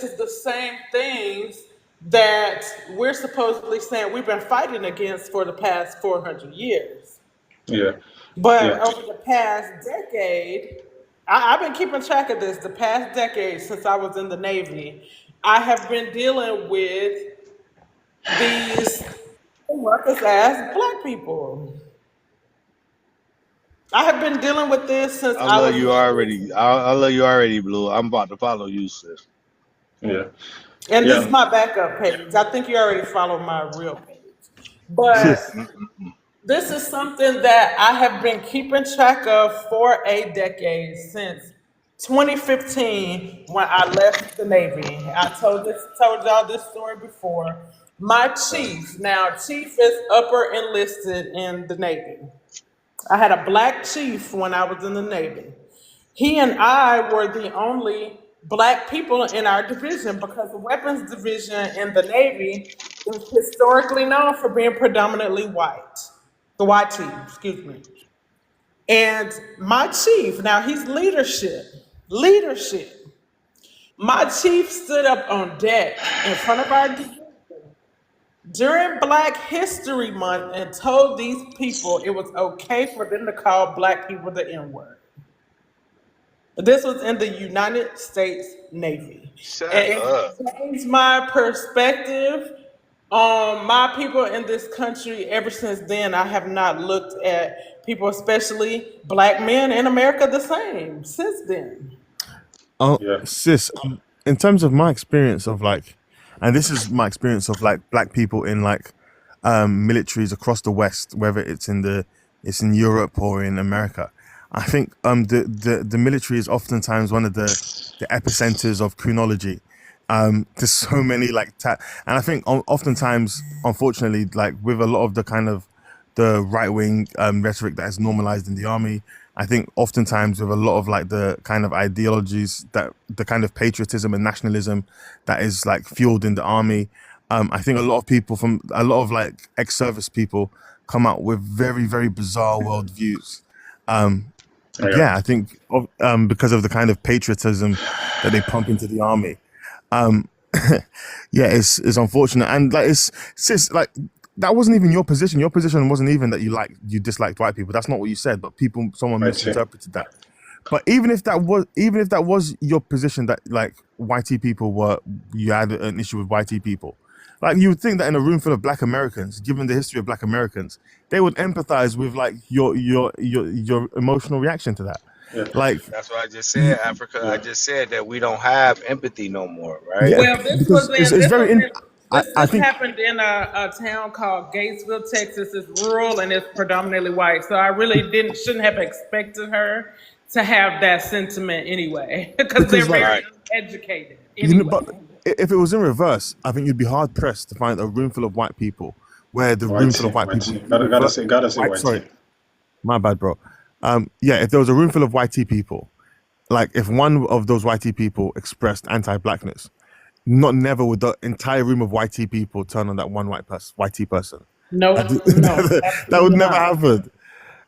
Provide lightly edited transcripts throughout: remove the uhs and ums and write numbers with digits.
is the same things that we're supposedly saying we've been fighting against for the past 400 years. Yeah. But Yeah. over the past decade, I've been keeping track of this. The past decade since I was in the Navy, I have been dealing with these workers as black people. I have been dealing with this since I I love was you in this. already. I love you already, Blue. I'm about to follow you, sis. Yeah. And this is Yeah. my backup page. I think you already follow my real page. But this is something that I have been keeping track of for a decade since 2015 when I left the Navy. I told y'all this story before. My chief, now chief is upper enlisted in the Navy. I had a black chief when I was in the Navy. He and I were the only black people in our division because the weapons division in the Navy is historically known for being predominantly white. The white chief, excuse me. And my chief, now he's leadership. Leadership. My chief stood up on deck in front of our division during Black History Month and told these people it was okay for them to call black people the N word. This was in the United States Navy. Shut And up. it changed my perspective on my people in this country. Ever since then, I have not looked at people, especially black men in America, the same since then. Oh, Yeah. sis, in terms of my experience of like, and this is my experience of like black people in like militaries across the West, whether it's in Europe or in America. I think the military is oftentimes one of the epicenters of criminology. There's so many and I think oftentimes, unfortunately, like with a lot of the kind of the right wing rhetoric that is normalized in the army. I think oftentimes with a lot of like the kind of ideologies that the kind of patriotism and nationalism that is like fueled in the army. I think a lot of people from a lot of like ex-service people come out with very, very bizarre worldviews. Um, Yeah. yeah, I think because of the kind of patriotism that they pump into the army. Um, yeah, it's unfortunate, and like it's sis, like that wasn't even your position. Your position wasn't even that you disliked white people. That's not what you said. But someone Right. Yeah. misinterpreted that. But even if that was your position, that like whitey people you had an issue with whitey people, like you would think that in a room full of black Americans, given the history of black Americans, they would empathize with like your emotional reaction to that. Yeah. Like That's what I just you, said, Africa. I Yeah. just said that we don't have empathy no more, right? yeah, Well, this was because in it's this very was in. in this I this think happened in a town called Gatesville, Texas. It's rural and it's predominantly white. So I really didn't shouldn't have expected her to have that sentiment anyway, because they're because like very Right. uneducated but anyway. if it was in reverse, I think you'd be hard pressed to find a room full of white people where the room White full of tea. white White people tea. Gotta say white white tea. sorry, my bad, bro. Yeah, if there was a room full of whitey people, like if one of those whitey people expressed anti-blackness, not never would the entire room of whitey people turn on that one whitey person. No, no, That would absolutely never not. happen.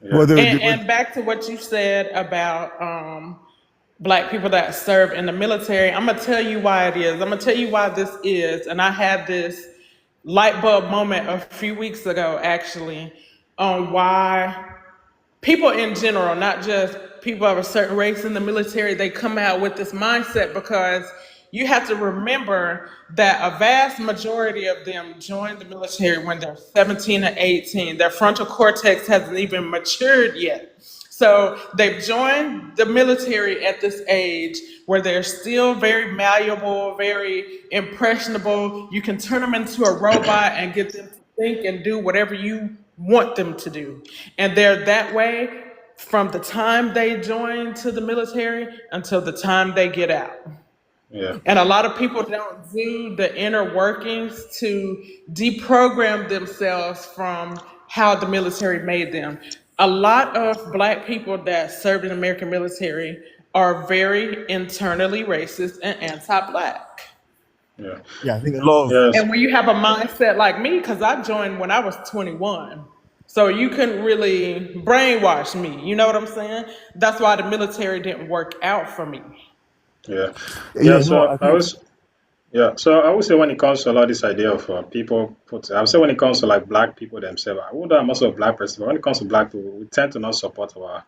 Yeah. Whether it would, And back to what you said about black people that serve in the military, I'm gonna tell you why it is. I'm gonna tell you why this is. And I had this light bulb moment a few weeks ago, actually, on why people in general, not just people of a certain race in the military, they come out with this mindset because you have to remember that a vast majority of them join the military when they're 17 or 18. Their frontal cortex hasn't even matured yet. So they've joined the military at this age where they're still very malleable, very impressionable. You can turn them into a robot and get them to think and do whatever you want them to do. And they're that way from the time they join to the military until the time they get out. Yeah. And a lot of people don't do the inner workings to deprogram themselves from how the military made them. A lot of black people that served in the American military are very internally racist and anti-black. Yeah. yeah, I think a lot of Yes. And when you have a mindset like me, because I joined when I was 21, so you couldn't really brainwash me. You know what I'm saying? That's why the military didn't work out for me. Yeah. Yeah. yeah, no, So I I think was Yeah, so I would say when it comes to a lot of this idea of people put, I would say when it comes to like black people themselves, I wouldn't I'm also a black person, but when it comes to black people, we tend to not support our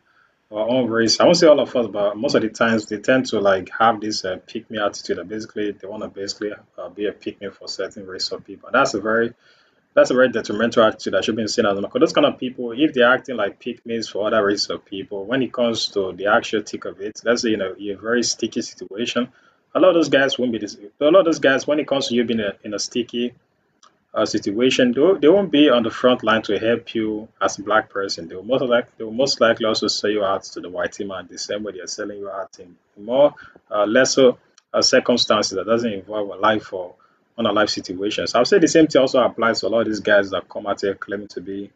own race. I won't say all of us, but most of the times they tend to like have this pick me attitude. That basically, they want to basically be a pick me for certain race of people. That's a very detrimental attitude that should be seen as because those kind of people, if they're acting like pygmies for other races of people, when it comes to the actual thick of it, let's say you're a very sticky situation, a lot of those guys won't be this. A lot of those guys, when it comes to you being in a sticky situation, they won't be on the front line to help you as a black person. They will most likely also sell you out to the white team and the same way they're selling you out in more lesser circumstances that doesn't involve a life or on a life situation. So I'll say the same thing also applies to a lot of these guys that come out here claiming to be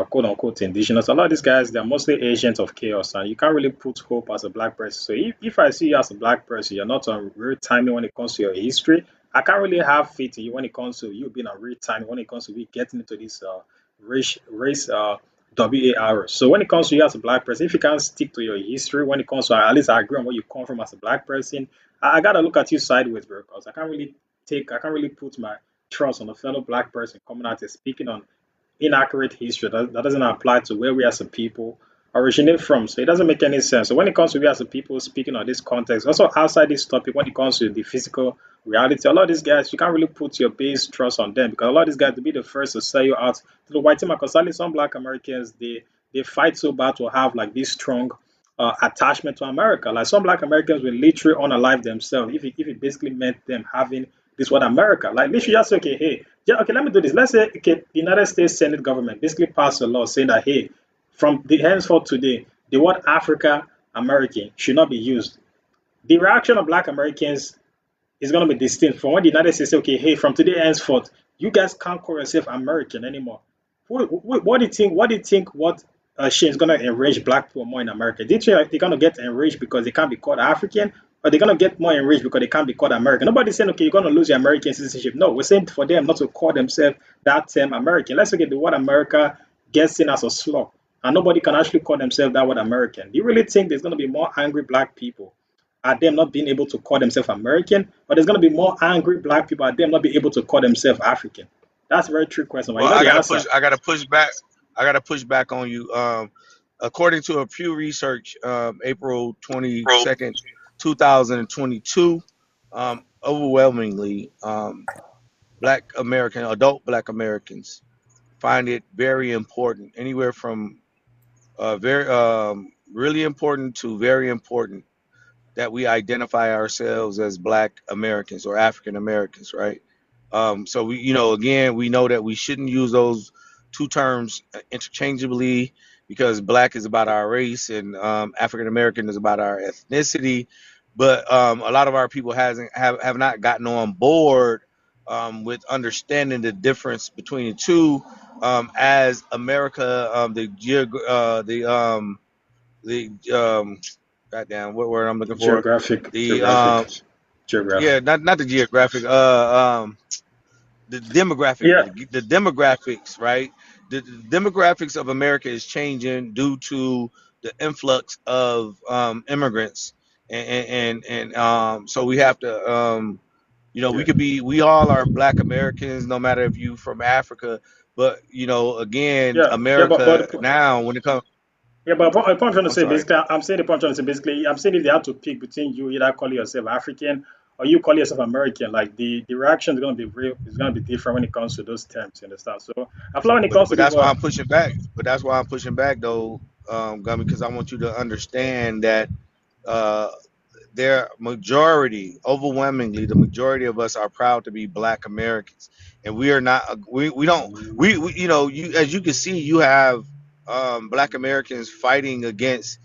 quote unquote indigenous. A lot of these guys, they're mostly agents of chaos, and you can't really put hope as a black person. So if I see you as a black person, you're not on real timing when it comes to your history. I can't really have faith in you when it comes to you being on real timing when it comes to we getting into this race WAR. So when it comes to you as a black person, if you can't stick to your history, when it comes to at least I agree on where you come from as a black person, I gotta look at you sideways, bro, because I can't really put my trust on a fellow black person coming out and speaking on inaccurate history that doesn't apply to where we as a people originate from. So it doesn't make any sense. So when it comes to we as a people speaking on this context, also outside this topic, when it comes to the physical reality, a lot of these guys, you can't really put your base trust on them because a lot of these guys to be the first to sell you out to the white team. Because sadly, some black Americans, they fight so bad to have like this strong attachment to America. Like some black Americans will literally unalive themselves if it basically meant them having this what America. Like literally just say, okay, hey, yeah, okay, let me do this. Let's say okay, the United States Senate government basically passed a law saying that hey, from the henceforth today, the word Africa American should not be used. The reaction of black Americans is going to be distinct from when the United States say, okay, hey, from today henceforth, you guys can't call yourself American anymore. What do you think? What do you think? What shit is going to enrage black people more in America? Do you think like, they're going to get enraged because they can't be called African, or they're going to get more enraged because they can't be called American? Nobody's saying, okay, you're going to lose your American citizenship. No, we're saying for them not to call themselves that term American. Let's look at the word America gets seen as a slur, and nobody can actually call themselves that word American. Do you really think there's going to be more angry black people at them not being able to call themselves American, but there's going to be more angry black people at them not being able to call themselves African? That's a very true question. Well, Well, you know the answer. I gotta push back. I gotta push back on you. According to a Pew Research, April 22nd, 2022, overwhelmingly, adult Black Americans find it very important, anywhere from very really important to very important, that we identify ourselves as Black Americans or African Americans, right? So we, again, we know that we shouldn't use those two terms interchangeably, because Black is about our race and African American is about our ethnicity. But a lot of our people have not gotten on board with understanding the difference between the two. As America, the goddamn, what word I'm looking for? Geographic, The geographic, geographic. yeah, not the geographic, the demographic, Yeah, the demographics, right? The demographics of America is changing due to the influx of immigrants, and so we have to, yeah, we all are Black Americans, no matter if you from Africa, but again, yeah. America now, when it comes, But the point I'm trying to I'm say sorry. basically, I'm saying the point I'm trying to say basically, I'm saying if they have to pick between you either calling yourself African or you call yourself American, like the reaction is going to be real, it's going to be different when it comes to those terms. You understand? So I feel like when it comes to But this that's why one, I'm pushing back. But that's why I'm pushing back, though, Gummy, because I want you to understand that uh, their majority, overwhelmingly, the majority of us are proud to be Black Americans, and we are not. We don't. We you, as you can see, you have Black Americans fighting against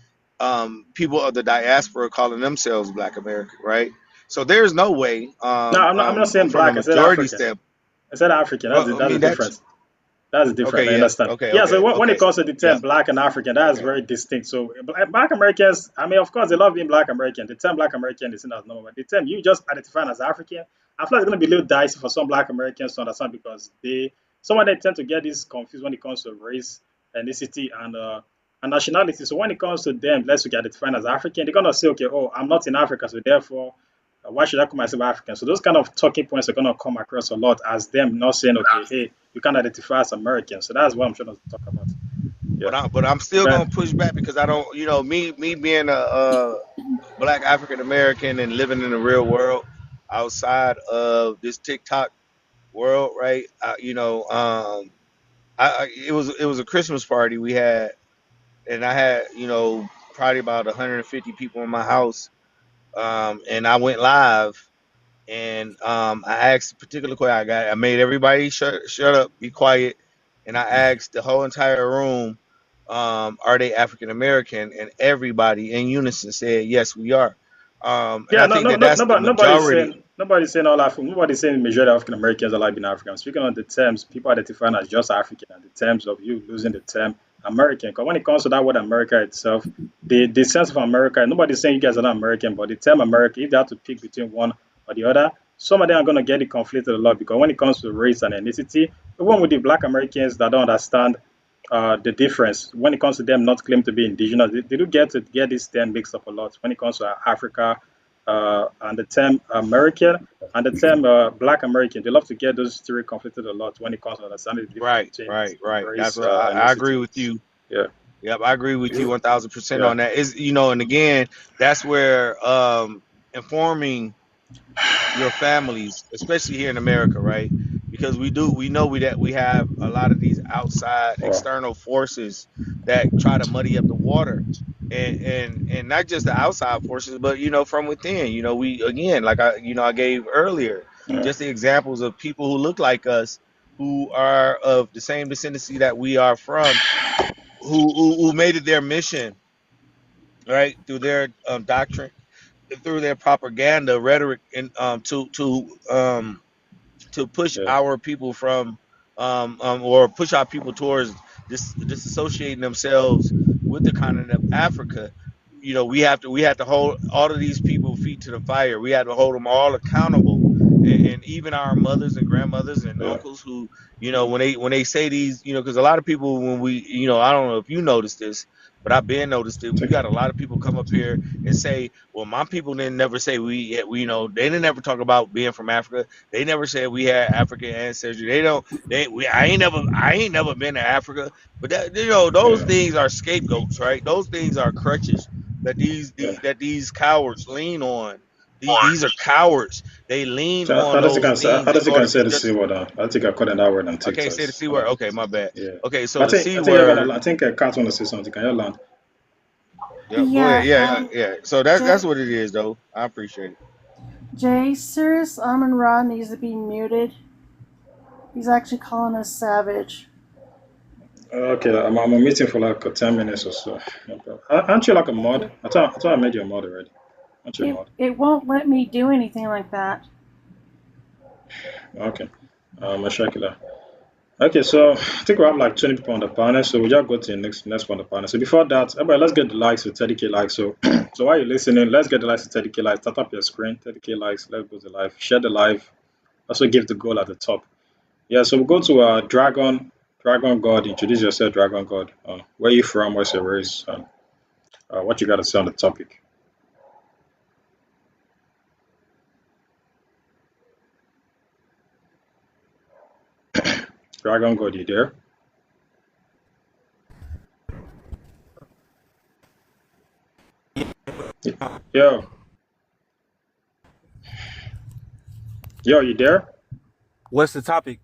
people of the diaspora calling themselves Black American, right? So there's no way, no, I'm not saying from a black. I said majority African. standpoint. I said African. Well, I That's the mean that's difference. That's different. I okay. Yeah. understand. Okay. Yeah. So Okay. when it Okay. comes to the term Yep. Black and African, that is Okay. very distinct. So Black Americans, I mean, of course, they love being Black American. The term Black American is seen as normal, but the term you just identifying as African, I feel like it's going to be a little dicey for some Black Americans to understand because some of them tend to get this confused when it comes to race, ethnicity, and nationality. So when it comes to them, let's get identified as African, they're gonna say, okay, oh, I'm not in Africa, so therefore Why should I call myself African? So those kind of talking points are gonna come across a lot as them not saying, okay, hey, you can identify as American. So that's what I'm trying to talk about. Yeah. But I'm still But gonna push back because I don't, me being a black African American and living in the real world outside of this TikTok world, right? It was a Christmas party we had, and I had probably about 150 people in my house, and I went live, and I asked a particular question. I made everybody shut up, be quiet, and I asked the whole entire room, are they African American? And everybody in unison said yes, we are. And yeah, I no, think no, that no, that's the majority. nobody's saying all African. Nobody's saying majority of African Americans are like being African. Speaking on the terms, people identifying as just African, and the terms of you losing the term American. Because when it comes to that word America itself, the sense of America, nobody's saying you guys are not American, but the term America, if they have to pick between one or the other, some of them are going to get it conflicted a lot. Because when it comes to race and ethnicity, even with the Black Americans that don't understand the difference when it comes to them not claiming to be indigenous. They do get this term mixed up a lot when it comes to Africa and the term American and the term Black American. They love to get those three conflicted a lot when it comes to understanding the difference Right, between right, right. That's race, what I agree ethnicity. with you. Yeah, Yep, I agree with you 1000% yeah, on that. And again, that's where informing your families, especially here in America, right? Because we know that we have a lot of these outside well, external forces that try to muddy up the water, and not just the outside forces, but from within. We again, like I gave earlier, yeah, just the examples of people who look like us, who are of the same descendancy that we are from, who made it their mission, right, through their doctrine, through their propaganda rhetoric, and to push yeah, our people from or push our people towards disassociating themselves with the continent of Africa. We have to hold all of these people feet to the fire. We have to hold them all accountable, and even our mothers and grandmothers and yeah. uncles who, when they say these, because a lot of people, when we, I don't know if you noticed this, but I've been noticed it. We Take got it. a lot of people come up here and say, well, my people didn't never say they didn't ever talk about being from Africa. They never said we had African ancestry. They don't. I ain't never been to Africa. But those Yeah, things are scapegoats, right? Those things are crutches that these yeah. the, that these cowards lean on. These are cowards. They lean So on those how things in does you can order to say the C just. word? I think I caught that word on I can't TikTok. say the c word. Okay, my bad. Yeah. Okay, so But the c I think you're word. gonna. I think Kat want to say something. Can you land? Yeah, go ahead. Yeah, Yeah, yeah. So that's Jay, what it is, though. I appreciate it. Jay, Sirius Amon Ra needs to be muted. He's actually calling us savage. Okay, I'm a meeting for like 10 minutes or so. No problem. Aren't you like a mod? I thought I made you a mod already. Aren't you a mod? It won't let me do anything like that. Okay. I'll check it out. Okay, so I think we have like 20 people on the panel, so we just go to the next one on the panel. So before that, everybody, let's get the likes to 30k likes. So so while you're listening, let's get the likes to 30k likes. Start up your screen, 30k likes. Let's go to live. Share the live. Also give the goal at the top. Yeah, so we go to Dragon God. Introduce yourself, Dragon God. Where you from? What's your race? What you got to say on the topic? Dragon God, you there? Yo, yo, you there? What's the topic?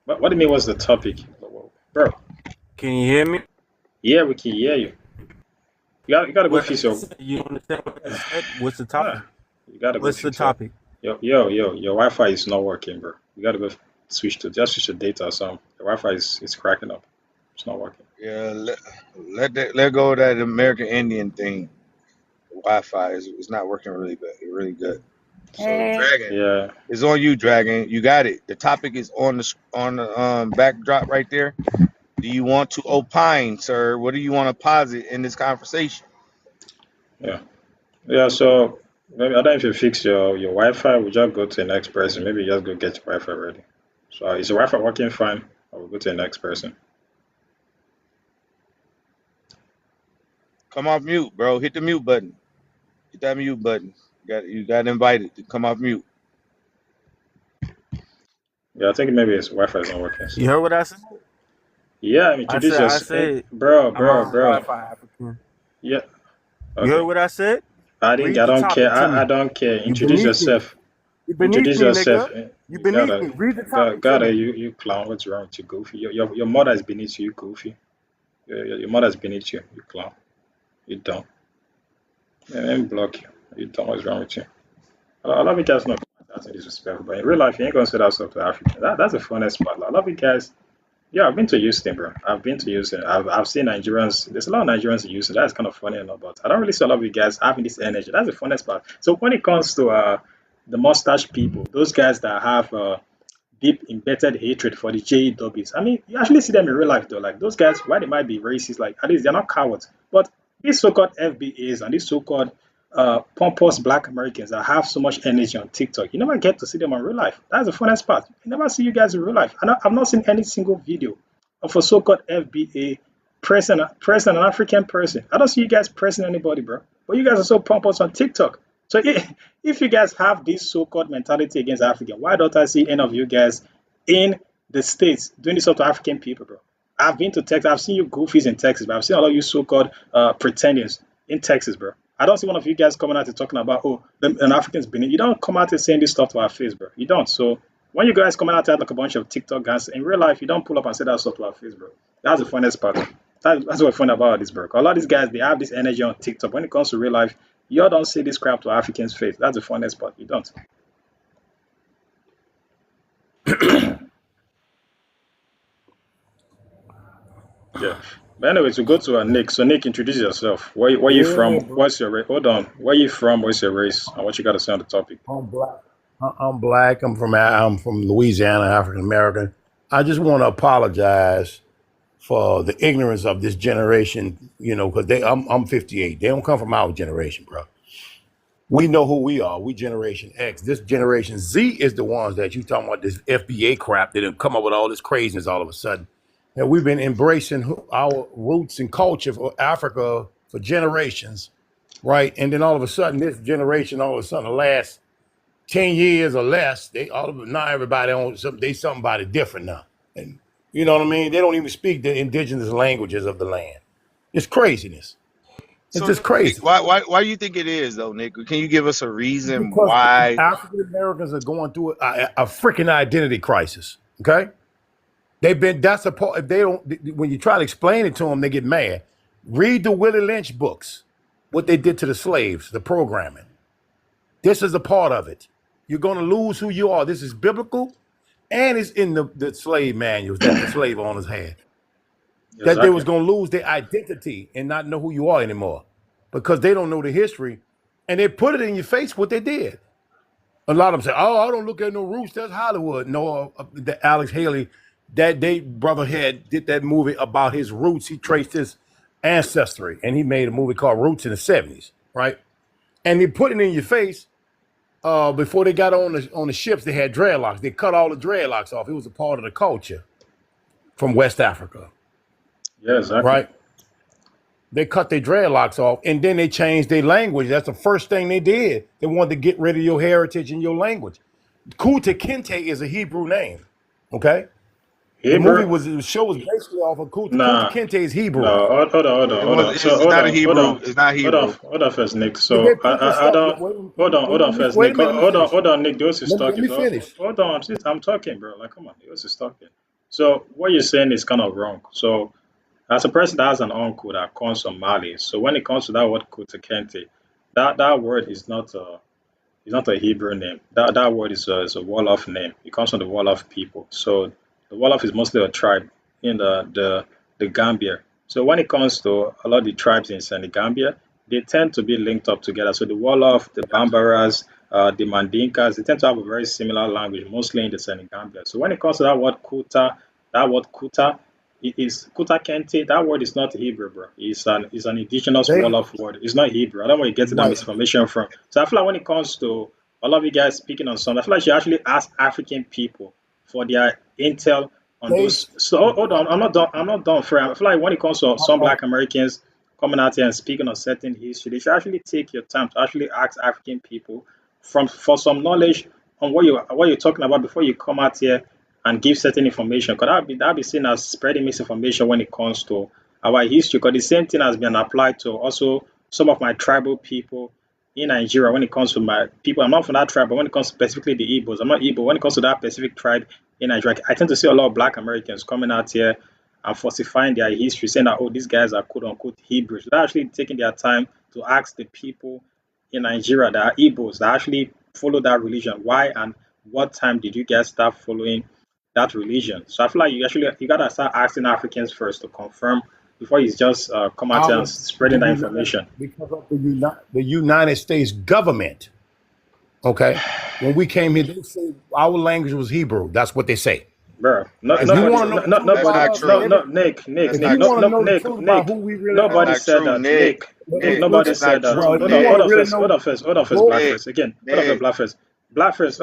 What do you mean? What's the topic, bro? Can you hear me? Yeah, we can hear you. You gotta go What fix I your. said, you understand what I said? What's the topic? Ah, you gotta go What's the fix your. topic? Your Wi-Fi is not working, bro. You gotta go switch to data or something. Your Wi-Fi is cracking up. It's not working. Yeah, let go of that American Indian thing. Wi-Fi is not working really good. Really good. So Hey, Dragon, Yeah, it's on you, Dragon. You got it. The topic is on the backdrop right there. Do you want to opine, sir? What do you want to posit in this conversation? yeah, yeah. So maybe I don't know if you fix your Wi-Fi. We just go to the next person. Maybe you just go get your Wi-Fi ready. So is your Wi-Fi working fine? I will go to the next person. Come off mute, bro. Hit the mute button. Hit that mute button. You got invited to come off mute. Yeah, I think maybe his Wi-Fi is not working. You So heard what I said? yeah, introduce I yourself, said I'm on bro. Wi-Fi African. Yeah, You heard okay. what I said? I didn't. Read I the don't care. topic to I me. don't care. You Introduce beneath me. yourself. You beneath Introduce me, yourself. nigga. You You beneath gotta, me. Read the topic to gotta. me. You clown. What's wrong with you, goofy? Your mother is beneath you, you goofy. Your mother is beneath you, you clown. You don't. Man, let me block you. You don't. What's wrong with you? I love you guys. Not that's disrespectful, but in real life, you ain't gonna say that stuff to African. That's the funnest part. I love you guys. Yeah, I've been to Houston, bro. I've been to Houston. I've seen Nigerians. There's a lot of Nigerians in Houston. That's kind of funny enough, but I don't really see a lot of you guys having this energy. That's the funnest part. So when it comes to the mustache people, those guys that have deep embedded hatred for the JEWs. I mean, you actually see them in real life though. Like those guys, why they might be racist, like at least they're not cowards. But these so-called FBAs and these so-called pompous black Americans that have so much energy on TikTok, you never get to see them in real life. That's the funnest part. You never see you guys in real life. I've not seen any single video of a so-called FBA pressing an African person. I don't see you guys pressing anybody, bro. But you guys are so pompous on TikTok. So if you guys have this so-called mentality against African, why don't I see any of you guys in the States doing this sort of African people, bro? I've been to Texas. I've seen you goofies in Texas, but I've seen a lot of you so-called pretenders in Texas, bro. I don't see one of you guys coming out and talking about, oh, an African's beneath. You don't come out and saying this stuff to our face, bro. You don't. So when you guys come out and like a bunch of TikTok guys, in real life, you don't pull up and say that stuff to our face, bro. That's the funniest part. That's what's fun about this, bro. A lot of these guys, they have this energy on TikTok. When it comes to real life, y'all don't say this crap to Africans' face. That's the funniest part. You don't. Yeah. But anyways, we go to Nick. So Nick, introduce yourself. Where you Yeah, from? bro. What's your race? Hold on. Where you from? What's your race? And what you got to say on the topic? I'm black. I'm black. I'm from Louisiana, African American. I just want to apologize for the ignorance of this generation. You know, because I'm 58. They don't come from our generation, bro. We know who we are. We Generation X. This Generation Z is the ones that you talking about this FBA crap that have come up with all this craziness all of a sudden. And we've been embracing our roots and culture for Africa for generations, right? And then all of a sudden, this generation, all of a sudden, the last 10 years or less, now everybody on somebody different now. And you know what I mean? They don't even speak the indigenous languages of the land. It's craziness. It's So, just Nick, crazy. why do you think it is though, Nick? Can you give us a reason Because why? African Americans are going through a freaking identity crisis. Okay, that's a part. If they don't, when you try to explain it to them, they get mad. Read the Willie Lynch books, what they did to the slaves, the programming. This is a part of it. You're going to lose who you are. This is biblical, and it's in the slave manuals that the slave owners had. That they was Exactly. going to lose their identity and not know who you are anymore because they don't know the history, and they put it in your face what they did. A lot of them say, "Oh, I don't look at no roots. That's Hollywood." No, the Alex Haley, that they brother did that movie about his roots. He traced his ancestry, and he made a movie called Roots in the '70s, right? And he put it in your face. Before they got on the ships, they had dreadlocks. They cut all the dreadlocks off. It was a part of the culture from West Africa, Yeah, exactly. right? They cut their dreadlocks off, and then they changed their language. That's the first thing they did. They wanted to get rid of your heritage and your language. Kuta Kinte is a Hebrew name. Okay, Hebrew? the show was basically off of Kuta. Kuta Nah. Kinte is Hebrew. No. It Hold was. on. So It's not a hold Hebrew. on. It's not Hebrew. Hold on first, Nick. They So put this I stuff. don't. Hold on first, Wait a Nick. minute. Let me finish. Hold on, Nick. Those is Let talking. me finish. Hold on. I'm talking, bro. Like, come on. Those is talking. So what you're saying is kind of wrong. So as a person that has an uncle that comes from Mali, so when it comes to that word Kutakente, that word is not a Hebrew name. That word is a Wolof name. It comes from the Wolof people. So the Wolof is mostly a tribe in the Gambia. So when it comes to a lot of the tribes in Senegambia, they tend to be linked up together. So the Wolof, the Bambaras, the Mandinkas, they tend to have a very similar language, mostly in the Senegambia. So when it comes to that word Kuta, it is Kuta Kente. That word is not Hebrew, bro. It's an indigenous They Wolof word. It's not Hebrew. I don't know where you get that right. misinformation from. So I feel like when it comes to a lot of you guys speaking on something, I feel like you actually ask African people for their intel on They those. So hold on, I'm not done. I'm not done. For I feel like when it comes to some uh, Black Americans coming out here and speaking on certain history, they should actually take your time to actually ask African people from for some knowledge on what you're talking about before you come out here and give certain information. Because that be seen as spreading misinformation when it comes to our history. Because the same thing has been applied to also some of my tribal people in Nigeria when it comes to my people. I'm not from that tribe, but when it comes specifically the Igbos, I'm not Igbo. When it comes to that specific tribe in Nigeria, I tend to see a lot of Black Americans coming out here and falsifying their history, saying that, oh, these guys are quote unquote Hebrews. They're actually taking their time to ask the people in Nigeria that are Igbos that actually follow that religion. Why and what time did you guys start following that religion? So I feel like you gotta start asking Africans first to confirm before you just come out here and spreading that information. Because of the United States government. Okay, when we came here, they say our language was Hebrew. That's what they say. Bro, no, If you nobody, want to know no, the no, truth That's nobody, not about us, no, true. no, Nick, That's if not you want to true. know the truth about who we really That's are, nobody not said true, that. Nick. Nick, Nobody that's listen, not said that. true, bro. If Hold you on, want hold to Nick. on really first, know, Black go. Nick, first. Again, Nick. Black first,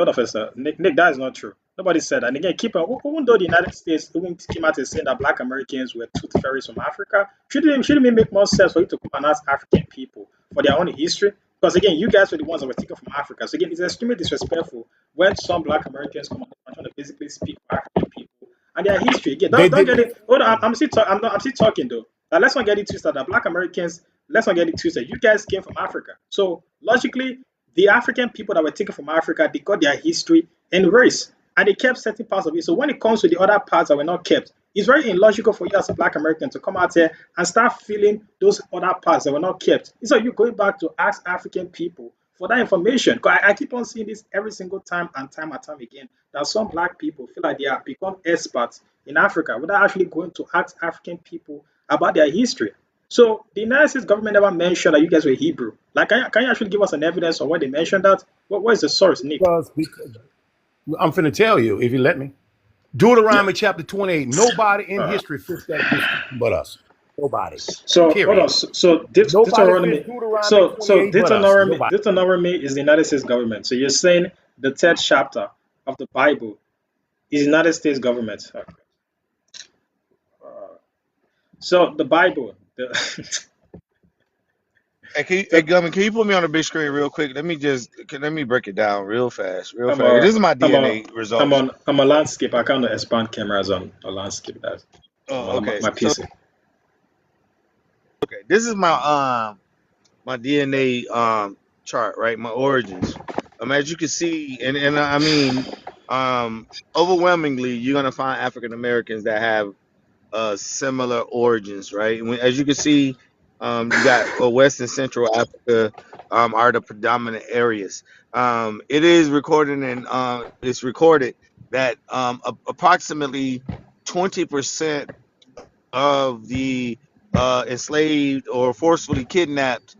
Nick, that is not true. Nobody said that. And again, keep on, even though the United States even came out and saying that Black Americans were tooth fairies from Africa, shouldn't it make more sense for you to come and ask African people for their own history? Because again, you guys were the ones that were taken from Africa. So again, it's extremely disrespectful when some Black Americans come and trying to basically speak for African people and their history. Again, They don't did get not. it. Hold on, I'm still talking though. Now, let's not get it twisted. That Black Americans, let's not get it twisted. You guys came from Africa, so logically, the African people that were taken from Africa, they got their history and race, and they kept certain parts of it. So when it comes to the other parts that were not kept, it's very illogical for you as a Black American to come out here and start filling those other parts that were not kept. It's like you going back to ask African people for that information. 'Cause I keep on seeing this every single time and time again that some Black people feel like they have become experts in Africa without actually going to ask African people about their history. So the United States government never mentioned that you guys were Hebrew. Like, can you actually give us an evidence on why they mentioned that? What is the source, Nick? Because I'm finna tell you if you let me. Yeah. Deuteronomy chapter 28. Nobody in history fits that description but us. Nobody. So hold on. Period. So Nobody fits Deuteronomy. Deuteronomy So 28 but us. Deuteronomy Nobody. Deuteronomy is the United States government. So you're saying the third chapter of the Bible is the United States government. Okay. So the Bible. Hey, So Gummy, can you put me on the big screen real quick? Let me break it down real fast, real I'm fast. a This is my I'm a DNA results. I'm a landscape. I can't expand cameras on a landscape. That's Oh, okay. my So, PC. okay, this is my DNA chart, right? My origins. As you can see, and I mean, overwhelmingly, you're gonna find African Americans that have similar origins, right? As you can see, you got West and Central Africa are the predominant areas. It is recorded and it's recorded that approximately 20% of the enslaved or forcefully kidnapped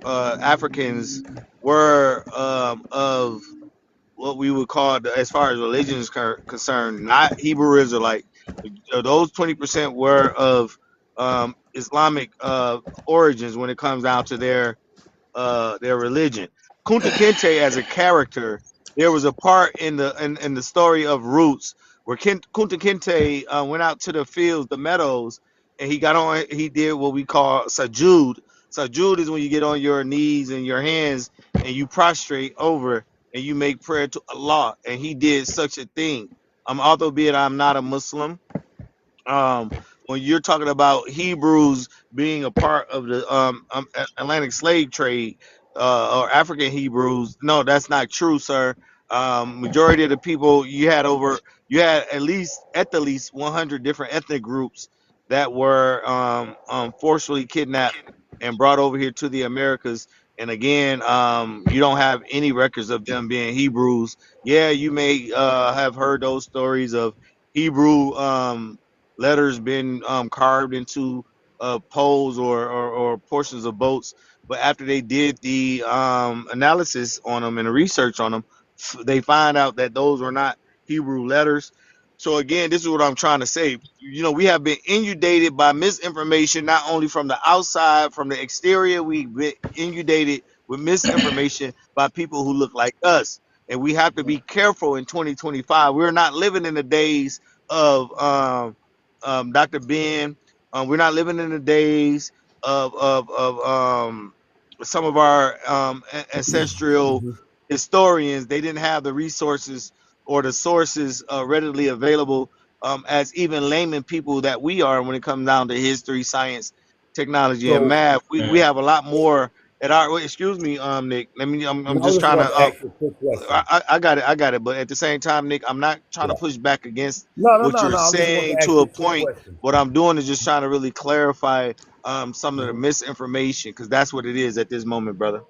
Africans were of what we would call, as far as religion is concerned, not Hebrew Israelite. Those 20% were of Islamic origins when it comes down to their religion. Kunta Kinte as a character, there was a part in the story of Roots where Kunta Kinte went out to the fields, the meadows, and he got on. He did what we call sajud. Sajud is when you get on your knees and your hands and you prostrate over and you make prayer to Allah. And he did such a thing. Albeit I'm not a Muslim, um, when you're talking about Hebrews being a part of the Atlantic slave trade or African Hebrews, no, that's not true, sir. Majority of the people you had at the least 100 different ethnic groups that were forcefully kidnapped and brought over here to the Americas. And again, you don't have any records of them being Hebrews. Yeah, you may have heard those stories of Hebrew letters been carved into poles or portions of boats. But after they did the analysis on them and the research on them, they find out that those were not Hebrew letters. So again, this is what I'm trying to say. You know, we have been inundated by misinformation, not only from the outside, from the exterior. We've been inundated with misinformation by people who look like us. And we have to be careful in 2025. We're not living in the days of Dr. Ben. We're not living in the days of some of our ancestral Mhm. historians. They didn't have the resources or the sources readily available as even layman people that we are when it comes down to history, science, technology, and So math. We Mm. have a lot more at our. Excuse me, Nick. I'm now I just just trying want to. to ask you a quick question. I got it. I got it. But at the same time, Nick, I'm not trying to Yeah. push back against No, no, what no, you're no. I just want saying to ask to you a a quick point. question. What I'm doing is just trying to really clarify some of the Mhm. misinformation because that's what it is at this moment, brother.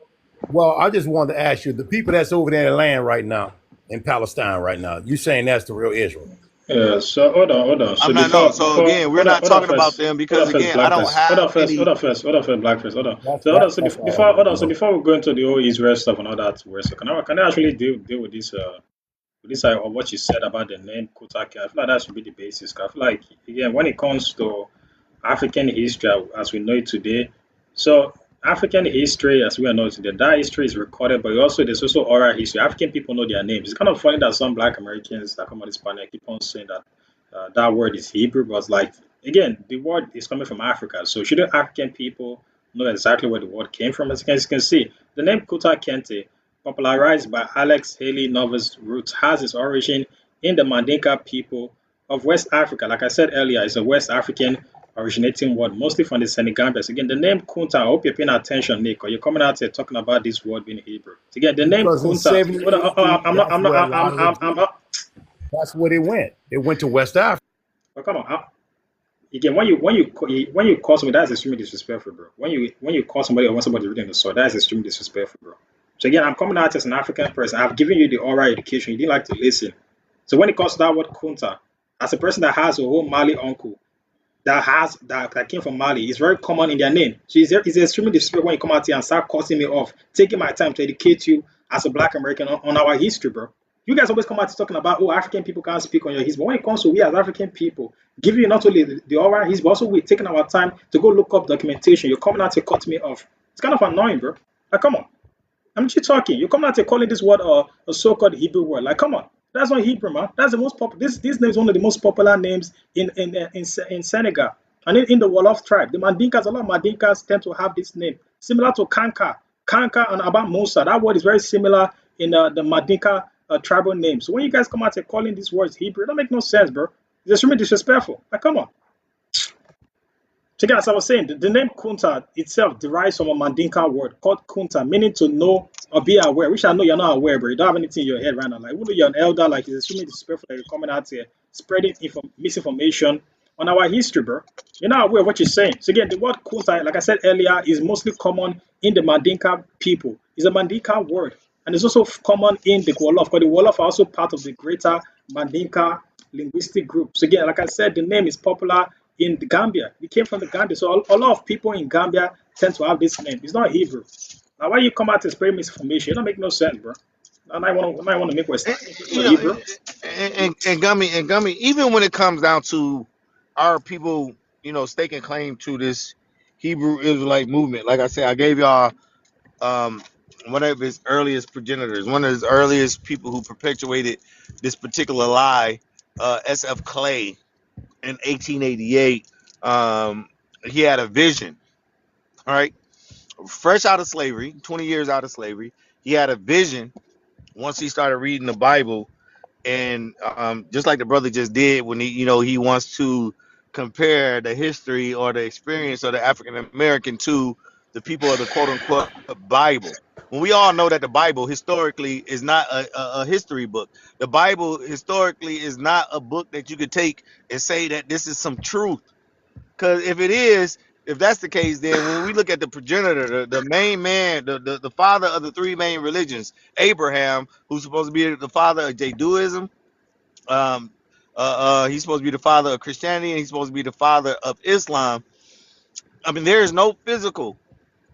Well, I just wanted to ask you, the people that's over there in the land right now, in Palestine right now, you saying that's the real Israel? Yeah, so hold on. I'm So not no. before So before again, we're not hold on talking about first. them Hold because on first, again, I don't blackface. have any. Hold on first, blackface. Hold on. That's So hold on. that. So That's all I before wanted hold to on. So know. before we go into the whole Israel stuff and all that, so can I actually deal with this or what you said about the name Kotake? I feel like that should be the basis. 'Cause I feel like again when it comes to African history as we know it today. So African history as we know it today, that history is recorded, but also there's also oral history. African people know their names. It's kind of funny that some Black Americans that come on this panel keep on saying that that word is Hebrew, but it's like again, the word is coming from Africa. So shouldn't African people know exactly where the word came from? As you can see, the name Kuta Kente, popularized by Alex Haley Nova's roots, has its origin in the Mandinka people of West Africa. Like I said earlier, it's a West African originating word, mostly from the Senegambia. So again, the name Kunta, I hope you're paying attention, Nick, or you're coming out here talking about this word being Hebrew. So again, the name Because in Kunta, hold 70 on, AD, I'm not, that's I'm not, where a lot of the I'm Jews, not, that's where they went. They went to West Africa. oh, come on. Again, when you call somebody, that's extremely disrespectful, bro. When you call somebody or when somebody reading the sword, that's extremely disrespectful, bro. So again, I'm coming out as an African person. I've given you the oral education. You didn't like to listen. So when it comes to that word Kunta, as a person that has a whole Mali uncle, that came from Mali. It's very common in their name. So it's extremely disrespectful when you come out here and start cutting me off, taking my time to educate you as a Black American on our history, bro. You guys always come out talking about African people can't speak on your history. But when it comes to we as African people, giving you not only the oral history, but also we taking our time to go look up documentation. You're coming out to cut me off. It's kind of annoying, bro. Like, come on. I'm just talking. You come out and calling this word a so-called Hebrew word. Like, come on, that's not Hebrew, man. That's the most popular. This name is one of the most popular names in Senegal and in the Wolof tribe. The Mandinkas, a lot of Mandinkas tend to have this name, similar to Kanka and Aba Musa. That word is very similar in the Mandinka tribal name. So when you guys come out and calling these words Hebrew, it don't make no sense, bro. It's extremely disrespectful. Like, come on. So guys, I was saying the name Kunta itself derives from a Mandinka word called Kunta, meaning to know or be aware, which I know you're not aware, but you don't have anything in your head right now. Like, even though you're an elder, like, it's extremely disrespectful that you're coming out here spreading misinformation on our history, bro. You're not aware of what you're saying. So again, the word Kunta, like I said earlier, is mostly common in the Mandinka people. It's a Mandinka word. And it's also common in the Wolof, because the Wolof are also part of the greater Mandinka linguistic group. So again, like I said, the name is popular in the Gambia. It came from the Gambia. So a lot of people in Gambia tend to have this name. It's not Hebrew. Now, why you come out and spread misinformation? It don't make no sense, bro. And I want to make West African people You know know, Hebrew. and gummy, even when it comes down to our people, staking claim to this Hebrew Israelite movement. Like I said, I gave y'all um, one of his earliest progenitors, one of his earliest people who perpetuated this particular lie, S.F. Clay in 1888. He had a vision, all right, fresh out of slavery, 20 years out of slavery. He had a vision once he started reading the Bible, and just like the brother just did when he wants to compare the history or the experience of the African American to the people of the quote unquote Bible. When we all know that the Bible historically is not a history book. The Bible historically is not a book that you could take and say that this is some truth. Because if that's the case, then when we look at the progenitor, the main man, the father of the three main religions, Abraham, who's supposed to be the father of Judaism, um, he's supposed to be the father of Christianity, and he's supposed to be the father of Islam. I mean, there is no physical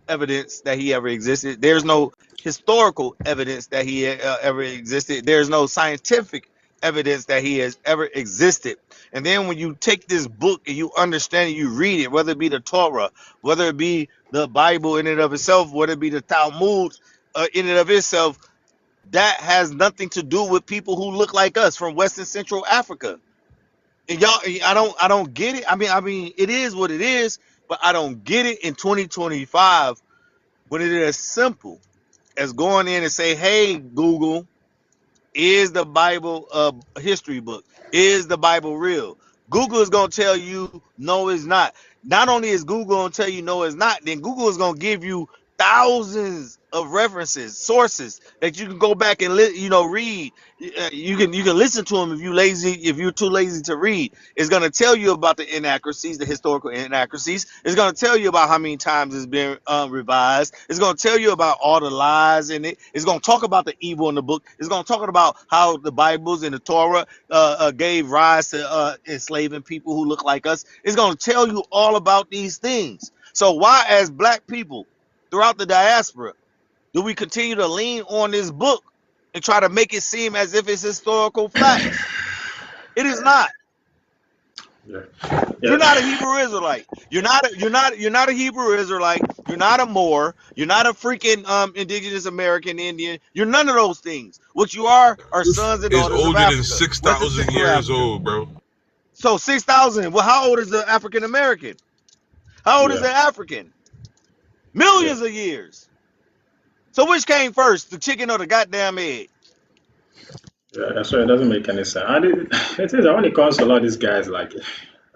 evidence that he ever existed. There's no historical evidence that he ever existed. There's no scientific evidence that he has ever existed. And then when you take this book and you understand it, you read it, whether it be the Torah, whether it be the Bible in and of itself, whether it be the Talmud in and of itself, that has nothing to do with people who look like us from West and Central Africa. And y'all, I don't get it. I mean, it is what it is. But I don't get it in 2025 when it is as simple as going in and say, hey, Google, is the Bible a history book? Is the Bible real? Google is going to tell you no, it's not. Not only is Google going to tell you no, it's not, then Google is going to give you thousands of references, sources that you can go back and read. You can listen to them if you're too lazy to read. It's going to tell you about the inaccuracies, the historical inaccuracies. It's going to tell you about how many times it's been revised. It's going to tell you about all the lies in it. It's going to talk about the evil in the book. It's going to talk about how the Bibles and the Torah gave rise to enslaving people who look like us. It's going to tell you all about these things. So why, as black people throughout the diaspora, do we continue to lean on this book and try to make it seem as if it's historical facts? It is not. Yeah. You're not a Hebrew Israelite. You're not a Hebrew Israelite. You're not a Moor. You're not a freaking indigenous American Indian. You're none of those things. What you are sons and Is daughters of older than Africa. 6,000 years old, bro. So 6,000. Well, how old is the African American? How old is the African? Millions of years. So which came first, the chicken or the goddamn egg? Yeah, that's why it doesn't make any sense. And it is when it comes to a lot of these guys, like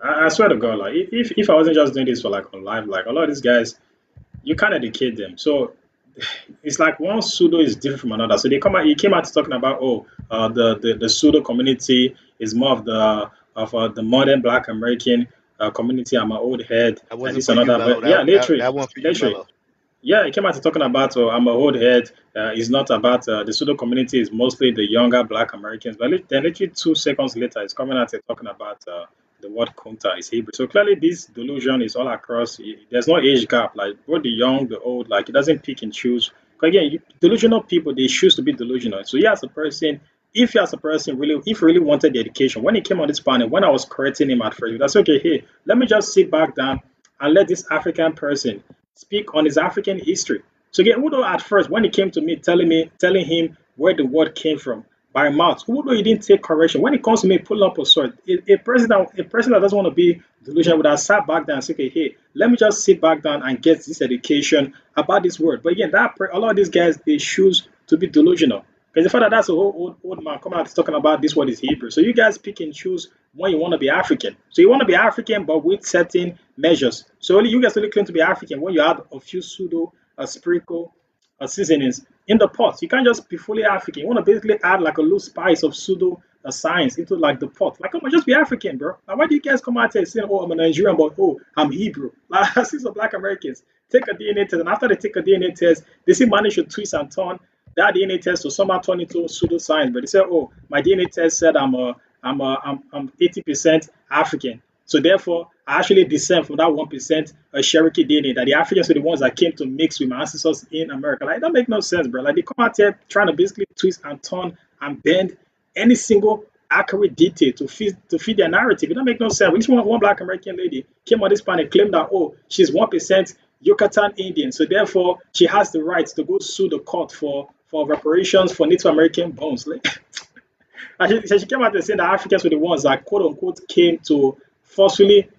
I swear to God, like if I wasn't just doing this for like on live, like a lot of these guys, you can't educate them. So it's like one pseudo is different from another. So he came out talking about the pseudo community is more of the modern Black American community. I'm an old head That and wasn't this for and you, another. Mello. But yeah, That one for you, literally. Mello. Yeah, he came out talking about I'm a old head. It's not about the pseudo community is mostly the younger Black Americans. But then literally 2 seconds later, it's coming out and talking about the word kunta is Hebrew. So clearly, this delusion is all across. There's no age gap. Like both the young, the old, like it doesn't pick and choose. 'Cause again, delusional people they choose to be delusional. So you as a person, if you as a person really, if you really wanted the education, when he came on this panel, when I was correcting him at first, that's okay. Hey, let me just sit back down and let this African person speak on his African history. So again, although at first when he came to me, telling him where the word came from by mouth, although he didn't take correction, when it comes to me pulling up a sword, a person that doesn't want to be delusional would have sat back down and said, okay, hey, let me just sit back down and get this education about this word. But again, a lot of these guys they choose to be delusional. Because the fact that that's a whole old man coming out talking about this word is Hebrew. So you guys pick and choose when you want to be African. So you want to be African, but with certain measures. So only you guys only claim to be African when you add a few pseudo, a sprinkle, seasonings in the pot. You can't just be fully African. You want to basically add like a little spice of pseudo science into like the pot. Like, come on, just be African, bro. Now, why do you guys come out here saying, oh, I'm a Nigerian, but oh, I'm Hebrew? Like, I see some Black Americans take a DNA test, and after they take a DNA test, they see manage to twist and turn that DNA test to somehow turn into pseudoscience. But they say, oh, my DNA test said I'm 80% African. So therefore, I actually descend from that 1% Cherokee DNA that the Africans were the ones that came to mix with my ancestors in America. Like, that make no sense, bro. Like, they come out here trying to basically twist and turn and bend any single accurate detail to fit their narrative. It don't make no sense. We just want one Black American lady came on this panel and claimed that, oh, she's 1% Yucatan Indian. So therefore, she has the right to go sue the court for reparations for Native American bones. Like, she came out and said that Africans were the ones that quote unquote came to forcefully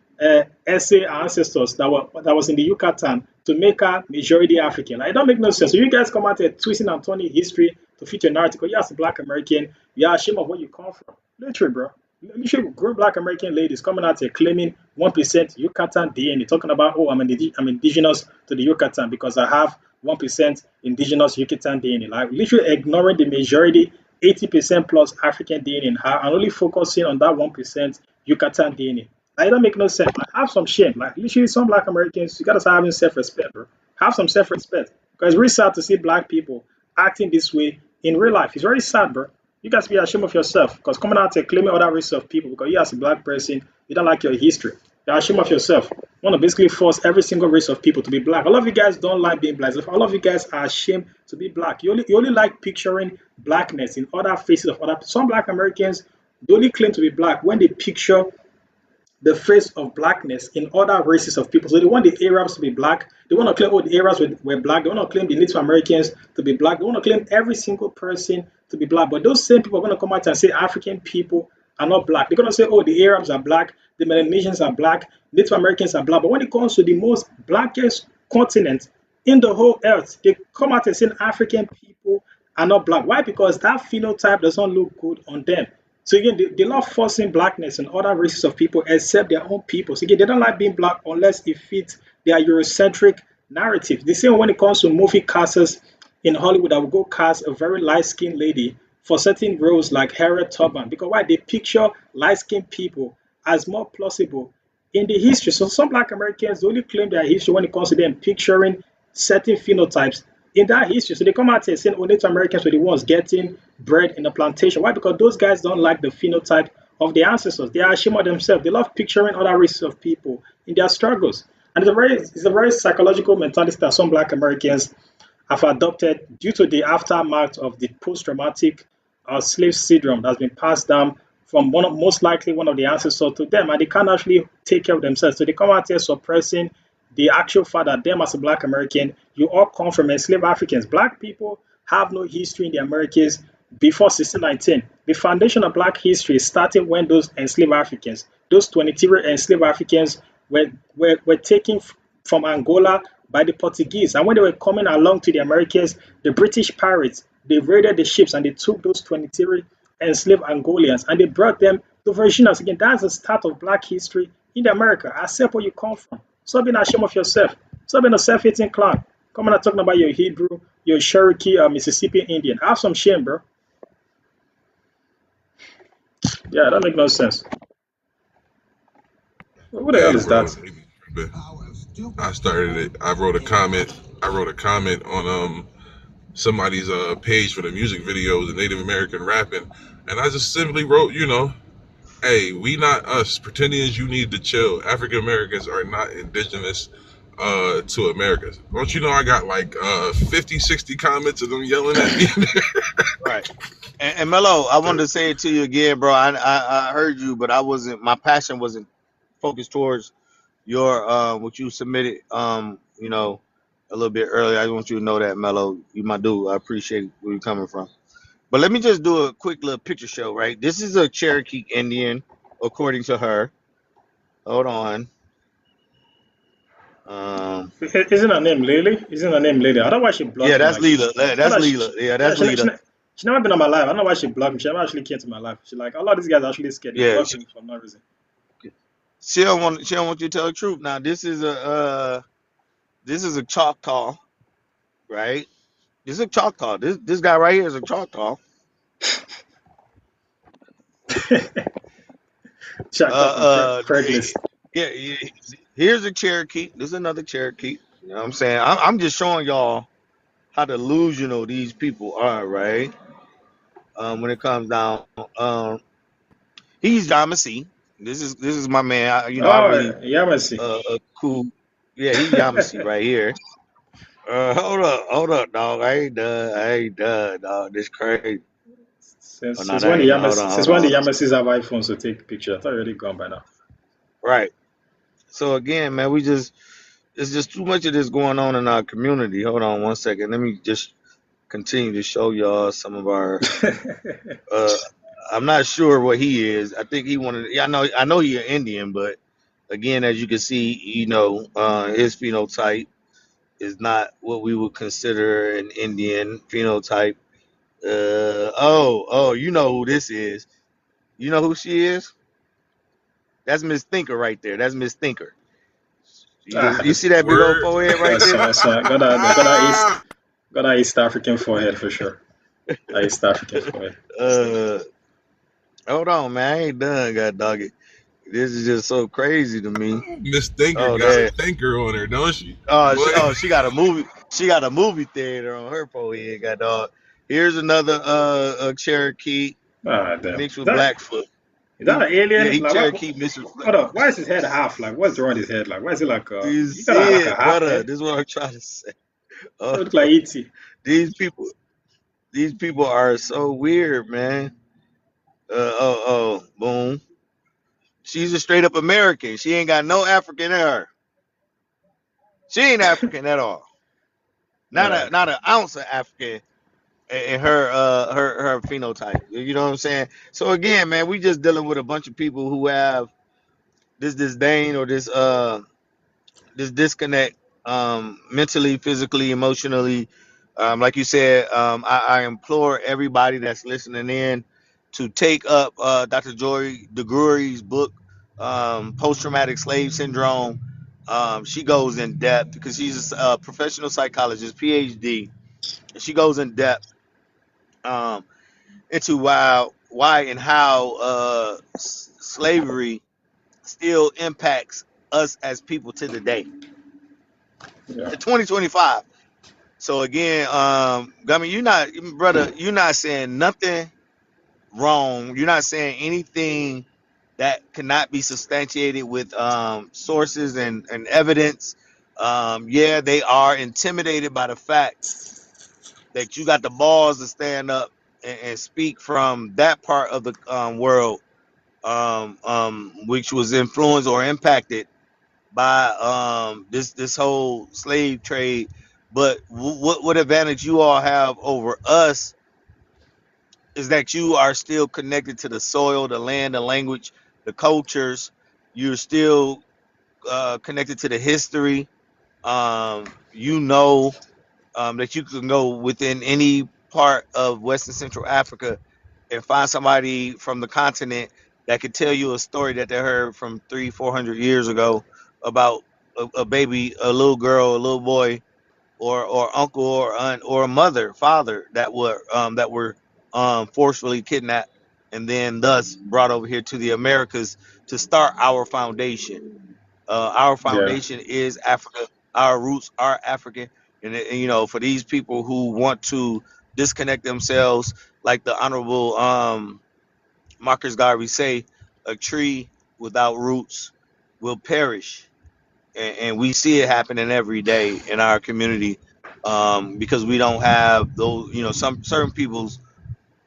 essay our ancestors that was in the Yucatan to make her majority African. Like, it don't make no sense. So you guys come out here twisting and turning history to fit your narrative. You as a Black American, you are ashamed of where you come from. Literally, bro. Literally, grown Black American ladies coming out here claiming 1% Yucatan DNA, talking about, oh, I'm indigenous to the Yucatan because I have 1% indigenous Yucatan DNA. Like, literally ignoring the majority 80% plus African DNA in her and only focusing on that 1% Yucatan DNA. Like, it don't make no sense. Like, have some shame. Like, literally, some Black Americans, you gotta start having self-respect, bro. Have some self-respect. Because it's really sad to see Black people acting this way in real life. It's very sad, bro. You guys be ashamed of yourself because coming out here claiming other races of people because you as a Black person, you don't like your history. You're ashamed of yourself. You want to basically force every single race of people to be Black. A lot of you guys don't like being Black. A lot of you guys are ashamed to be Black. You only like picturing Blackness in other faces of other. Some Black Americans, they only claim to be Black when they picture the face of Blackness in other races of people. So they want the Arabs to be Black. They want to claim, oh, the Arabs were Black. They want to claim the Native Americans to be Black. They want to claim every single person to be Black. But those same people are going to come out and say African people are not black. They're gonna say, oh, the Arabs are black, the Melanesians are black, Native Americans are black. But when it comes to the most blackest continent in the whole earth, they come out and say African people are not black. Why? Because that phenotype doesn't look good on them. So again, they love forcing blackness and other races of people except their own people. So again, they don't like being black unless it fits their Eurocentric narrative. The same when it comes to movie casters in Hollywood, I would go cast a very light-skinned lady for certain roles like Harriet Tubman, because why? They picture light-skinned people as more plausible in the history. So some black Americans they only claim their history when it comes to them picturing certain phenotypes in that history. So they come out and say, oh, Native Americans were the ones getting bred in the plantation. Why? Because those guys don't like the phenotype of their ancestors. They are ashamed of themselves. They love picturing other races of people in their struggles. And it's a very psychological mentality that some black Americans have adopted due to the aftermath of the post-traumatic slave syndrome that's been passed down from most likely one of the ancestors to them, and they can't actually take care of themselves. So they come out here suppressing the actual fact that them as a black American, you all come from enslaved Africans. Black people have no history in the Americas before 1619. The foundation of black history started when those enslaved Africans, those 23 enslaved Africans were taken from Angola by the Portuguese. And when they were coming along to the Americas, the British pirates, they raided the ships and they took those 23 enslaved Angolians and they brought them to Virginia. Again, that's the start of black history in America. Accept where you come from. Stop being ashamed of yourself. Stop being a self-hating clown. Coming and talking about your Hebrew, your Cherokee, Mississippi Indian. Have some shame, bro. Yeah, that makes no sense. What the hell Hey, is bro. that? I started it. I wrote a comment. On somebody's page for the music videos of Native American rapping, and I just simply wrote, hey, we not us. Pretending as you need to chill. African Americans are not indigenous to America. Don't you know I got like 50, 60 comments of them yelling at me? Right. And Mello, I wanted to say it to you again, bro. I heard you, but my passion wasn't focused towards your what you submitted a little bit earlier. I want you to know that, Mello. You my dude. I appreciate where you're coming from. But let me just do a quick little picture show, right? This is a Cherokee Indian, according to her. Hold on. Isn't her name Lily? Isn't her name Lily? I don't know why she blocked Yeah, me. that's Like she, Leela. I That's thought Leela. Yeah, yeah, that's Leela. she never been on my life. I don't know why she blocked me. She never actually came to my life. She like, a lot of these guys are actually scared. They Yeah, blocked me for no reason. she don't want you to tell the truth. Now this is a Choctaw, right? This is a Choctaw. This guy right here is a Choctaw. Checked up on Craigslist. Yeah, here's a Cherokee. This is another Cherokee. You know what I'm saying? I'm just showing y'all how delusional these people are, right? When it comes down, he's Yamasee. This is my man. I really Oh, Yamasi. cool. Yeah, he's Yamasee right here. Hold up, dog. I ain't done, dog. This crazy. Oh no, Since that when the ain't. Hold Yamasis, on, since hold when on, the hold on. Yamasis have iPhones to take pictures? I thought already gone by now. Right. So again, man, it's just too much of this going on in our community. Hold on one second. Let me just continue to show y'all some of our. I'm not sure what he is. I think he wanted. Yeah, I know he an Indian, but again, as you can see, his phenotype is not what we would consider an Indian phenotype. You know who this is. You know who she is? That's Miss Thinker right there. That's Miss Thinker. You see that big old Word. forehead right there? That's Ah! got that East African forehead for sure. That East African forehead. Uh, hold on, man. I ain't done, god dog it. This is just so crazy to me. Miss Thinker Oh, got a that. thinker on her, don't she? She got a movie. She got a movie theater on her forehead. God dog. Here's another Cherokee Ah, damn. mixed with Blackfoot. Is that an alien? He Like, Cherokee mixed with hold Blackfoot. up. Why is his head half? Like, what's wrong with his head? Like, why is it like You he got see like a it, half brother. head? This is what I'm trying to say. It looks like E.T. These people are so weird, man. Boom. She's a straight up American. She ain't got no African in her. She ain't African at all. Not an ounce of African and her phenotype. You know what I'm saying? So again, man, we just dealing with a bunch of people who have this disdain or this disconnect, mentally, physically, emotionally. Like you said, I implore everybody that's listening in to take up Dr. Joy DeGrury's book, Post Traumatic Slave Syndrome. She goes in depth because she's a professional psychologist, PhD. She goes in depth um, into why and how slavery still impacts us as people to the day, Yeah. to 2025. So again, you're not saying nothing wrong. You're not saying anything that cannot be substantiated with sources and evidence. Yeah, they are intimidated by the fact that you got the balls to stand up and speak from that part of the world, which was influenced or impacted by this whole slave trade. But what advantage you all have over us is that you are still connected to the soil, the land, the language, the cultures. You're still connected to the history. You know that you can go within any part of Western Central Africa and find somebody from the continent that could tell you a story that they heard from 300-400 years ago about a baby, a little girl, a little boy, or uncle or aunt or a mother, father that were forcefully kidnapped and then thus brought over here to the Americas to start our foundation. Our Yeah. foundation is Africa. Our roots are African, and for these people who want to disconnect themselves, like the Honorable Marcus Garvey say, a tree without roots will perish, and we see it happening every day in our community, because we don't have those. Some certain peoples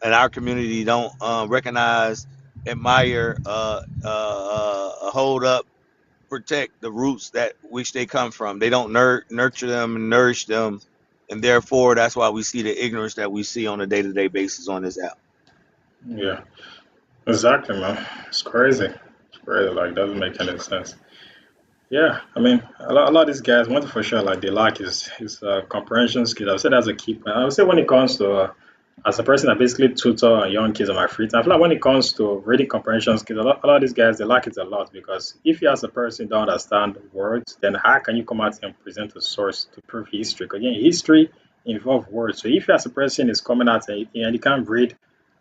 in our community don't recognize, admire, hold up, protect the roots that which they come from. They don't nurture them and nourish them, and therefore that's why we see the ignorance that we see on a day-to-day basis on this app. Yeah. Exactly, man. It's crazy. It's crazy. Like, doesn't make any sense. Yeah, I mean, a lot of these guys, one thing for sure, like they lack is comprehension skills. I would say that's a key point. I would say when it comes to as a person that basically tutor young kids on my free time, I feel like when it comes to reading comprehension skills, a lot of these guys they lack it a lot because if you as a person don't understand words, then how can you come out and present a source to prove history? Because again, history involves words. So if you as a person is coming out and you can't read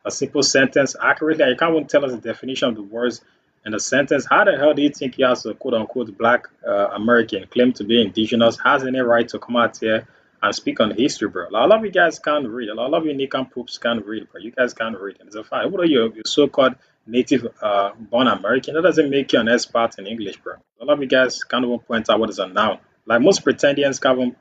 a simple sentence accurately, and you can't even tell us the definition of the words in a sentence, how the hell do you think you as a quote unquote black American claim to be indigenous has any right to come out here and speak on history, bro? Like, a lot of you guys can't read. A lot of you Nikan poops can't read, bro. You guys can't read. And it's a fact. What are you, so-called native born American? That doesn't make you an expert in English, bro. A lot of you guys can't even point out what is a noun. Like most pretendians can't even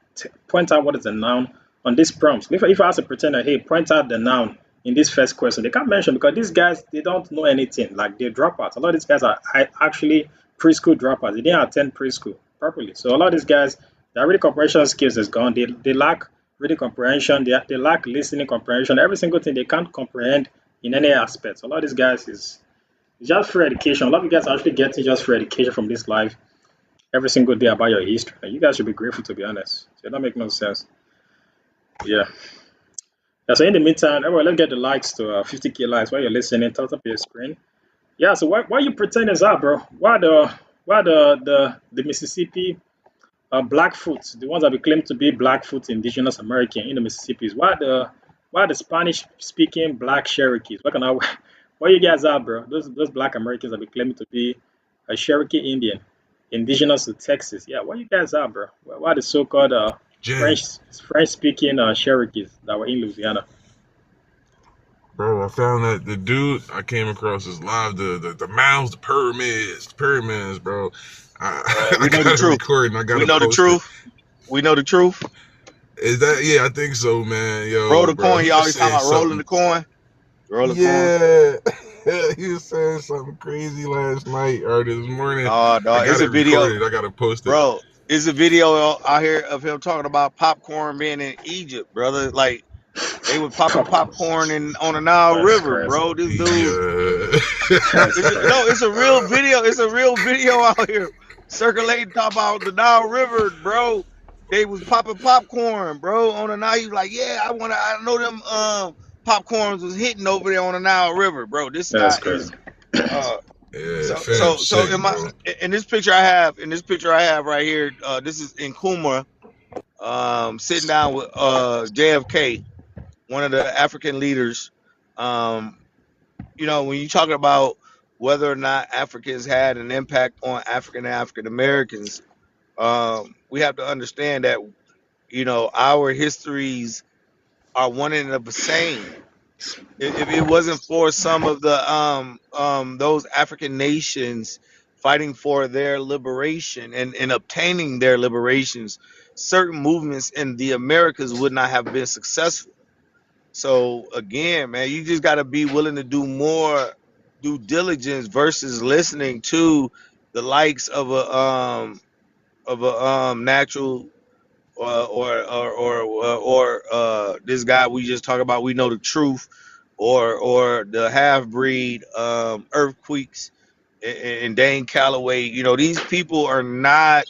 point out what is a noun on these prompts. If I ask a pretender, hey, point out the noun in this first question, they can't mention because these guys they don't know anything. Like they drop out. A lot of these guys are actually preschool dropouts. They didn't attend preschool properly. So a lot of these guys, their reading comprehension skills is gone. They lack reading comprehension. They lack listening comprehension. Every single thing they can't comprehend in any aspect. So a lot of these guys is just free education. A lot of you guys are actually getting just free education from this life every single day about your history. And you guys should be grateful, to be honest. So that makes no sense. Yeah. Yeah, so in the meantime, everyone, let's get the likes to 50K likes while you're listening. Top up your screen. Yeah, so why you pretending that, bro? Why the Mississippi Blackfoot, the ones that we claim to be Blackfoot Indigenous American in the Mississippi's, why the Spanish speaking Black Cherokees? Why you guys are, bro? Those Black Americans that we claim to be a Cherokee Indian, indigenous to Texas. Yeah, why you guys are, bro? Why the so-called Jay, French speaking Cherokees that were in Louisiana? bro, I found that the dude I came across is live. The mounds, the pyramids, bro. I We know the got it truth. recorded and I We gotta know the post it. truth. We know the truth. Is that? Yeah, I think so, man. Roll Yo, the bro, coin. he You was always talking saying about rolling the something. coin. Roll the coin. Yeah, he was saying something crazy last night or this morning. No, I it's got a it video, recorded. I gotta post it. bro. It's a video out here of him talking about popcorn being in Egypt, brother. Like They was popping popcorn on the Nile That's River, crazy. bro. This dude, Yeah. That's no, crazy. it's a real video. It's a real video out here circulating talk about the Nile River, bro. They was popping popcorn, bro, on the Nile. He was like, yeah, I know them popcorns was hitting over there on the Nile River, bro. This That's guy crazy. is uh Yeah, so fam, so so sick, in my bro. in this picture I have right here, this is in Kuma, sitting down with JFK, one of the African leaders. Um, when you talk about whether or not Africans had an impact on African and African Americans, we have to understand that our histories are one and of the same. If it wasn't for some of the those African nations fighting for their liberation and obtaining their liberations, certain movements in the Americas would not have been successful. So again, man, you just got to be willing to do more due diligence versus listening to the likes of a natural or this guy we just talked about. We know the truth, or the half breed earthquakes and Dane Calloway. These people are not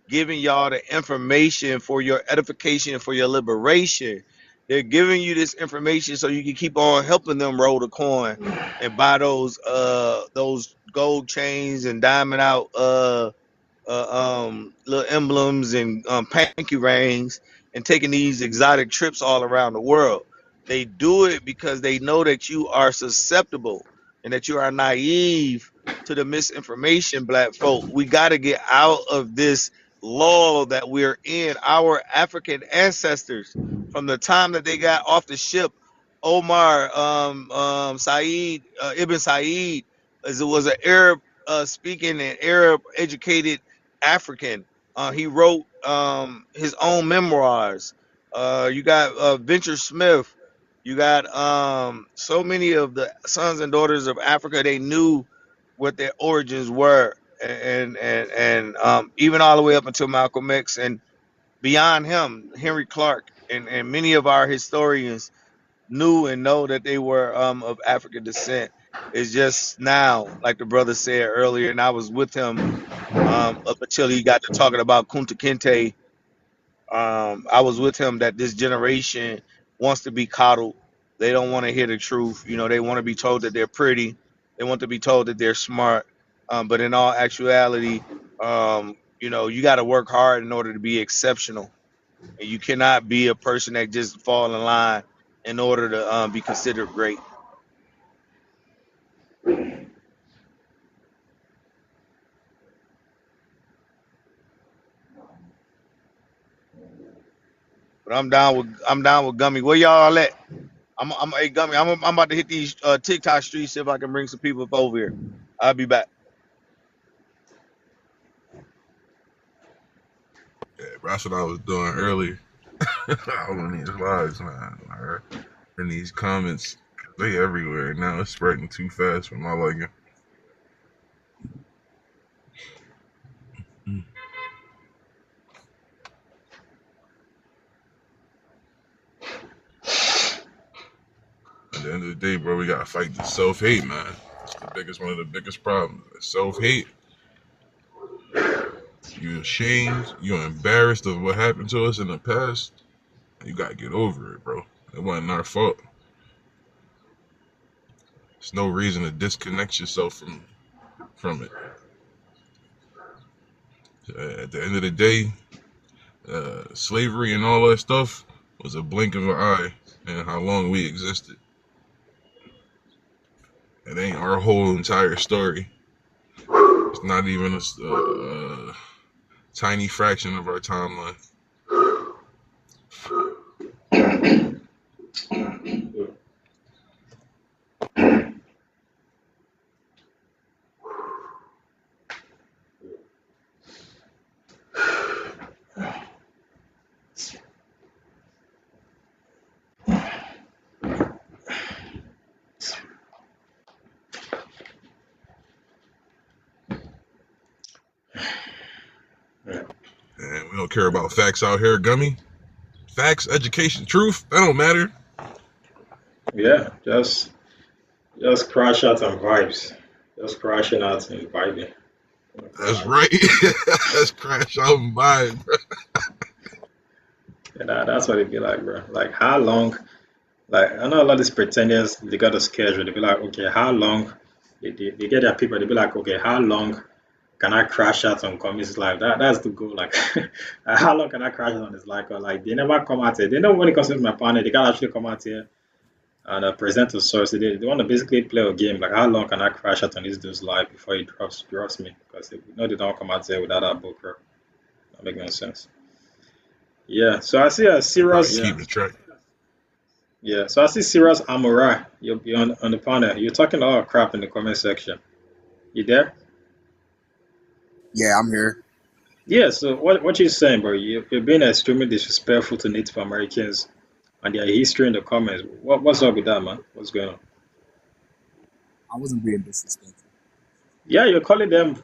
giving y'all the information for your edification and for your liberation. They're giving you this information so you can keep on helping them roll the coin and buy those gold chains and diamond out little emblems and panky rings and taking these exotic trips all around the world. They do it because they know that you are susceptible and that you are naive to the misinformation, black folk. We got to get out of this lull that we're in. Our African ancestors, from the time that they got off the ship, Omar Said, Ibn Said, as it was an Arab speaking and Arab educated African. He wrote his own memoirs. You got Venture Smith. You got so many of the sons and daughters of Africa. They knew what their origins were, and even all the way up until Malcolm X and beyond him, Henry Clark, and many of our historians knew and know that they were of African descent. It's just now, like the brother said earlier, and I was with him up until he got to talking about Kunta Kinte. I was with him that this generation wants to be coddled. They don't want to hear the truth. They want to be told that they're pretty. They want to be told that they're smart. But in all actuality, you got to work hard in order to be exceptional. And you cannot be a person that just fall in line in order to be considered great. But I'm down with Gummy. Where y'all at? I'm hey Gummy. I'm about to hit these TikTok streets, see if I can bring some people up over here. I'll be back. Yeah, bro, that's what I was doing earlier. I was on these lives, man. Alright. And these comments, they everywhere. Now it's spreading too fast for my liking. At the end of the day, bro, we gotta fight the self-hate, man. It's one of the biggest problems. Self-hate. You ashamed, you're embarrassed of what happened to us in the past. You gotta get over it, bro. It wasn't our fault. There's no reason to disconnect yourself from it. At the end of the day, slavery and all that stuff was a blink of an eye and how long we existed. It ain't our whole entire story. It's not even a tiny fraction of our timeline. And we don't care about facts out here, Gummy. Facts, education, truth, that don't matter. Yeah, just crash out on vibes. Just crashing out and vibing. That's right. That's crash out and vibe. And that's what it'd be like, bro. Like how long? Like I know a lot of these pretenders, they got a schedule. They be like, okay, how long? They get their people. They be like, okay, how long can I crash out on Comics Live? That's the goal. Like, how long can I crash out on this live? Or like, they never come out here. They know when it comes to my partner, they can actually come out here and present a source. They want to basically play a game. Like, how long can I crash out on this dude's live before he drops me? Because they know they don't come out here without that book. That make no sense. Yeah. So I see a Right, serious. keeping track. Yeah. So I see serious Amora. You'll be on the panel. You're talking a lot of crap in the comment section. You there? Yeah, I'm here. Yeah, so what you saying, bro? You're being extremely disrespectful to Native Americans and their history in the comments. What's up with that, man? What's going on? I wasn't being disrespectful. Yeah, you're calling them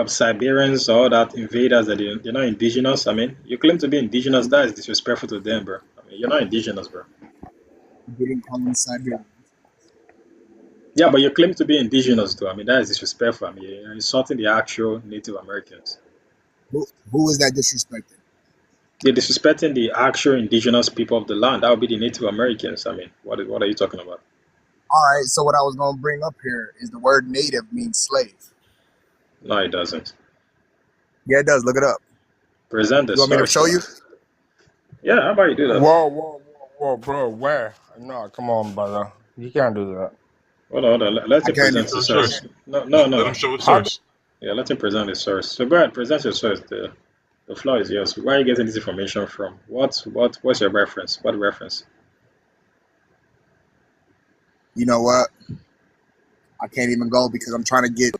Siberians or that invaders that you're not indigenous. I mean, you claim to be indigenous. That is disrespectful to them, bro. I mean, you're not indigenous, bro. I didn't call them Siberian. Yeah, but you claim to be indigenous, though. I mean, that is disrespectful. I mean, you're insulting the actual Native Americans. Who is that disrespecting? You're disrespecting the actual indigenous people of the land. That would be the Native Americans. I mean, what are you talking about? All right, so what I was going to bring up here is the word native means slave. No, it doesn't. Yeah, it does. Look it up. Present the You want me to source. show you? Yeah, how about you do that? Whoa, bro, where? No, come on, brother. You can't do that. Hold on. Let I him can't. present Show the the source. source. No. Let him show his How source. Yeah, let him present the source. So go ahead, present your source. The floor is yours. Where are you getting this information from? What's your reference? What reference? You know what? I can't even go because I'm trying to get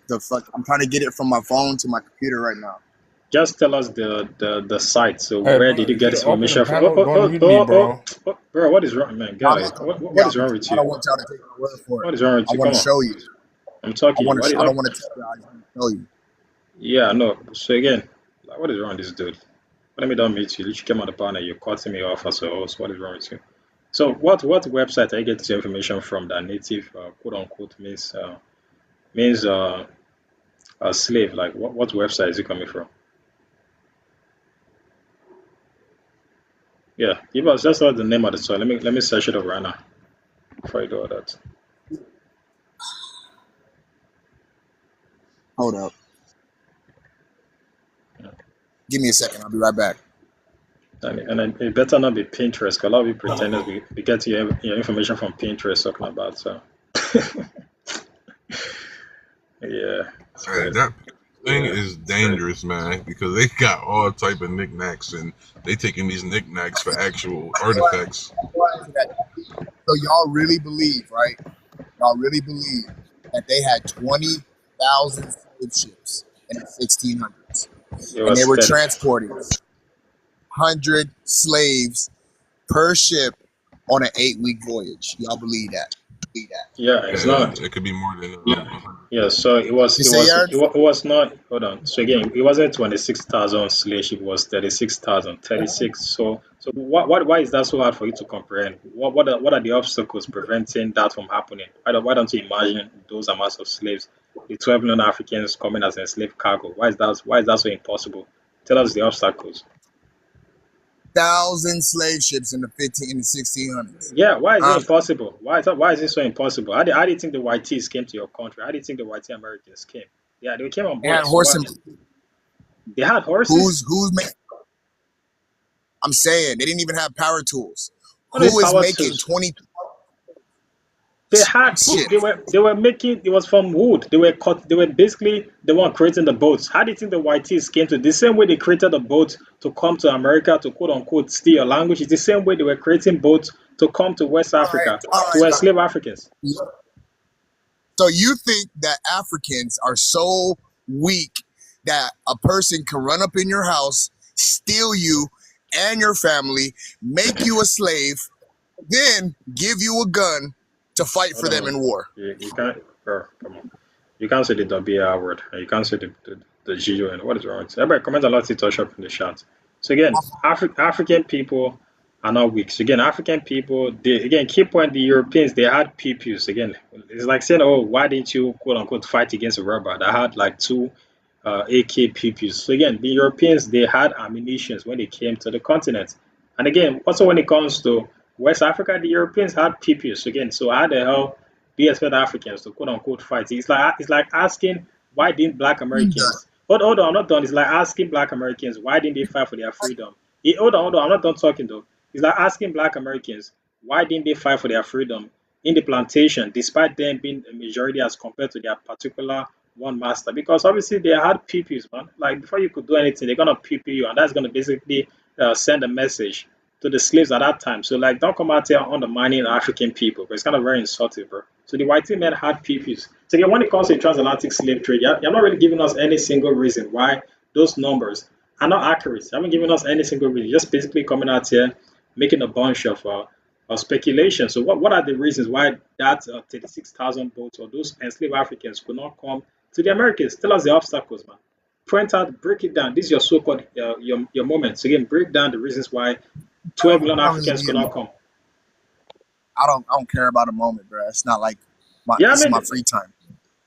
I'm trying to get it from my phone to my computer right now. Just tell us the site. So Hey, where bro, did you if get you this open the information from? panel, don't mute me, bro. Bro, what is wrong, man? No, I'm Guy, not gonna do what that is wrong because with I you? don't want y'all to take my word for it. What is wrong with I you? want Come to on, show you. I'm talking. I Why don't want to tell you. I just want to show you. Yeah, no. So again, like, what is wrong with this dude? Let me don't meet you. You came on the panel. You're cutting me off as a host. What is wrong with you? So what website are you getting your information from that native quote unquote means a slave? Like what website is it coming from? Yeah, give us just the name of the soil. Let me search it up right now before I do all that. Hold up. Give me a second. I'll be right back. And it better not be Pinterest, because a lot of you pretenders we get your information from Pinterest talking about so yeah. It's Hey, crazy. that thing Yeah, is it's crazy. dangerous, man, because they got all type of knickknacks, and they taking these knickknacks for actual artifacts. So y'all really believe, right? Y'all really believe that they had 20,000 slave ships in the 1600s, It and they was were 30. transporting 100 slaves per ship on an 8-week voyage. Y'all believe that? Yeah, it's not. It could be more than Yeah, so You say, Aaron? it was not. Hold on. So again, it wasn't 26,000 slave ship. It was 36,000. 36. So why is that so hard for you to comprehend? What are the obstacles preventing that from happening? Why don't you imagine those amounts of slaves, the 12 million Africans coming as enslaved cargo? Why is that so impossible? Tell us the obstacles. 1,000 slave ships in the 1600s. Yeah, why is it impossible? Why is it so impossible? How do you think the whiteys came to your country? How do you think the whitey Americans came? Yeah, they came on They had board. So horse and they had horses. who's making? I'm saying they didn't even have power tools. What are Who is power making tools? 20? They had Shit. they were making it was from wood. They were basically the one creating the boats. How do you think the whiteys came to the same way they created the boat to come to America to quote unquote steal your language? It's the same way they were creating boats to come to West Africa All to right. enslave Africans. So you think that Africans are so weak that a person can run up in your house, steal you and your family, make you a slave, then give you a gun to fight for them in war? You can't, bro, come on. You can't say the WR word, and you can't say the GUN. What is wrong with you? Everybody comment a lot to touch up in the chat. So again, African people, are not weak. So again, African people, they again key point the Europeans, they had PPUs. Again, it's like saying, oh, why didn't you quote unquote fight against a robot that had like two AK PPUs? So again, the Europeans they had ammunitions when they came to the continent. And again, also when it comes to West Africa, the Europeans had PPUs. So again, so how the hell do you expect Africans to quote unquote fight? It's like asking why didn't Black I'm done. Americans hold on, I'm not done. It's like asking Black Americans why didn't they fight for their freedom? Hold on, I'm not done talking though. It's like asking Black Americans why didn't they fight for their freedom in the plantation, despite them being a majority as compared to their particular one master? Because obviously they had PPs, man. Like before you could do anything, they're gonna PP you, and that's gonna basically send a message to the slaves at that time. So like, don't come out here undermining African people, because it's kind of very insulting, bro. So the white men had PPs. So again, when it comes to transatlantic slave trade, you're not really giving us any single reason why those numbers are not accurate. You haven't given us any single reason. Just basically coming out here making a bunch of speculation. So what are the reasons why that 36,000 boats or those enslaved Africans could not come to the Americas? Tell us the obstacles, man. Point out, break it down. This is your so-called your moment. So again, break down the reasons why 12 million I don't really Africans need could a not moment. come. I don't care about a moment, bro. It's not like Yeah, I this is mean, my free time.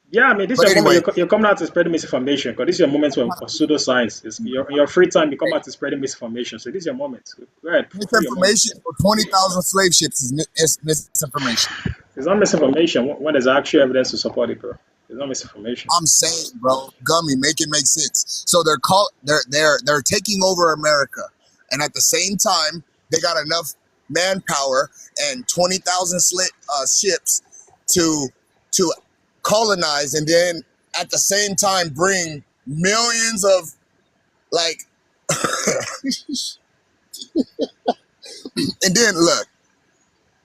yeah, I mean, this is But your moment. anyway, You're coming out to spread misinformation because this is your moment of pseudoscience. It's your free time. You come out to spread misinformation. So this is your moment. Go ahead, free your moment. misinformation for 20,000 slave ships is misinformation. It's not misinformation when there's actual evidence to support it, bro. It's not misinformation. I'm saying, bro, Gummy, make it make sense. So they're taking over America, and at the same time, they got enough manpower and 20,000 ships to colonize, and then at the same time bring millions of like. And then look,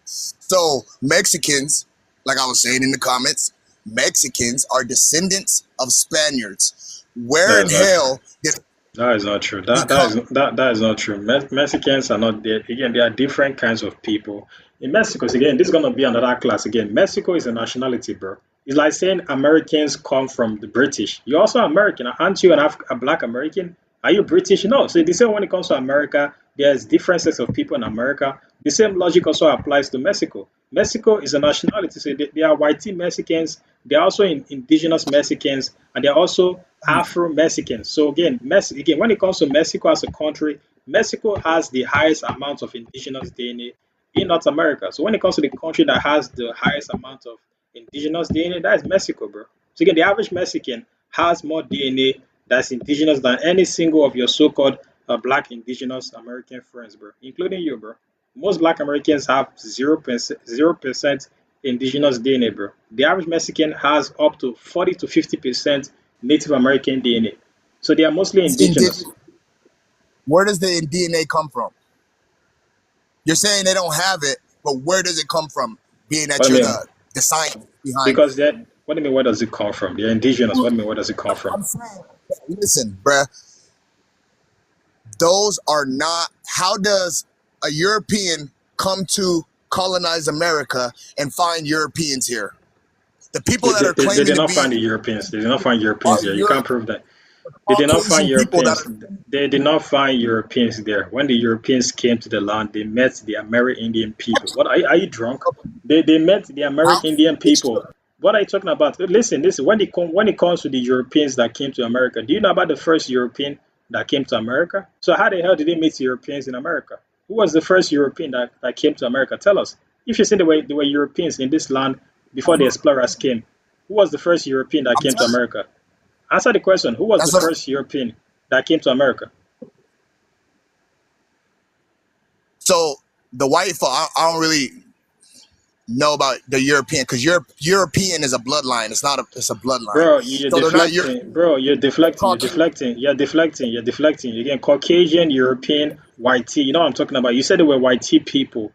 so Mexicans, like I was saying in the comments, Mexicans are descendants of Spaniards. Where That in is not true. hell did That is not true. we come? That is not true. Mexicans are not there. Again, there are different kinds of people in Mexico. So again, this is gonna be another class. Again, Mexico is a nationality, bro. It's like saying Americans come from the British. You're also American, aren't you? A Black American? Are you British? No. So the same when it comes to America, there's different sets of people in America. The same logic also applies to Mexico. Mexico is a nationality. So they are white Mexicans. They are also indigenous Mexicans, and they're also Afro-Mexicans. So again, when it comes to Mexico as a country, Mexico has the highest amount of indigenous DNA in North America. So when it comes to the country that has the highest amount of indigenous DNA, that is Mexico, bro. So again, the average Mexican has more DNA that's indigenous than any single of your so-called black indigenous American friends, bro, including you, bro. Most black Americans have 0% indigenous DNA, bro. The average Mexican has up to 40 to 50% Native American DNA. So they are mostly indigenous. Where does the DNA come from? You're saying they don't have it, but where does it come from? Being that What I you're mean, the science behind. because that, what do you mean, where does it come from? They're indigenous. What do you mean, where does it come from? I'm saying, listen, bruh, those are not. How does a European come to colonize America and find Europeans here? The people that are They claiming did to not be find the Europeans. They did not find Europeans are there. You can't prove that. They did not find Caucasian people that Europeans. are. They did not find Europeans there. When the Europeans came to the land, they met the Amerindian people. What are you drunk? They met the How? Amerindian people. What are you talking about? Listen. When it comes to the Europeans that came to America, do you know about the first European that came to America? So how the hell did they meet Europeans in America? Who was the first European that came to America? Tell us. If you say there were Europeans in this land before the explorers came, who was the first European that I'm came to telling you, America? Answer the question. Who was the that's what. first European that came to America? So the white folk, I don't really know about the European because European is a bloodline. It's not a. It's a bloodline. Bro, you're So they're not deflecting. Bro, you're deflecting. You're Caucasian. deflecting. You're deflecting. You're deflecting. Again, Caucasian, European, white tea. You know what I'm talking about? You said they were white tea people.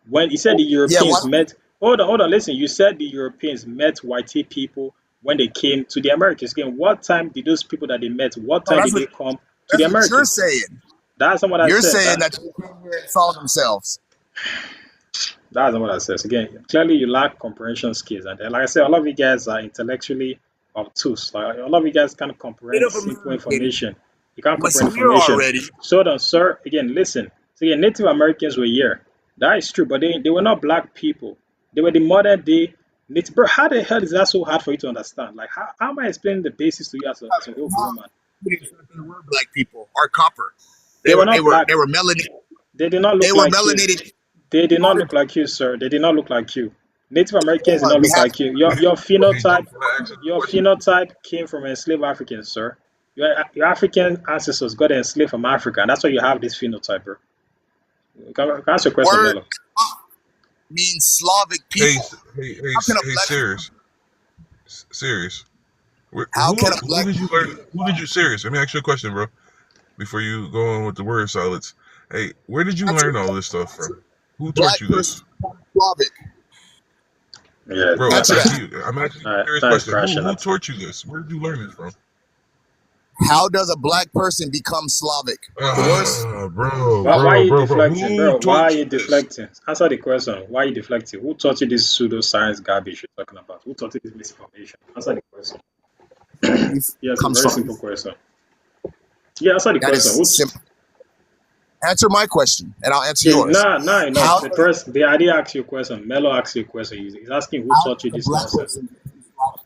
When you said the Yeah. Europeans What? met, hold on, listen. You said the Europeans met white tea people when they came to the Americas. Again, what time did those people that they met, what No, time did they come to the that's what you're Americas? saying. That's not what I You're said. saying that they came here and saw themselves. That's not what I said. So again, clearly you lack comprehension skills. And like I said, a lot of you guys are intellectually obtuse. Like a lot of you guys can't comprehend Native simple American information. You can't was comprehend here information. already. So then, sir, again, listen. So yeah, Native Americans were here. That is true, but they were not black people. They were the modern day native. Bro, how the hell is that so hard for you to understand? Like, how am I explaining the basis to you as a whole grown man? They were black people or copper. They were not black. They were melanated. They did not They look were like you. melanated. They did not look like you, sir. They did not look like you. Native Americans did not We look have like you. Your Hey, Joe, phenotype, can I ask you a your question? phenotype came from enslaved Africans, sir. Your African ancestors got enslaved from Africa, and that's why you have this phenotype, bro. Can I ask your question, word Melo? means Slavic Hey, people. hey, How can a hey, black serious, serious. how can a Who black did you learn? Who did you serious? Let me ask you a question, bro. Before you go on with the word salads, hey, where did you answer learn all this stuff from? Who taught black you person this, become Slavic? Yeah, bro? Answer that. I'm asking you a serious that is question. crashing Who at. taught you this? Where did you learn this from? How does a black person become Slavic? The worst Why are you Bro. deflecting, Who bro? Why are taught you you this, deflecting? Answer the question. Why are you deflecting? Who taught you this pseudoscience garbage you're talking about? Who taught you this misinformation? Answer the question. Yes, a comes very from. simple question. Yeah, answer the That is question. simple. Answer my question, and I'll answer Okay, yours. nah, enough. How The does person, the idea asks you a question. Melo asks you a question. He's asking who how taught you does a this black nonsense. person become Slavic?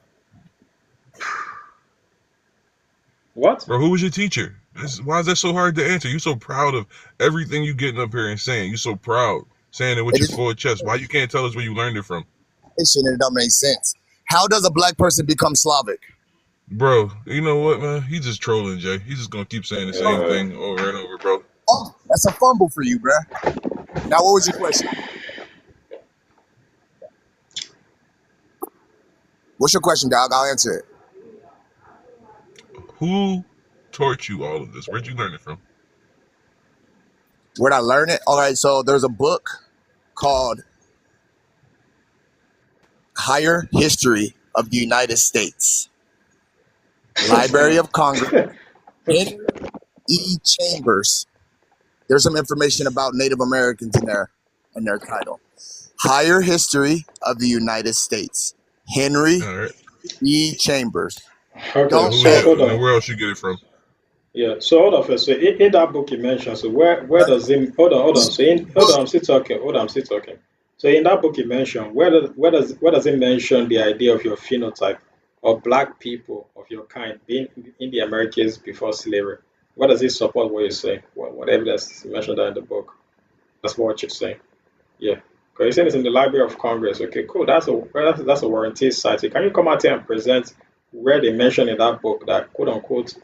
What? bro? Who was your teacher? Why is that so hard to answer? You so proud of everything you getting up here and saying. You so proud saying it with It your is full chest. Why you can't tell us where you learned it from, and it don't make sense. How does a black person become Slavic? bro? You know what, man? He's just trolling, Jay. He's just gonna keep saying the same thing over and over, bro. Oh, that's a fumble for you, bruh. Now, what was your question? What's your question, dog? I'll answer it. Who taught you all of this? Where'd you learn it from? Where'd I learn it? All right, so there's a book called Higher History of the United States, Library of Congress, Henry E. Chambers. There's some information about Native Americans in there in their title. Higher History of the United States, Henry All right. E. Chambers. Okay, Don't Who so is pay. it? hold And then on. where else you get it from? Yeah, so hold on first. So in that book you mentioned, so where does it hold on. So hold on, I'm still talking. Hold on, I'm still talking. So in that book you mentioned, where does it mention the idea of your phenotype of black people of your kind being in the Americas before slavery? Where does it support what you're saying? What evidence is mentioned that in the book? That's what you're saying. Yeah. Because you're saying it's in the Library of Congress. Okay, cool. That's a warranty site. So can you come out here and present where they mention in that book that quote unquote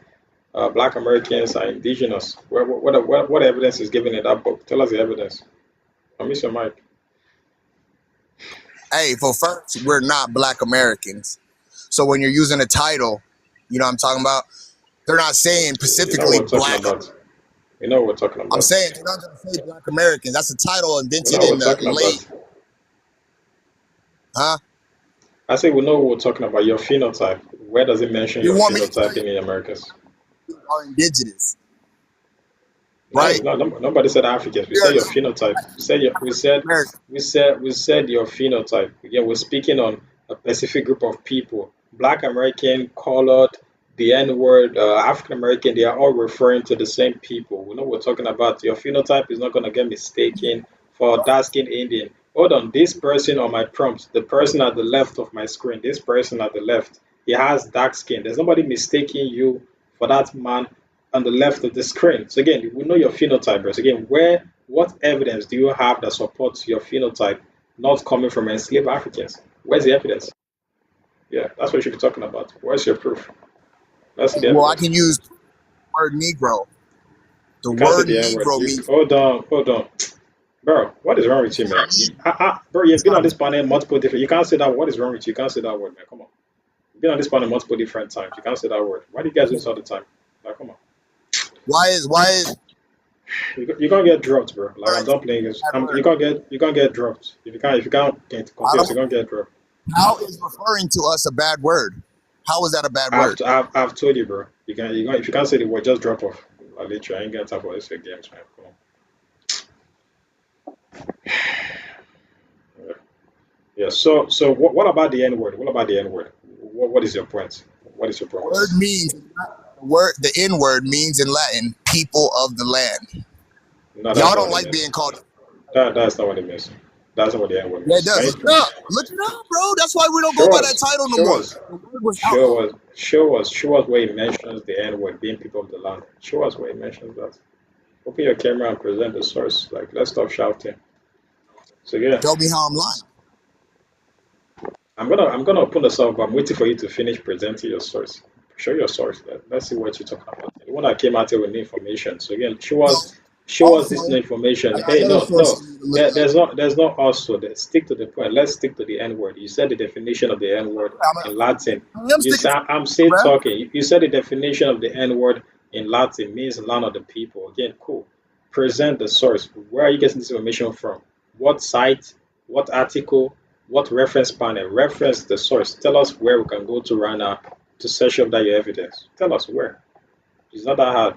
Black Americans are indigenous? What evidence is given in that book? Tell us the evidence. I miss your mic. Hey, for first, we're not Black Americans. So when you're using a title, you know what I'm talking about? They're not saying You know specifically what we're talking Black. about. You know what we're talking I'm about. saying they're not going to say Black Americans. That's a title We know invented what in we're the talking late, about. huh? I say we know what we're talking about. Your phenotype. Where does it mention You your want me to tell phenotype you in the Americas? we are indigenous, No, right? it's not. Nobody said Africans. We We are said your not phenotype. We said your. We said. American. We said your phenotype. Again, we're speaking on a specific group of people. Black American, colored, the N word, African American. They are all referring to the same people. We know what we're talking about. Your phenotype is not going to get mistaken for dark skinned Indian. Hold on. This person on my prompt, the person at the left of my screen, this person at the left, he has dark skin. There's nobody mistaking you for that man on the left of the screen. So again, we know your phenotype, bro. So again, what evidence do you have that supports your phenotype not coming from enslaved Africans? Where's the evidence? Yeah, that's what you should be talking about. Where's your proof? Let's see the Well, I evidence. can use the word Negro. The You can't say word the N word. Negro means Hold on. Bro, what is wrong with you, man? Bro, you've it's been not on a this panel multiple different. You can't say that. What is wrong with you? You can't say that word, man. Come on. You've been on this panel multiple different times. You can't say that word. Why do you guys do this all the time? Like, come on. why is You're gonna get dropped, bro. Like I'm it's a done playing this. bad word. You're gonna get dropped. If you can't get I confused, don't, you're gonna get dropped. how is referring to us a bad word? How is that a bad I've word? I've told you, bro. If you can't say the word, just drop off. I literally I ain't got time for this games, man. Come on. Yeah. So what about the N word? What about the N word? What is your point? What is your point with Word this? means the N word means in Latin people of the land. No, that's Y'all not don't what it like being means. called. That's not what it means. That's not what the N word Yeah, it means. does. Look it up. Look it up, bro. That's why we don't go Show by that us. title no Show more. us. The word was out. Show us where he mentions the N word being people of the land. Show us where he mentions that. Open your camera and present the source. Like, let's stop shouting. So yeah, Show me how I'm lying. I'm gonna open this up. I'm waiting for you to finish presenting your source. Show your source. Let's see what you're talking about. The one that came out here with the information. So again, So show us this also, information. I got Hey, another no, source no. for you to look up. There's no also. Stick to the point. Let's stick to the N word. You said the definition of the N word in Latin. I am You sticking said to I'm it, still bro. talking. You said the definition of the N word in Latin means land of the people. Again, cool. Present the source. Where are you getting this information from? What site? What article? What reference panel? Reference the source. Tell us where we can go to right now to search up that your evidence. Tell us where. It's not that hard.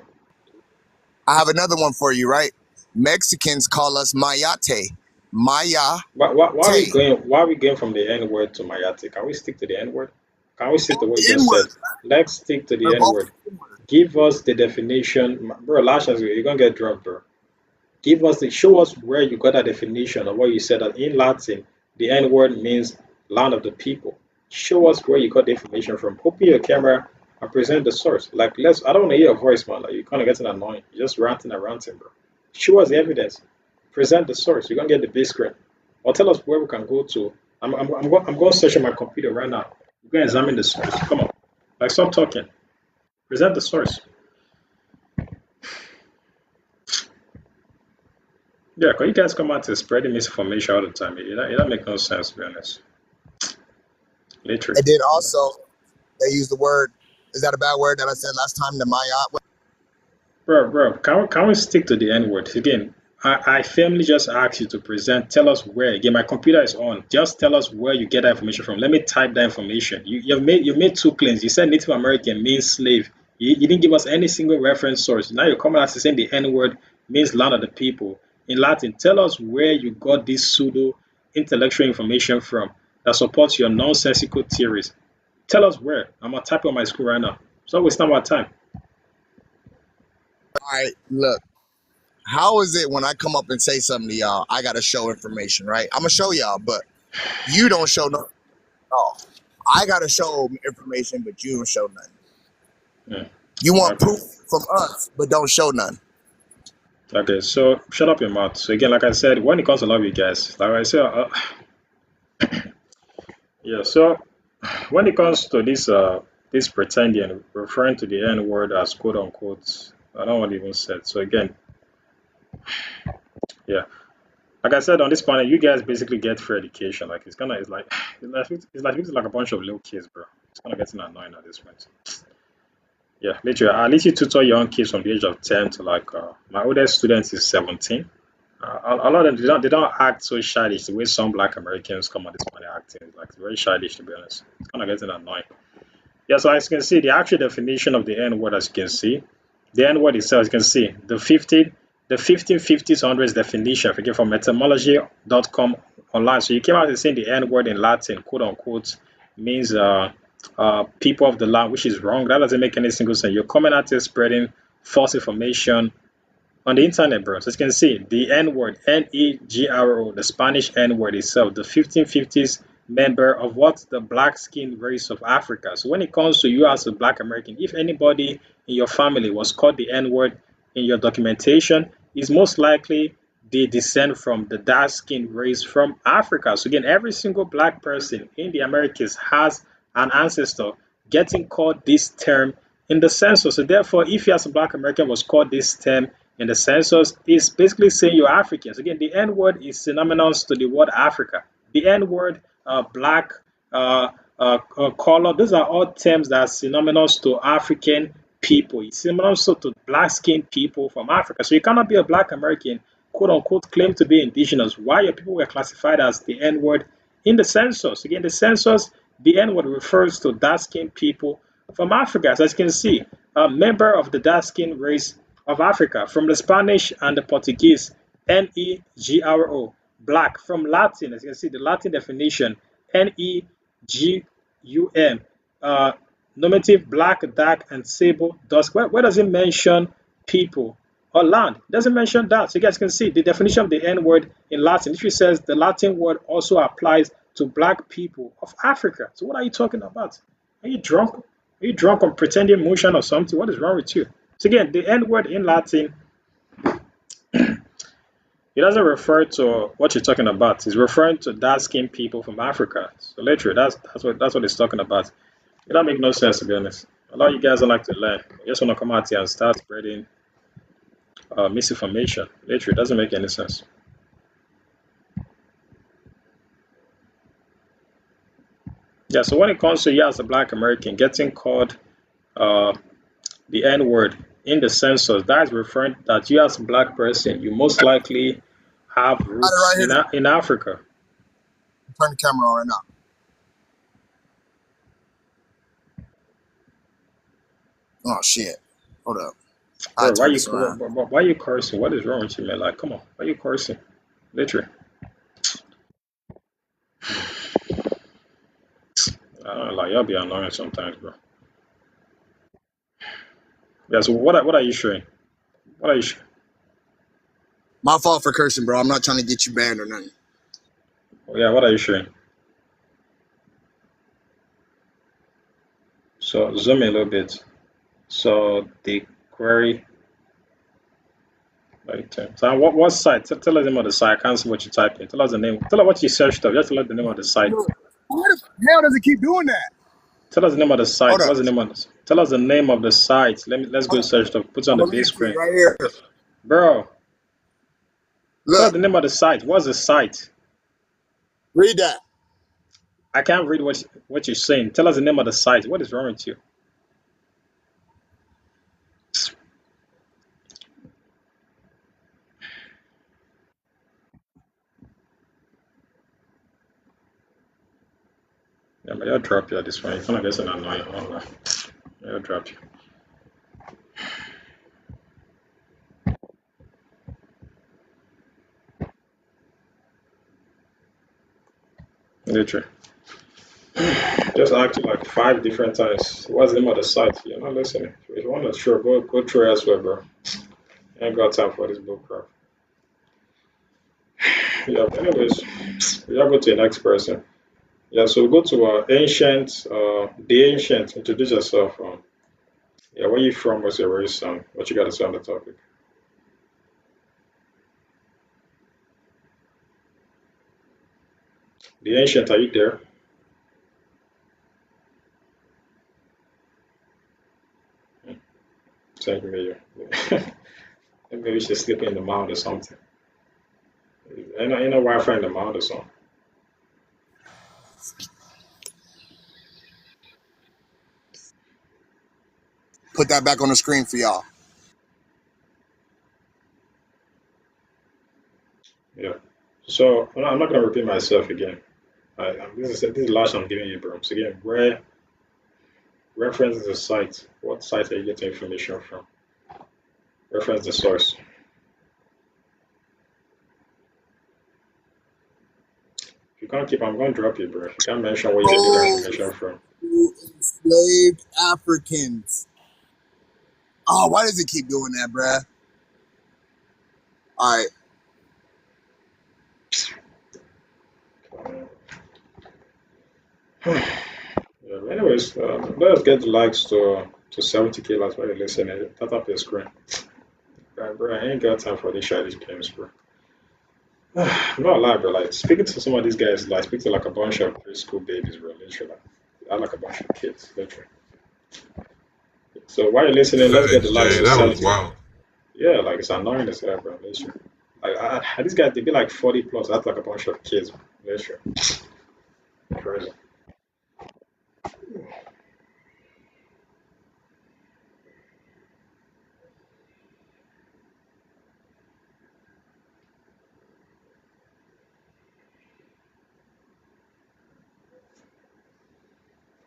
I have another one for you, right? Mexicans call us mayate. Mayate. Why are we going from the N word to Mayate? Can we stick to the N word? Can we stick to what you just said? N-word. Let's stick to the They're N both word. N-word. Give us the definition, bro. Last chance, you're gonna get dropped, bro. Show us where you got that definition of what you said that in Latin the N word means land of the people. Show us where you got the information from. Open your camera and present the source. Like I don't want to hear your voice, man. Like you're kind of getting annoying. You're just ranting and ranting, bro. Show us the evidence. Present the source. You're gonna get the big screen. Or tell us where we can go to. I'm going to search on my computer right now. We're going to examine the source. Come on. Like stop talking. Present the source. Yeah, because you guys come out to spreading misinformation all the time. It don't make no sense, to be honest. Literally. And then also, they use the word, is that a bad word that I said last time, the Mayat? Bro, can we stick to the N word? Again, I firmly just ask you to present, tell us where. Again, my computer is on. Just tell us where you get that information from. Let me type that information. You've made two claims. You said Native American means slave. You didn't give us any single reference source. Now you're coming out to saying the N word means land of the people. In Latin, tell us where you got this pseudo intellectual information from that supports your nonsensical theories. Tell us where. I'm gonna type on my screen right now. So waste our time. All right, look. How is it when I come up and say something to y'all, I got to show information, right? I'm going to show y'all, but you don't show nothing at all. I got to show information, but you don't show nothing. Yeah. You want Okay. proof from us, but don't show none. Okay, so shut up your mouth. So again, like I said, when it comes to love you guys, like I said, yeah. So when it comes to this pretending, referring to the N word as quote unquote, I don't want to even say it. So again, yeah, like I said on this panel, you guys basically get free education. Like it's like a bunch of little kids, bro. It's kind of getting annoying at this point. Yeah, literally, at least you tutor your own kids from the age of 10 to like my oldest student is 17. A lot of them they don't act so childish the way some Black Americans come on this money acting like very childish, to be honest. It's kind of getting annoying. Yeah, so as you can see, the actual definition of the N word, as you can see, the N word itself, as you can see, the 1550s hundreds definition, if you get from etymology.com online. So you came out and saying the N word in Latin, quote unquote, means people of the land, which is wrong. That doesn't make any single sense. You're coming out here spreading false information on the internet, bro. So as you can see, the N word, Negro, the Spanish N word itself, the 1550s member of what the black skinned race of Africa. So when it comes to you as a Black American, if anybody in your family was called the N word in your documentation, is most likely they descend from the dark skinned race from Africa. So again, every single Black person in the Americas has an ancestor getting called this term in the census. So therefore, if you as a Black American was called this term in the census, it's basically saying you're Africans. Again, the N word is synonymous to the word Africa. The N word, black, color, those are all terms that are synonymous to African people. It's synonymous to black skinned people from Africa. So you cannot be a Black American, quote unquote, claim to be indigenous. Why your people were classified as the N word in the census? Again, the census, the N word refers to dark skinned people from Africa. As you can see, a member of the dark skinned race of Africa, from the Spanish and the Portuguese, Negro, black, from Latin, as you can see, the Latin definition, Negum, nominative, black, dark, and sable, dusk. Where does it mention people? or land. It doesn't mention that. So you guys can see the definition of the N word in Latin. It says the Latin word also applies to black people of Africa. So what are you talking about? Are you drunk? Are you drunk on pretending motion or something? What is wrong with you? So again, the N word in Latin, it doesn't refer to what you're talking about. It's referring to dark-skinned people from Africa. So literally, that's what it's talking about. It don't make no sense, to be honest. A lot of you guys don't like to learn. You just want to come out here and start spreading misinformation. Literally, it doesn't make any sense. Yeah, so when it comes to you as a black American getting called uh, the N word in the census, that is referring that you as a black person, you most likely have Got it roots right here. in Africa. Turn the camera on right now. Oh shit. Hold up. I Bro, turn this around. why you cursing? What is wrong with you, man? Like, come on, why you cursing? Literally. I don't know, like y'all be annoying sometimes, bro. Yeah, so what are you showing? What are you showing? My fault for cursing, bro. I'm not trying to get you banned or nothing. Oh, yeah, what are you showing? So zoom in a little bit. So the query. Like, so what site? Tell us the name of the site. I can't see what you typed in. Tell us the name. Tell us what you searched up. Just tell us the name of the site. Why the hell does it keep doing that? Tell us the name of the site. Hold up. What's the name of this? Tell us the name of the site. Let's go search it up. Put it on I'm the gonna big read it to you screen. right here. Bro, tell us Look, the name of the site. What's the site? read that. I can't read what you're saying. Tell us the name of the site. What is wrong with you? Yeah, but I'll drop you at this point. It's gonna get an annoying. I'll drop you. Literally. Just asked you like 5 different times. What's the name of the site? You're not listening. If you want to sure go through elsewhere, bro. I ain't got time for this bull crap. Yeah, but anyways, we are go to the next person. Yeah, so we go to the ancient. Introduce yourself. Yeah, where you from? What's your race? What you got to say on the topic? The ancient, are you there? Thank you, maybe we should sleep in the mound or something. Ain't no Wi-Fi in the mound or something. Put that back on the screen for y'all. Yeah. So I'm not gonna repeat myself again. This is the last I'm giving you, bro. So again, where reference the site. What site are you getting information from? Reference the source. If you can't keep, I'm going to drop you, bro. If you can't mention where you're getting your information from. Enslaved Africans. Oh, why does it keep doing that, bruh? All Yeah, but anyways, let's get the likes to 70K. That's why you're listening. Tap up your screen. Right, bro, I ain't got time for these childish games, bro. I'm not lying, bro. Like speaking to some of these guys, like speak to like a bunch of preschool babies, bro. Literally, I like a bunch of kids, literally. So while you're listening, let's get the Facts, likes Jay. to That was 70. wild. Yeah, like it's annoying as hell, bro. Literally. Like these guys, they be like 40 plus. That's like a bunch of kids, bro. Literally. Crazy.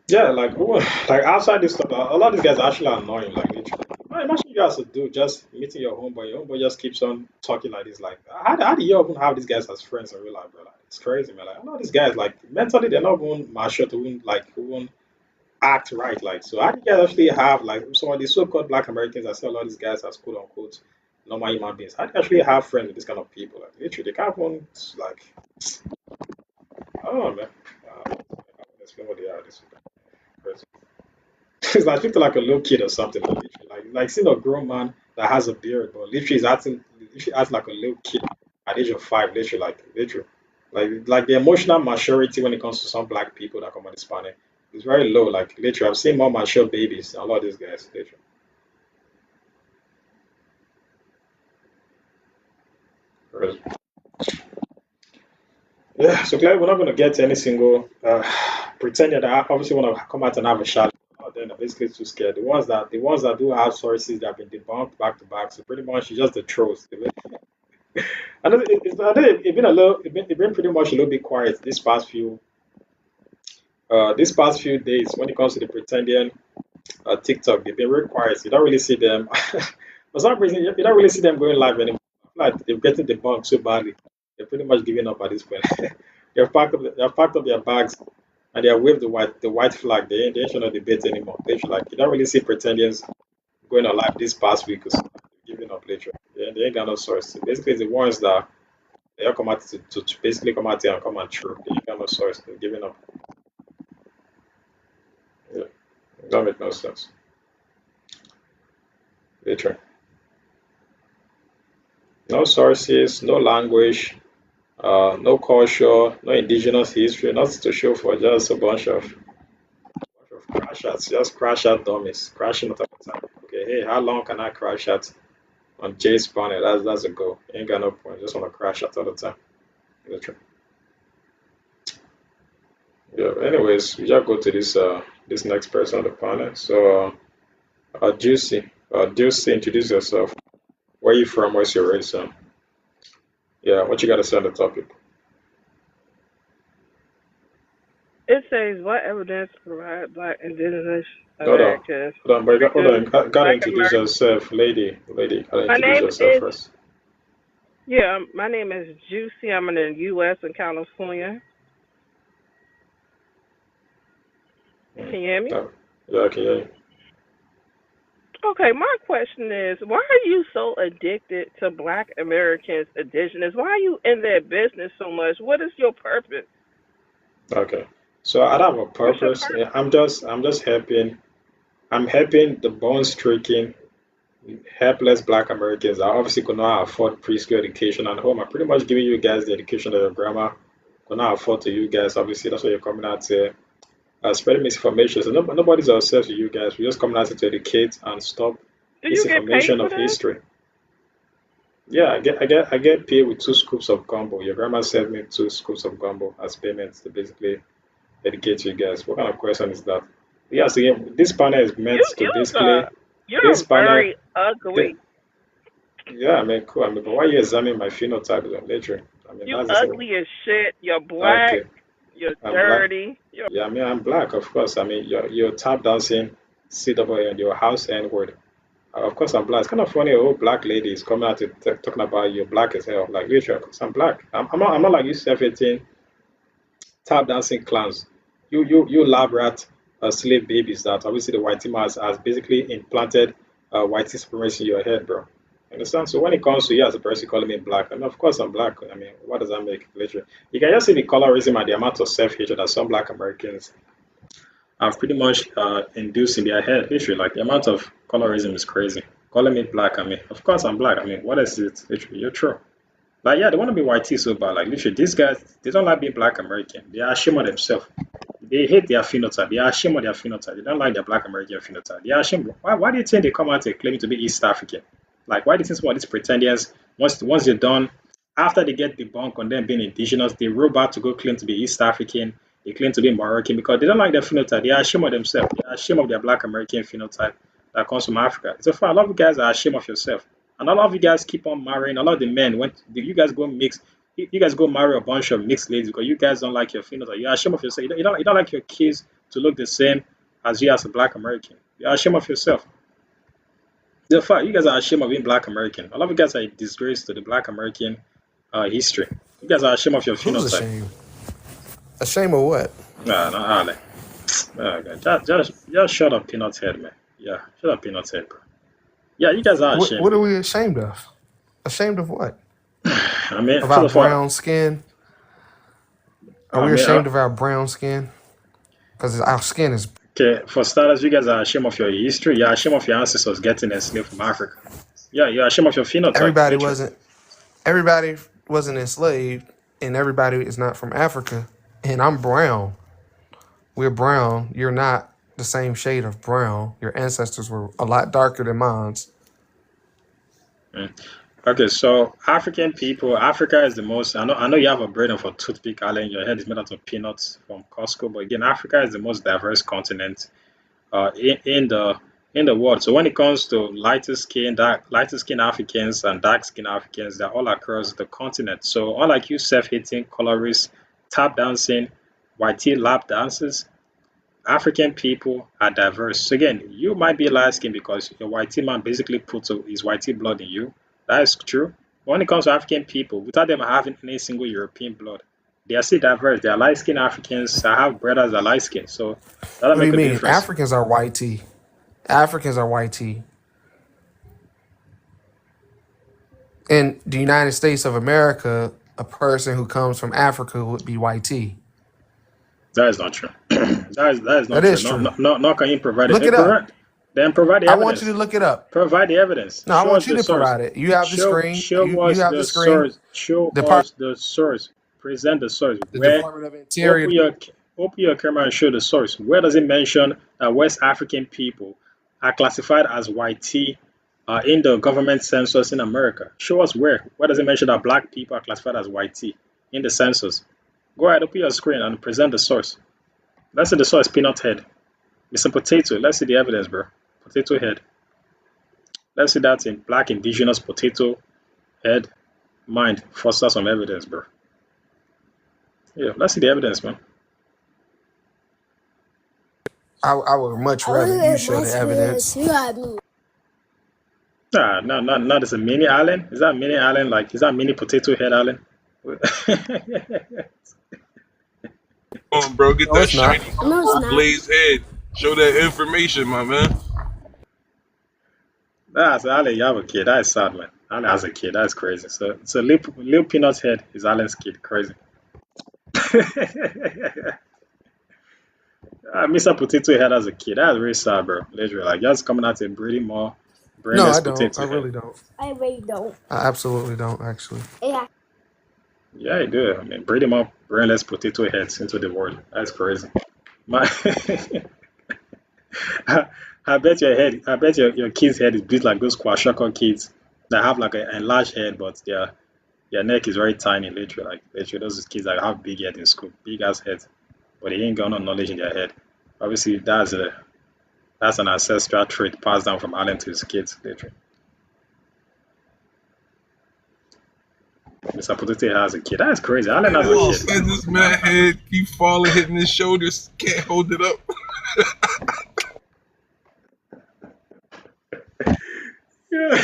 Yeah, like like outside this stuff, a lot of these guys are actually annoying. Like literally. Imagine you guys to do just meeting your homeboy. Your homeboy just keeps on talking like this. Like how do you even have these guys as friends in real life, bro? Like, it's crazy, man. Like a lot of these guys, like mentally, they're not even mature to even even act right. Like so, how do you guys actually have like some of these so-called Black Americans? I see a lot of these guys as quote unquote normal human beings. How do you actually have friends with this kind of people? Like literally, they can't even like I don't know, man. I can't explain what they are. This person. It's like literally like a little kid or something. Like seeing a grown man that has a beard, but literally is acting literally acts like a little kid at the age of 5. Literally. Like the emotional maturity when it comes to some black people that come on this planet is very low. Like literally, I've seen more mature babies than a lot of these guys. Literally. Yeah, so clearly we're not going to get any single pretender that obviously want to come out and have a shot. Then they're basically too scared. The ones that do have sources that have been debunked back to back. So pretty much it's just the trolls. I know I think it's been it's been pretty much a little bit quiet these past few days when it comes to the pretending TikTok. They've been very quiet. You don't really see them. For some reason, you don't really see them going live anymore. Like they're getting debunked so badly. They're pretty much giving up at this point. They've packed up their bags and they have waved the white flag. They ain't showing no debate anymore. You don't really see pretenders going on live this past week or so. Giving up later. They ain't got no source. So basically, the ones that they all come out to basically come out here and come and true. They ain't got no source. They're giving up. Yeah, it don't make no sense. Later. No sources, no language, no culture, no indigenous history, nothing to show for, just a bunch of crash outs, just crash out dummies, crashing out all the time. Okay, hey, how long can I crash out on Jay's panel? That's a goal. Ain't got no point. Just want to crash out all the time. Literally. Yeah. Anyways, we just go to this next person on the panel. So, Juicy, introduce yourself. Where you from? What's your race? Yeah, what you got to say on the topic? It says what evidence provide Black Indigenous Hold on, Americans hold on, but hold on. produce Gotta Black introduce Americans. yourself, lady. Gotta My introduce name yourself is first. my name is Juicy. I'm in the U.S. and California. Mm. Can you hear me? Oh, yeah, I can hear you. Okay, my question is, why are you so addicted to Black Americans, Indigenous? Why are you in their business so much? What is your purpose? Okay, so I don't have a What's your purpose. purpose? I'm just helping. I'm helping the bone stricken, helpless Black Americans that obviously could not afford preschool education at home. I'm pretty much giving you guys the education that your grandma could not afford to you guys. Obviously, that's why you're coming out here. Spreading misinformation. So nobody's obsessed with you guys. We're just coming out here to educate and stop Do you get paid misinformation for of that? history. Yeah, I get paid with 2 scoops of gumbo. Your grandma sent me 2 scoops of gumbo as payments to basically educate you guys. What kind of question is that? Yeah, so yeah, this panel is meant to basically this You're panel. very The, ugly. yeah, I mean, cool. I mean, but why you examine my phenotype though, later? I mean, You that's the same. ugly as shit. You're black. Okay, You're I'm black. dirty. You're Yeah, I mean, I'm black, of course. I mean, you're tap dancing, CW, and your house N word. Of course, I'm black. It's kind of funny. A whole black lady is coming out to talking about you're black as hell. Like, literally, of course, I'm black. I'm not like you 17 tap dancing clowns. You lab rat slave babies that obviously the white team has basically implanted white supremacy in your head, bro. Understand? So when it comes to you as a person calling me black, and of course I'm black. I mean, what does that make? Literally, you can just see the colorism and the amount of self-hatred that some black Americans have pretty much induced in their head. Literally, like the amount of colorism is crazy. Calling me black, I mean, of course I'm black. I mean, what is it? Literally, you're true. Like, yeah, they want to be white so bad. Like, literally, these guys, they don't like being black American. They are ashamed of themselves. They hate their phenotype. They are ashamed of their phenotype. They don't like their black American phenotype. They are ashamed. Why do you think they come out and claim to be East African? Like, why do you think some of these pretenders, once they're done, after they get debunked on them being indigenous, they roll back to go claim to be East African. They claim to be Moroccan because they don't like their phenotype. They are ashamed of themselves. They are ashamed of their black American phenotype that comes from Africa. So far, a lot of you guys are ashamed of yourself. And a lot of you guys keep on marrying. A lot of the men you guys go mix. You guys go marry a bunch of mixed ladies because you guys don't like your phenotype. You're ashamed of yourself. You don't like your kids to look the same as you as a black American. You're ashamed of yourself. The fact you guys are ashamed of being black American. A lot of you guys are a disgrace to the black American history. You guys are ashamed of your Who's phenotype. ashamed? Ashamed of what? Nah, nah, Ale. Oh, God. Just shut up, peanut head, man. Yeah, shut up, peanut head, bro. Yeah, you guys are What ashamed. are we ashamed of? Ashamed of what? I mean, Of first our of all, brown skin? Are I we mean, ashamed of our brown skin? Because our skin is okay, for starters, you guys are ashamed of your history. You're ashamed of your ancestors getting enslaved from Africa. Yeah, you're ashamed of your phenotype, everybody literally. wasn't everybody wasn't enslaved, and everybody is not from Africa. And I'm brown. We're brown. You're not the same shade of brown. Your ancestors were a lot darker than mine. Mm. Okay, so African people, Africa is the most. I know you have a brain of a toothpick, Alan. Your head is made out of peanuts from Costco, but again, Africa is the most diverse continent in the world. So when it comes to lighter skin Africans and dark skin Africans, they're all across the continent. So unlike you self-hating colorists, tap dancing, white tea lap dances, African people are diverse. So again, you might be light skinned because your white tea man basically puts his white tea blood in you. That is true. But when it comes to African people, without them having any single European blood, they are still diverse. They are light skinned Africans. I have brothers that are light skinned. So that'll What do make you a mean? difference. Africans are white tea. Africans are white tea. In the United States of America, a person who comes from Africa would be white tea. That is not true. that is not That true. is No, true. no, no, no, can you provide it? Look it up. Then provide the I want you to evidence. look it up. Provide the evidence. No, I Show us want you the to source. provide it. You have the screen. You Show us have the the screen. source. Show The part, us the source. Present the source. the Where Department of open Interior. your open your camera and show the source. Where does it mention that West African people are classified as white tea in the government census in America? Show us where. Where does it mention that black people are classified as white tea in the census? Go ahead, open your screen and present the source. Let's see the source. Peanut head. It's a potato. Let's see the evidence, bro. Potato head. Let's see that in black indigenous potato head mind. Foster some evidence, bro. Yeah, let's see the evidence, man. I would much rather you show the evidence. Nah, no, not as a mini island. Is that mini island? Like, is that mini potato head island? Come on, bro, get No, that it's not. shiny blaze head. Show that information, my man. That's Allen. You have a kid. That is sad, man. Allen has a kid. That's crazy. So Lil Peanut's head is Allen's kid. Crazy. Mr. Potato Head as a kid. That's really sad, bro. Literally, like just coming out and breeding more No, brainless I don't. potato I head. really don't. I absolutely don't, actually. Yeah, you do. I mean, breeding more brainless potato heads into the world. That's crazy. My, I bet your kid's head is built like those Kwashoko kids that have like an enlarged head, but their neck is very tiny. Literally, those kids that have big head in school, big ass heads, but they ain't got no knowledge in their head. Obviously, that's an ancestral trait passed down from Allen to his kids. Literally, Mr. Potato has a kid. That's crazy. Allen has a Oh, kid. said this man head keep falling, hitting his shoulders, can't hold it up. Yeah.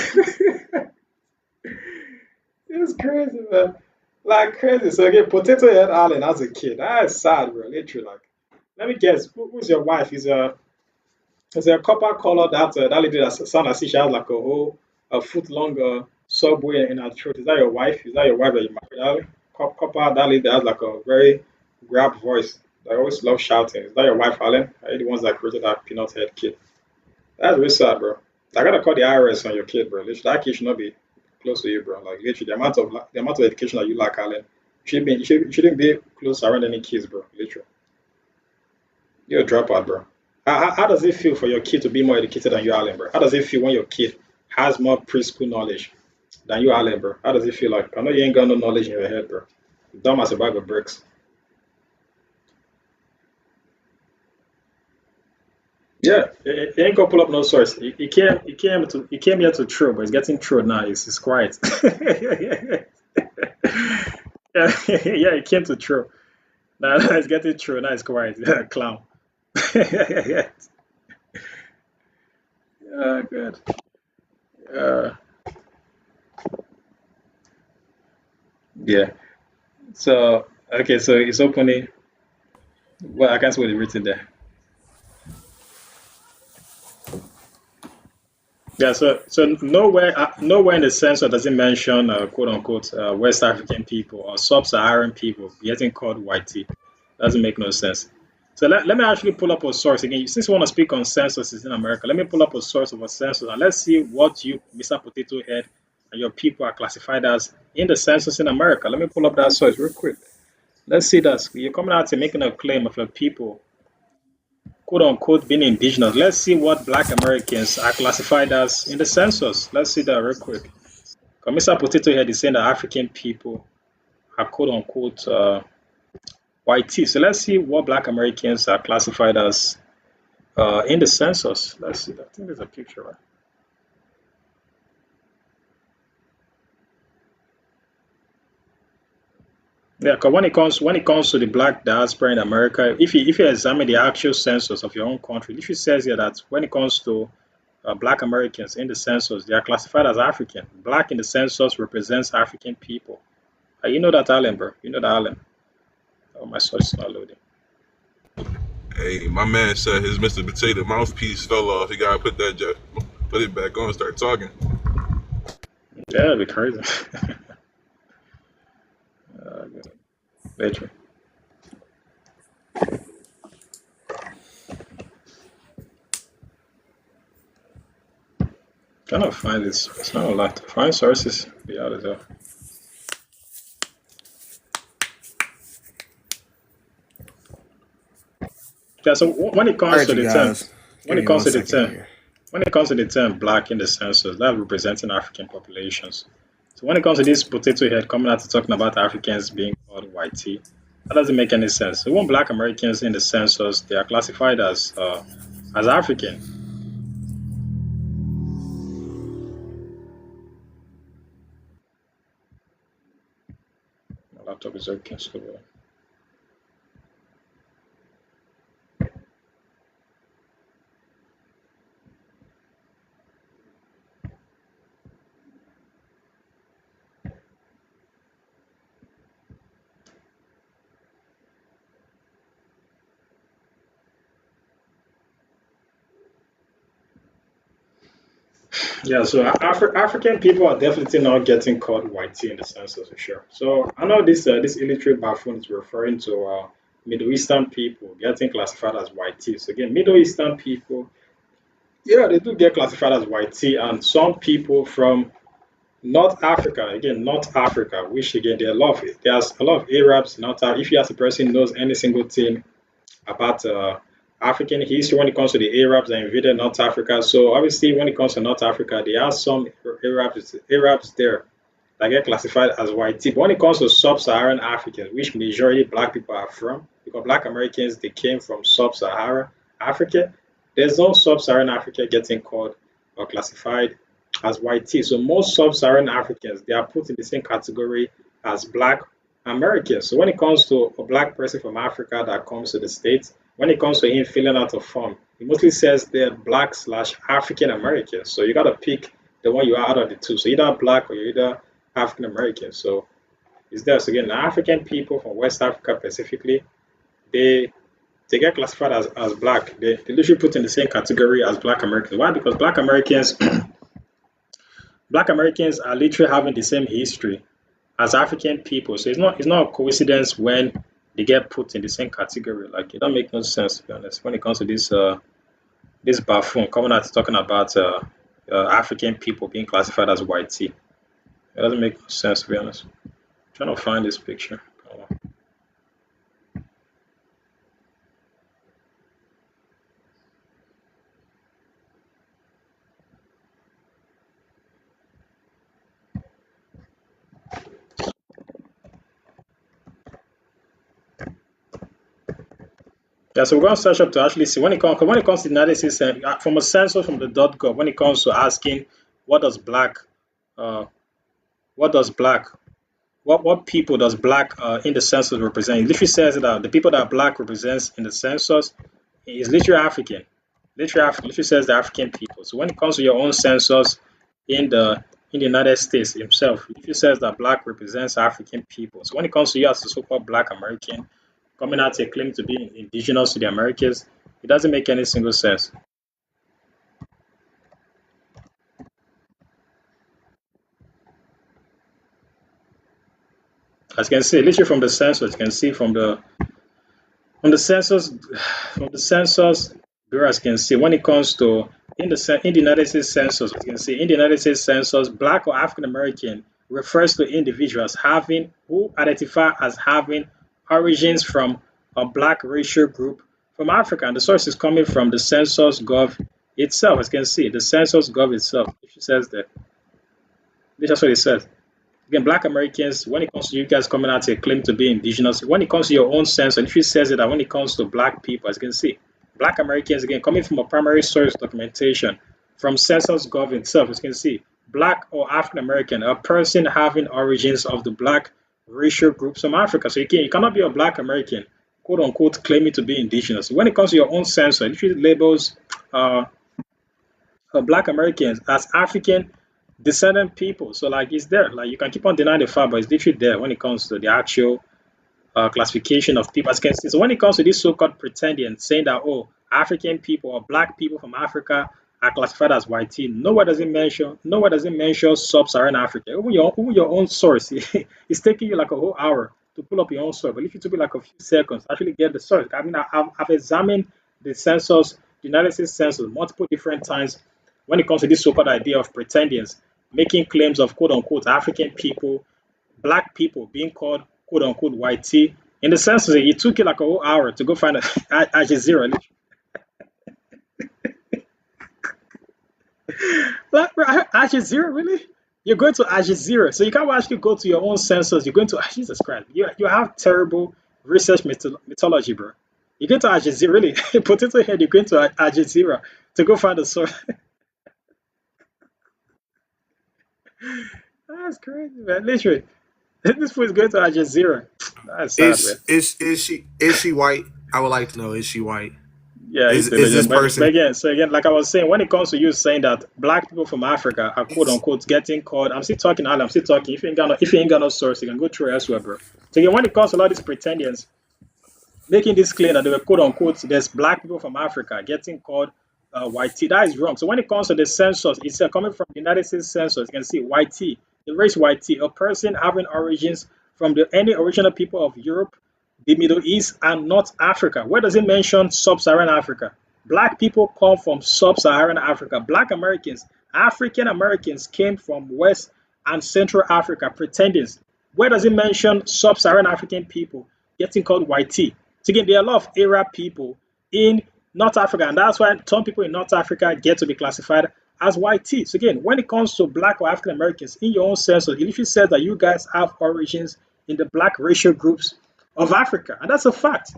It's crazy, man. Like crazy. So again, Potato Head Allen as a kid. That is sad, bro. Literally, like. Let me guess. Who's your wife? Is a copper color that lady that sound as if she has like a foot long subway in her throat. Is that your wife? Is that your wife that you married? Allen? Copper that lady that has like a very grab voice. I always love shouting. Is that your wife, Allen? Are you the ones that created that peanut head kid? That's really sad, bro. I gotta call the IRS on your kid, bro. Literally, that kid should not be close to you, bro. Like literally, the amount of education that you lack, Allen, you shouldn't be close around any kids, bro. Literally, you're a dropout, bro. How does it feel for your kid to be more educated than you, Allen, bro? How does it feel when your kid has more preschool knowledge than you, Allen, bro? How does it feel like? I know you ain't got no knowledge in your head, bro. Dumb as a bag of bricks. Yeah, he ain't gonna pull up no source. He came here to throw, but he's getting thrown now. He's quiet. Yeah, yeah, he came to throw. Now he's getting thrown. Now he's quiet. Yeah, clown. Yeah, good. Uh, yeah. So okay, so it's opening. Well, I can't see what it's written there. Yeah, so nowhere in the census does it mention quote unquote West African people or sub-Saharan people getting called whitey. Doesn't make no sense. So let me actually pull up a source again. Since you want to speak on censuses in America, let me pull up a source of a census and let's see what you, Mr. Potato Head, and your people are classified as in the census in America. Let me pull up that source real quick. Let's see that you're coming out and making a claim of your people quote unquote being indigenous. Let's see what black Americans are classified as in the census. Let's see that real quick. Mr. Potato Head is saying that African people are quote unquote white tea. So let's see what black Americans are classified as in the census. Let's see. I think there's a picture, right? Yeah, because when it comes to the black diaspora in America, if you examine the actual census of your own country, if it says here that when it comes to black Americans in the census, they are classified as African. Black in the census represents African people. You know that, Alan, bro. You know that, Alan. Oh, my source is not loading. Hey, my man said his Mr. Potato mouthpiece fell off. He gotta put it back on and start talking. Yeah, that'd be crazy. Later. Cannot find this. It's not a lot. Find sources. Be out of there. Yeah. So when it All comes right, to you the term, guys. Give when it me comes one to the second term, here. when it comes to the term black in the census, that's representing African populations. So when it comes to this potato head coming out to talking about Africans being called white tea, that doesn't make any sense. So when black Americans in the census, they are classified as African. My laptop is okay. So, yeah, so African people are definitely not getting called white tea in the census for sure. So I know this illiterate buffoon is referring to Middle Eastern people getting classified as white tea. So again, Middle Eastern people, yeah, they do get classified as white tea, and some people from North Africa, again, North Africa, which again there's a lot of Arabs. Not if you ask a person knows any single thing about African history when it comes to the Arabs that invaded North Africa. So obviously, when it comes to North Africa, there are some Arabs there that get classified as white tea. But when it comes to sub-Saharan Africans, which majority black people are from, because black Americans they came from sub-Saharan Africa, there's no sub-Saharan Africa getting called or classified as white tea. So most sub-Saharan Africans they are put in the same category as black Americans. So when it comes to a black person from Africa that comes to the States, when it comes to him filling out a form, he mostly says they're black slash African American. So you gotta pick the one you are out of the two. So either black or you're either African American. So it's there. So again, the African people from West Africa specifically, they they get classified as black. They literally put in the same category as black Americans. Why? Because black Americans are literally having the same history as African people. So it's not a coincidence when they get put in the same category. Like it don't make no sense to be honest. When it comes to this buffoon coming out talking about African people being classified as white tea. It doesn't make no sense to be honest. I'm trying to find this picture. Yeah, so we're going to search up to actually see when it comes to the United States from a census from the .gov when it comes to asking what does black uh, what does black what people does black in the census represent? It literally says that the people that black represents in the census is literally African. Literally, literally says the African people. So when it comes to your own census in the United States himself, it literally says that black represents African people. So when it comes to you as a so-called black American coming out to claim to be indigenous to the Americas, it doesn't make any single sense. As you can see, literally from the census, you can see from the census, from the census bureau, as you can see, when it comes to in the United States Census, as you can see, in the United States Census, Black or African American refers to individuals having who identify as having origins from a Black racial group from Africa, and the source is coming from the Census Gov itself. As you can see, the Census Gov itself. If it says that, this is what it says. Again, Black Americans, when it comes to you guys coming out to claim to be indigenous, when it comes to your own sense, and if it says it that when it comes to Black people, as you can see, Black Americans, again, coming from a primary source documentation from Census Gov itself, as you can see, Black or African American, a person having origins of the Black racial groups from Africa. So you cannot be a Black American, quote unquote, claiming to be indigenous. When it comes to your own sense, it labels Black Americans as African descendant people. So like it's there. Like you can keep on denying the fact, but it's literally there when it comes to the actual classification of people as can see. So when it comes to this so-called pretending, saying that African people or Black people from Africa are classified as white, nowhere does it mention sub-Saharan Africa. Even your own source, it's taking you like a whole hour to pull up your own source. But if it took me like a few seconds to actually get the source, I mean, I've examined the census, the United States Census, multiple different times when it comes to this so-called idea of pretendians making claims of quote-unquote African people, Black people being called quote-unquote white. In the census, it took you like a whole hour to go find Al Jazeera. Like, Al Jazeera, really? You're going to Al Jazeera, so you can't actually go to your own census. You're going to Jesus Christ. You have terrible research methodology, bro. You're going to Al Jazeera, really? Potato head. You're going to Al Jazeera to go find the source. That's crazy, man. Literally, this fool is going to Al Jazeera. That's sad, man. Is she white? I would like to know. Is she white? Yeah, is this person? But again, like I was saying, when it comes to you saying that Black people from Africa are quote unquote getting called, I'm still talking, Alan. I'm still talking. If you ain't got no source, you can go through elsewhere, bro. So again, when it comes to a lot of these pretendians making this claim that they were quote unquote, there's Black people from Africa getting called white, that is wrong. So when it comes to the census, it's coming from the United States Census. You can see white, the race white, a person having origins from any original people of Europe, the Middle East, and North Africa. Where does it mention sub-Saharan Africa? Black people come from sub-Saharan Africa. Black Americans, African Americans came from West and Central Africa, pretenders. Where does it mention sub-Saharan African people getting called white? So again, there are a lot of Arab people in North Africa, and that's why some people in North Africa get to be classified as white. So again, when it comes to Black or African Americans, in your own census, it literally says that you guys have origins in the Black racial groups of Africa, and that's a fact.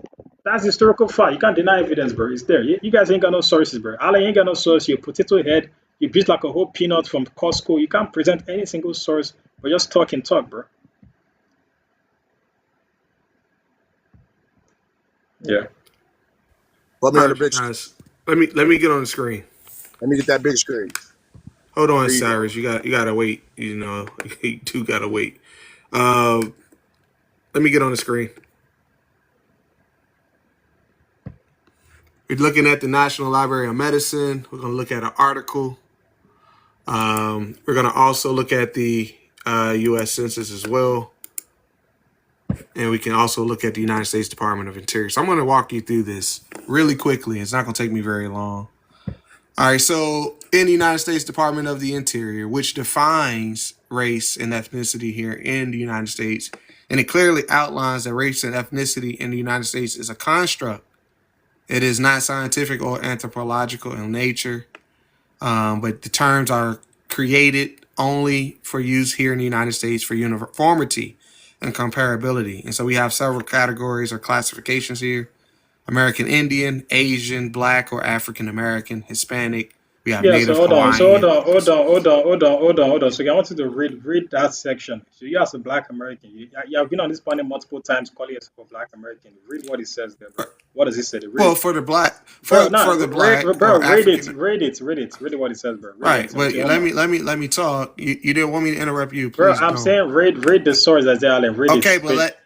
That's historical fact. You can't deny evidence, bro. It's there. You guys ain't got no sources, bro. Ali ain't got no source. You potato head. You beat like a whole peanut from Costco. You can't present any single source, but just talk, bro. Yeah. Put me on the big screen. Guys, let me get on the screen. Let me get that big screen. Hold on, Cyrus. You gotta wait. You know, you do gotta wait. Let me get on the screen. We're looking at the National Library of Medicine. We're going to look at an article. We're going to also look at the U.S. Census as well. And we can also look at the United States Department of Interior. So I'm going to walk you through this really quickly. It's not going to take me very long. All right, so in the United States Department of the Interior, which defines race and ethnicity here in the United States, and it clearly outlines that race and ethnicity in the United States is a construct. It is not scientific or anthropological in nature, but the terms are created only for use here in the United States for uniformity and comparability. And so we have several categories or classifications here: American Indian, Asian, Black or African American, Hispanic. We have Native Hawaiian. Hold on. So I want you to read that section. So you as a Black American, you have been on this panel multiple times calling yourself a Black American. Read what it says there, bro. What does it say? Well, for the Black, for the Black, read it what it says, bro. Right, but let me talk. You didn't want me to interrupt you, please. Bro, I'm saying read the source that's there, Alan. Read it. Okay, but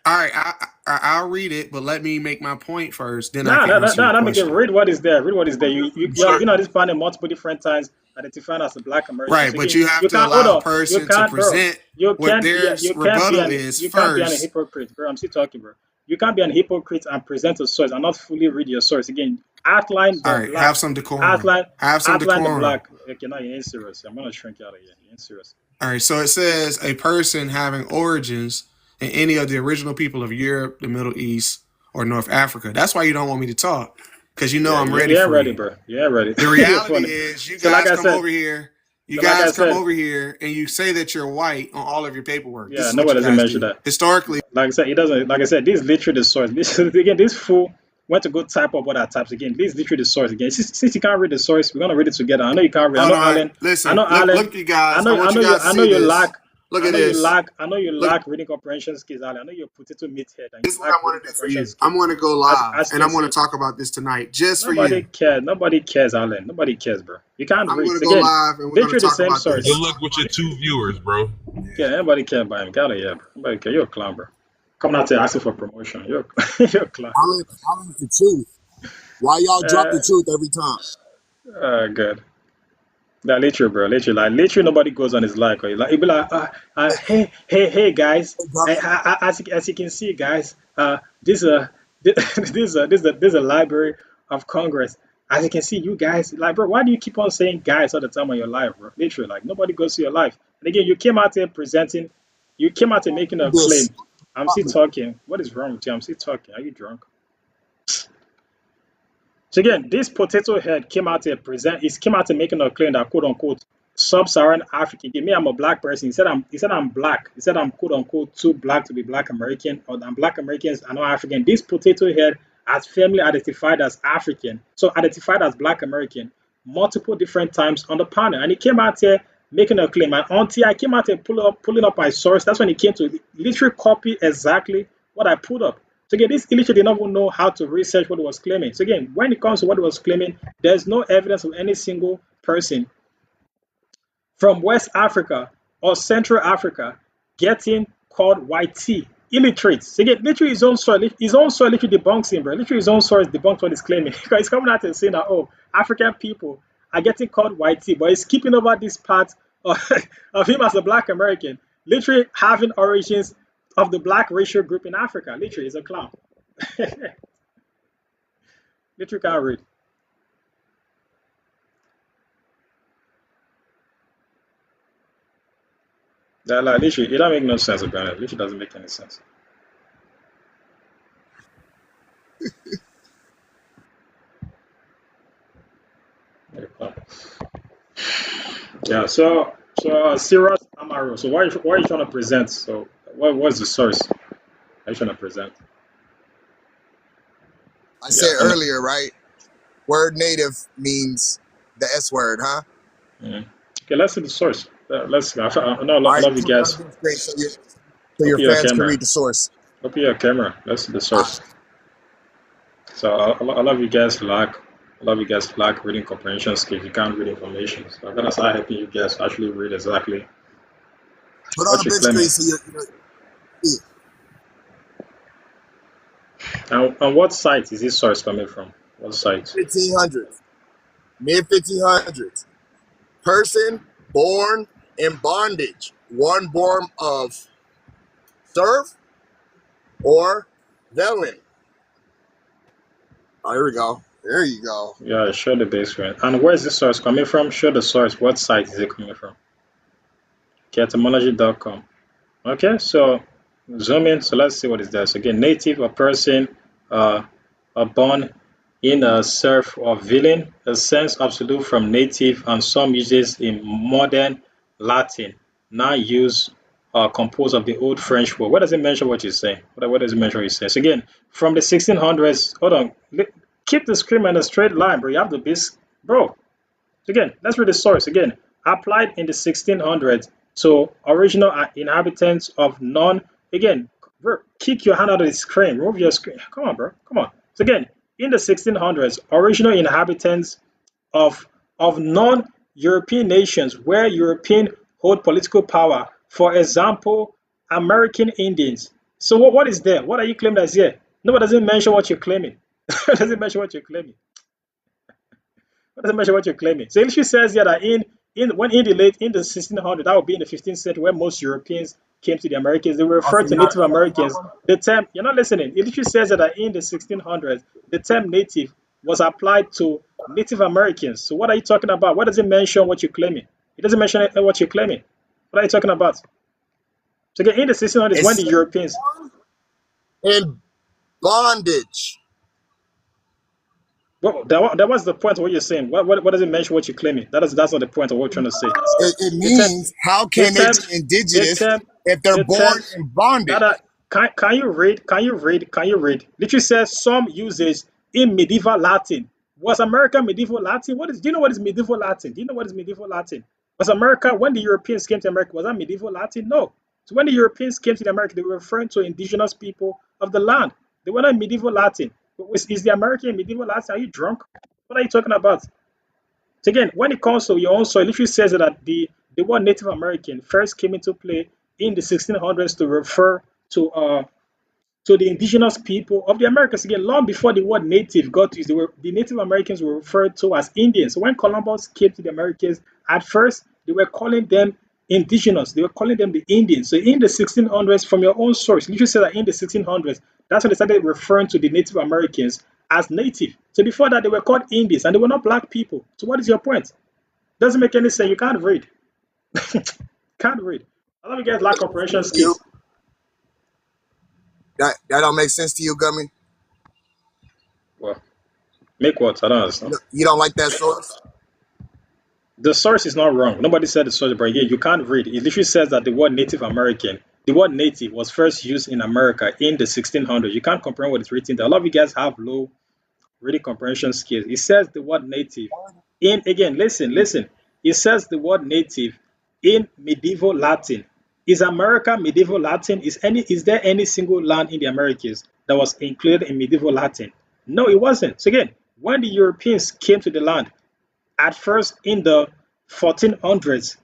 I'll read it, but let me make my point first. Then read what is there. Read what is there. You've been on this panel multiple different times identifying as a Black American. Right, So but again, you have you to can't hold allow a on. You person to can't, bro. present You what can't be their a, you can't be rebuttal an is you can't be an first. hypocrite, bro. I'm still talking, bro. You can't be an hypocrite and present a source and not fully read your source. Again, outline All the right, black, have some decorum. outline Have some outline the decorum. black. Okay, now you ain't serious. I'm gonna shrink you out of here. You ain't serious. All right, so it says a person having origins in any of the original people of Europe, the Middle East, or North Africa. That's why you don't want me to talk, because you know Yeah, I'm ready you ain't for ready, you. bro. You ain't ready. The You're reality funny. is, you So like guys I come said, over here. You so like I guys come said, over here and you say that you're white on all of your paperwork. This yeah, is what nobody you doesn't guys mention do that. historically. Like I said, it doesn't. Like I said, this is literally the source. This again, this fool went to go type up what I types again. This is literally the source again. Since you can't read the source, we're gonna read it together. I know you can't read. I Hold know on. Alan. I Listen, know Alan. look, you guys. I want you guys to I know see you this. lack. Look I at know you this. lack. I know you Look, lack reading comprehension skills, Alan. I know you're potato meathead and this you is what lack I reading want to do for comprehension you. I'm skills. going to go As live you and can I'm going see, to talk about this tonight just for nobody you. cares. Nobody cares, Alan. Nobody cares, bro. You can't I'm read. going to So go again, live and we're going to literally the talk same about Good source. this. luck with your 2 viewers, bro. Yeah, nobody cares about him. Get out of here, bro. Nobody care. You're a clown, bro. Coming out here asking for promotion. You're a clown. Alan's the truth. Why y'all drop Uh, the truth every time? good. Yeah, literally, bro. Literally, like literally, nobody goes on his like or he like. He'd be like, hey, guys. Hey, brother, As you can see, guys, this this is a Library of Congress. As you can see, you guys, like, bro, why do you keep on saying guys all the time on your live, bro? Literally, like nobody goes to your life. And again, you came out here presenting, you came out here making a this. claim. I'm still talking. What is wrong with you? I'm still talking. Are you drunk? So again, this potato head came out to present. He came out to making a claim that quote unquote sub-Saharan African. Give me, I'm a black person. He said I'm black. He said I'm quote unquote too black to be black American, or I'm black Americans are not African. This potato head has firmly identified as African, so identified as black American multiple different times on the panel, and he came out here making a claim. And until I came out here pulling up my source, that's when he came to literally copy exactly what I put up. So again, this illiterate did not even know how to research what he was claiming. So again, when it comes to what he was claiming, there's no evidence of any single person from West Africa or Central Africa getting called white tea. Illiterate. So again, literally his own soil literally debunks him, bro. Literally his own source debunks what he's claiming. Because he's coming out and saying that, oh, African people are getting called white tea, but he's skipping over this part of, of him as a black American, literally having origins of the black racial group in Africa. Literally, he's a clown. Literally can't read. That like literally, it don't make no sense about it. Literally doesn't make any sense. Yeah. So Sirius Amaro. So why are you trying to present? So what's the source? Are you trying to present? I Yeah. said earlier, right? Word native means the S word, huh? Okay. Let's see the source. Let's. I know All a right, lot of you put it on guys. the big screen so your Open your fans can camera. read the source. Open your camera. Let's see the All source. So a lot of you guys lack reading comprehension skills. You can't read information. So I'm gonna start helping you guys actually read exactly Put on what the you're big screen claiming. so you see it. And what site is this source coming from? What site? 1500s, mid 1500s. Person born in bondage, one form of serf or villain. Oh, here we go. There you go. Yeah, show the base screen. And where is this source coming from? Show the source. What site is it coming from? Etymology.com. Okay, so zoom in. So let's see what is there. So again, native, a person, are born in a serf or villain, a sense absolute from native, and some uses in modern Latin, now used composed of the old French word. What does it mention what you're saying? What does it mention what you're saying? So again, from the 1600s, hold on, keep the screen in a straight line, bro. You have the base, bro. Again, let's read the source again. Applied in the 1600s to original inhabitants of non. Again, bro, kick your hand out of the screen. Remove your screen. Come on, bro. Come on. So again, in the 1600s, original inhabitants of non-European nations where European hold political power. For example, American Indians. So what is there? What are you claiming that's here? No, it doesn't mention what you're claiming. It doesn't mention what you're claiming. What does it mention what you're claiming? So it literally says here that in the 1600s, that would be in the 15th century, when most Europeans came to the Americas, they were Oh, so referred to you're not Native accepting that Americans. one? The term, you're not listening. It literally says that in the 1600s, the term native was applied to Native Americans. So what are you talking about? What does it mention what you're claiming? It doesn't mention what you're claiming. What are you talking about? So again, in the 1600s, It when the says Europeans, in bondage. well, that was the point of what you're saying. What does it mention what you're claiming? That's not the point of what we're trying to say. It The term, means how the can they term, be the indigenous term, if they're the born term. in bondage? That can you read? Can you read? Can you read? Literally says some uses in medieval Latin. Was America medieval Latin? What is? Do you know what is medieval Latin? Do you know what is medieval Latin? Was America, when the Europeans came to America, was that medieval Latin? No. So when the Europeans came to America, they were referring to indigenous people of the land. They were not medieval Latin. Is the American medieval Latin? Are you drunk? What are you talking about? So again, when it comes to your own soil, it literally says that the word Native American first came into play in the 1600s to refer to the indigenous people of the Americas. Again, long before the word native got used, the Native Americans were referred to as Indians. So when Columbus came to the Americas, at first they were calling them indigenous. They were calling them the Indians. So in the 1600s, from your own source, literally say that in the 1600s, that's when they started referring to the Native Americans as native. So before that, they were called Indians, and they were not black people. So what is your point? Doesn't make any sense. You can't read. Can't read. A lot of you guys lack comprehension You skills. that don't make sense to you, Gummy? Well, make what? I don't understand. You don't like that source? The source is not wrong. Nobody said the source, but again, you can't read. It literally says that the word Native American, the word native was first used in America in the 1600s. You can't comprehend what is written there. A lot of you guys have low reading comprehension skills. It says the word native in, again, listen. It says the word native in medieval Latin. Is America medieval Latin? Is there any single land in the Americas that was included in medieval Latin? No, it wasn't. So again, when the Europeans came to the land, at first in the 1400s,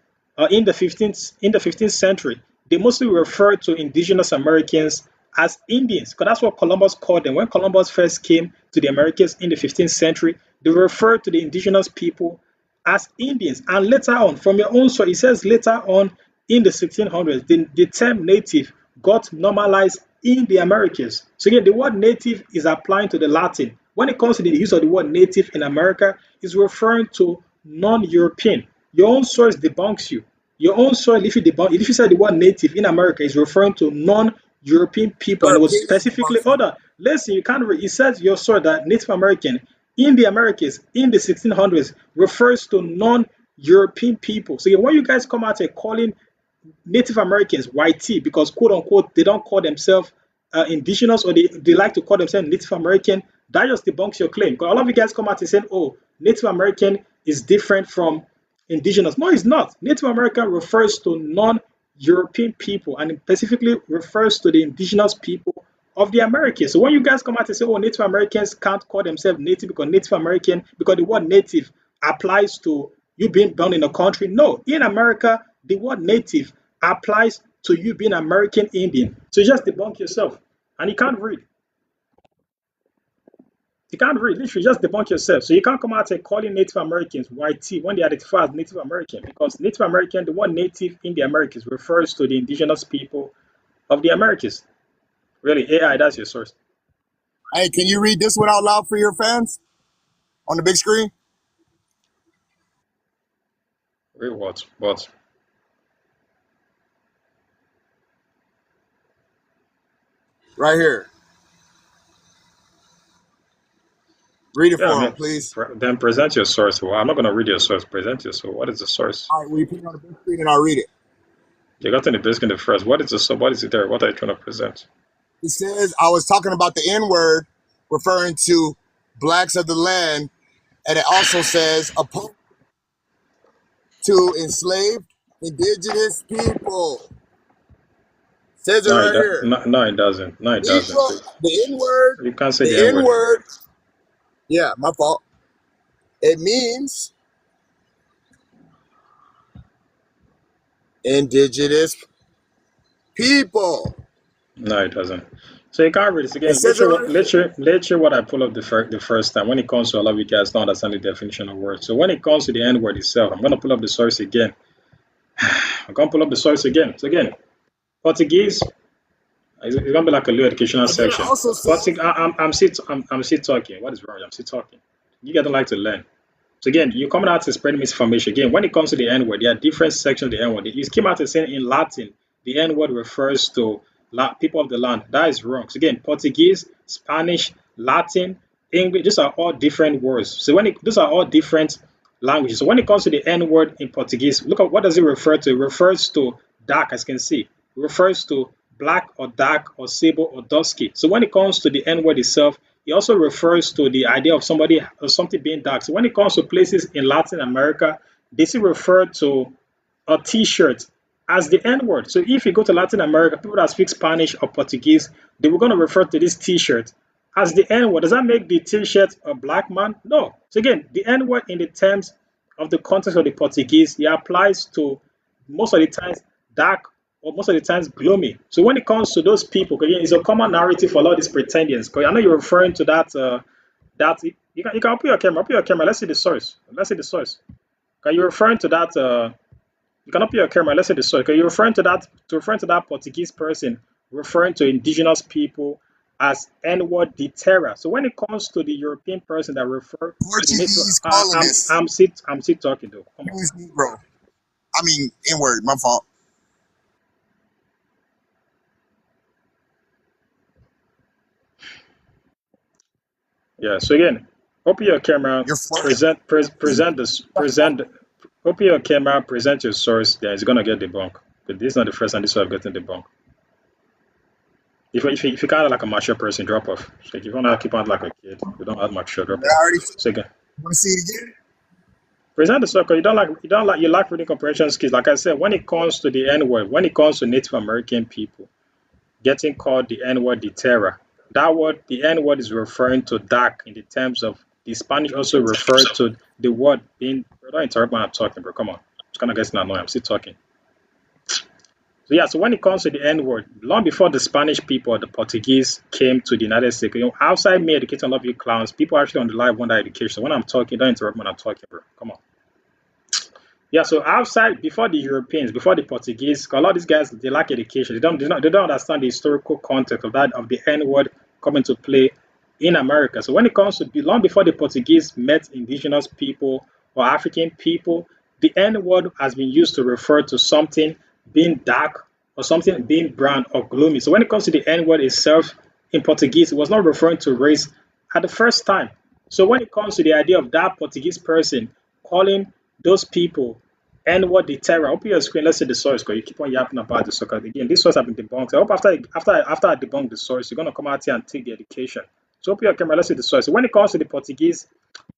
in the 15th century, they mostly referred to indigenous Americans as Indians, because that's what Columbus called them. When Columbus first came to the Americas in the 15th century, they referred to the indigenous people as Indians. And later on, from your own source, it says later on in the 1600s, the term native got normalized in the Americas. So again, the word native is applying to the Latin. When it comes to the use of the word native in America, it's referring to non-European. Your own source debunks you. Your own source, if you say the word native in America, is referring to non-European people, Your and it was opinion specifically debunks you. other. Listen, you can't read. It says your source that Native American in the Americas in the 1600s refers to non-European people. So when you guys come out and calling Native Americans YT, because quote unquote they don't call themselves indigenous, or they like to call themselves Native American, that just debunks your claim. Because a lot of you guys come out and say, oh, Native American is different from indigenous. No, it's not. Native American refers to non-European people, and it specifically refers to the indigenous people of the Americas. So when you guys come out and say, oh, Native Americans can't call themselves native because Native American, because the word native applies to you being born in a country. No, in America, the word native applies to you being American Indian. So you just debunk yourself. And you can't read. You can't read. Literally, just debunk yourself. So you can't come out and calling Native Americans YT when they identify as Native American, because Native American, the word native in the Americas refers to the indigenous people of the Americas. Really, AI, that's your source. Hey, can you read this one out loud for your fans on the big screen? Read what? What? Right here. Read it Yeah, I for mean, them, please. then present your source. Well, I'm not going to read your source. Present your source. What is the source? All right, will you put it on the big screen and I'll read it? You got in the basement first. What is the source? What is it there? What are you trying to present? It says, I was talking about the N-word referring to blacks of the land, and it also says opposed to enslaved indigenous people. Says it No, right here. no, it doesn't. No, it doesn't. Negro, the N-word, You can't say the the N word. N-word, yeah, my fault. It means indigenous people. No, it doesn't. So you can't read this It again. says it right here. Literally what I pull up the first time when it comes to a lot of you guys don't understand the definition of words. So when it comes to the N word itself, I'm gonna pull up the source again. I'm gonna pull up the source again. So again, Portuguese. It's gonna be like a little educational And then it section. also says, Portuguese. I'm still talking. What is wrong? I'm still talking. You guys don't like to learn. So again, you're coming out to spread misinformation. Again, when it comes to the N-word, there are different sections of the N-word. You came out to saying in Latin, the N-word refers to people of the land. That is wrong. So again, Portuguese, Spanish, Latin, English, these are all different words. So these are all different languages. So when it comes to the N-word in Portuguese, look at what does it refer to? It refers to dark, as you can see. It refers to black or dark or sable or dusky. So when it comes to the N-word itself, it also refers to the idea of somebody or something being dark. So when it comes to places in Latin America, they still refer to a T-shirt as the N-word. So if you go to Latin America, people that speak Spanish or Portuguese, they were going to refer to this T-shirt as the N-word. Does that make the T-shirt a black man? No. So again, the N-word in the terms of the context of the Portuguese, it applies to most of the times dark or most of the times gloomy. So when it comes to those people, again, it's a common narrative for a lot of these pretendians. Because I know you're referring to that. You can open your camera. Open your camera. Let's see the source. Let's see the source. Are you referring to that? You can open your camera. Let's see the source. Are you referring to that Portuguese person referring to indigenous people as N-word de terra? So when it comes to the European person that refer to the native, Portuguese colonists I'm still talking though. Come on. use Negro. I mean, N-word, my fault. Yeah. So again, open your camera. You're flirting. Open your camera. Present your source. Then it's gonna get debunked. But this is not the first time this will have gotten debunked. If you kind of like a mature person, drop off. So if you want to keep on like a kid, you don't have mature, drop I off. already So again, want to see it again. present the circle. You lack reading comprehension skills. Like I said, when it comes to the N word, when it comes to Native American people getting called the N word, the terror, that word, the N word is referring to dark in the terms of the Spanish also referred to the word being. Bro, don't interrupt when I'm talking, bro. Come on, it's kind of getting annoying. I'm still talking. So yeah, so when it comes to the N word, long before the Spanish people, the Portuguese came to the United States, outside me educating a lot of you clowns, people actually on the live want that education. So when I'm talking, don't interrupt when I'm talking, bro. Come on. Yeah, so outside before the Europeans, before the Portuguese, a lot of these guys they lack education. They don't understand the historical context of the N word coming to play in America. So when it comes to long before the Portuguese met indigenous people or African people, the N word has been used to refer to something being dark or something being brown or gloomy. So when it comes to the N word itself in Portuguese, it was not referring to race at the first time. So when it comes to the idea of that Portuguese person calling those people N-word the terror, open your screen, let's see the source because you keep on yapping about the soccer. Again, this source have been debunked. I hope after I debunk the source, you're gonna come out here and take the education. So open your camera, let's see the source. So when it comes to the Portuguese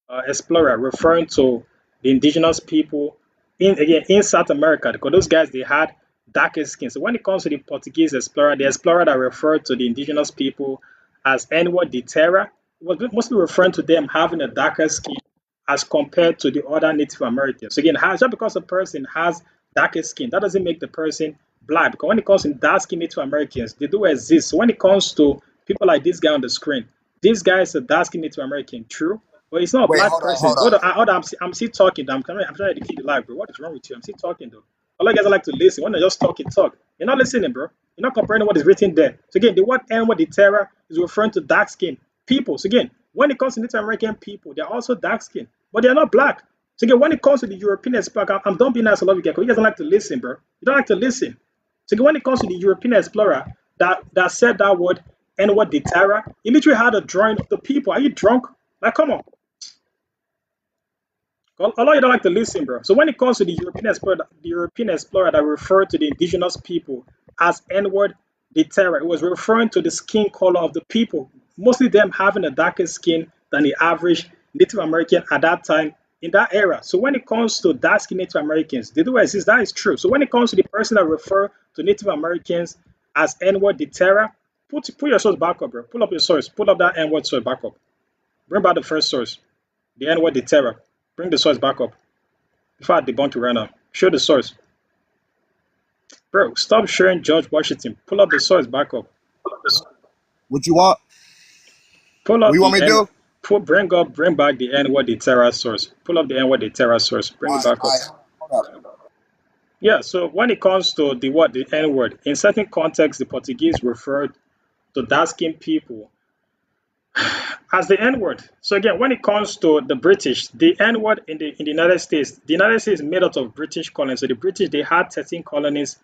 explorer referring to the indigenous people in South America, because those guys they had darker skin. So when it comes to the Portuguese explorer, the explorer that referred to the indigenous people as N-word de terra was mostly referring to them having a darker skin as compared to the other Native Americans. So again, just because a person has darker skin, that doesn't make the person black. Because when it comes to dark skin Native Americans, they do exist. So when it comes to people like this guy on the screen, this guy is a dark skin Native American, true, but he's not a Wait, black hold on, person. hold on. I'm still talking. I'm trying to educate the live, bro. What is wrong with you? I'm still talking though. All you guys are like to listen. When I just talk, you're not listening, bro. You're not comprehending what is written there. So again, the word N word the terror is referring to dark skin people. So again, when it comes to Native American people, they're also dark skinned, but they're not black. So again, when it comes to the European explorer, I'm done being nice. I love you guys. You guys don't like to listen, bro. You don't like to listen. So again, when it comes to the European explorer that said that word N word the terror, he literally had a drawing of the people. Are you drunk? Like, come on. A lot of you don't like to listen, bro. So when it comes to the European explorer that referred to the indigenous people as N-word the terror, it was referring to the skin color of the people, mostly them having a darker skin than the average Native American at that time in that era. So when it comes to dark skin Native Americans, they do exist. That is true. So when it comes to the person that refer to Native Americans as N-word the terror, put your source back up, bro. Pull up your source. Pull up that N-word source back up. Bring back the first source. The N-word the terror. Bring the source back up. Before I debunk you right now. Show the source. Bro, stop sharing George Washington. Pull up the source back up. What you want? Pull What up you want the me to N. do? Bring back the N word the Terra source. Pull up the N word the Terra source. Bring it back up. Hold up. Yeah. So when it comes to the N word, in certain contexts, the Portuguese referred to dark-skinned people as the N word. So again, when it comes to the British, the N word in the United States, the United States is made out of British colonies. So the British, they had 13 colonies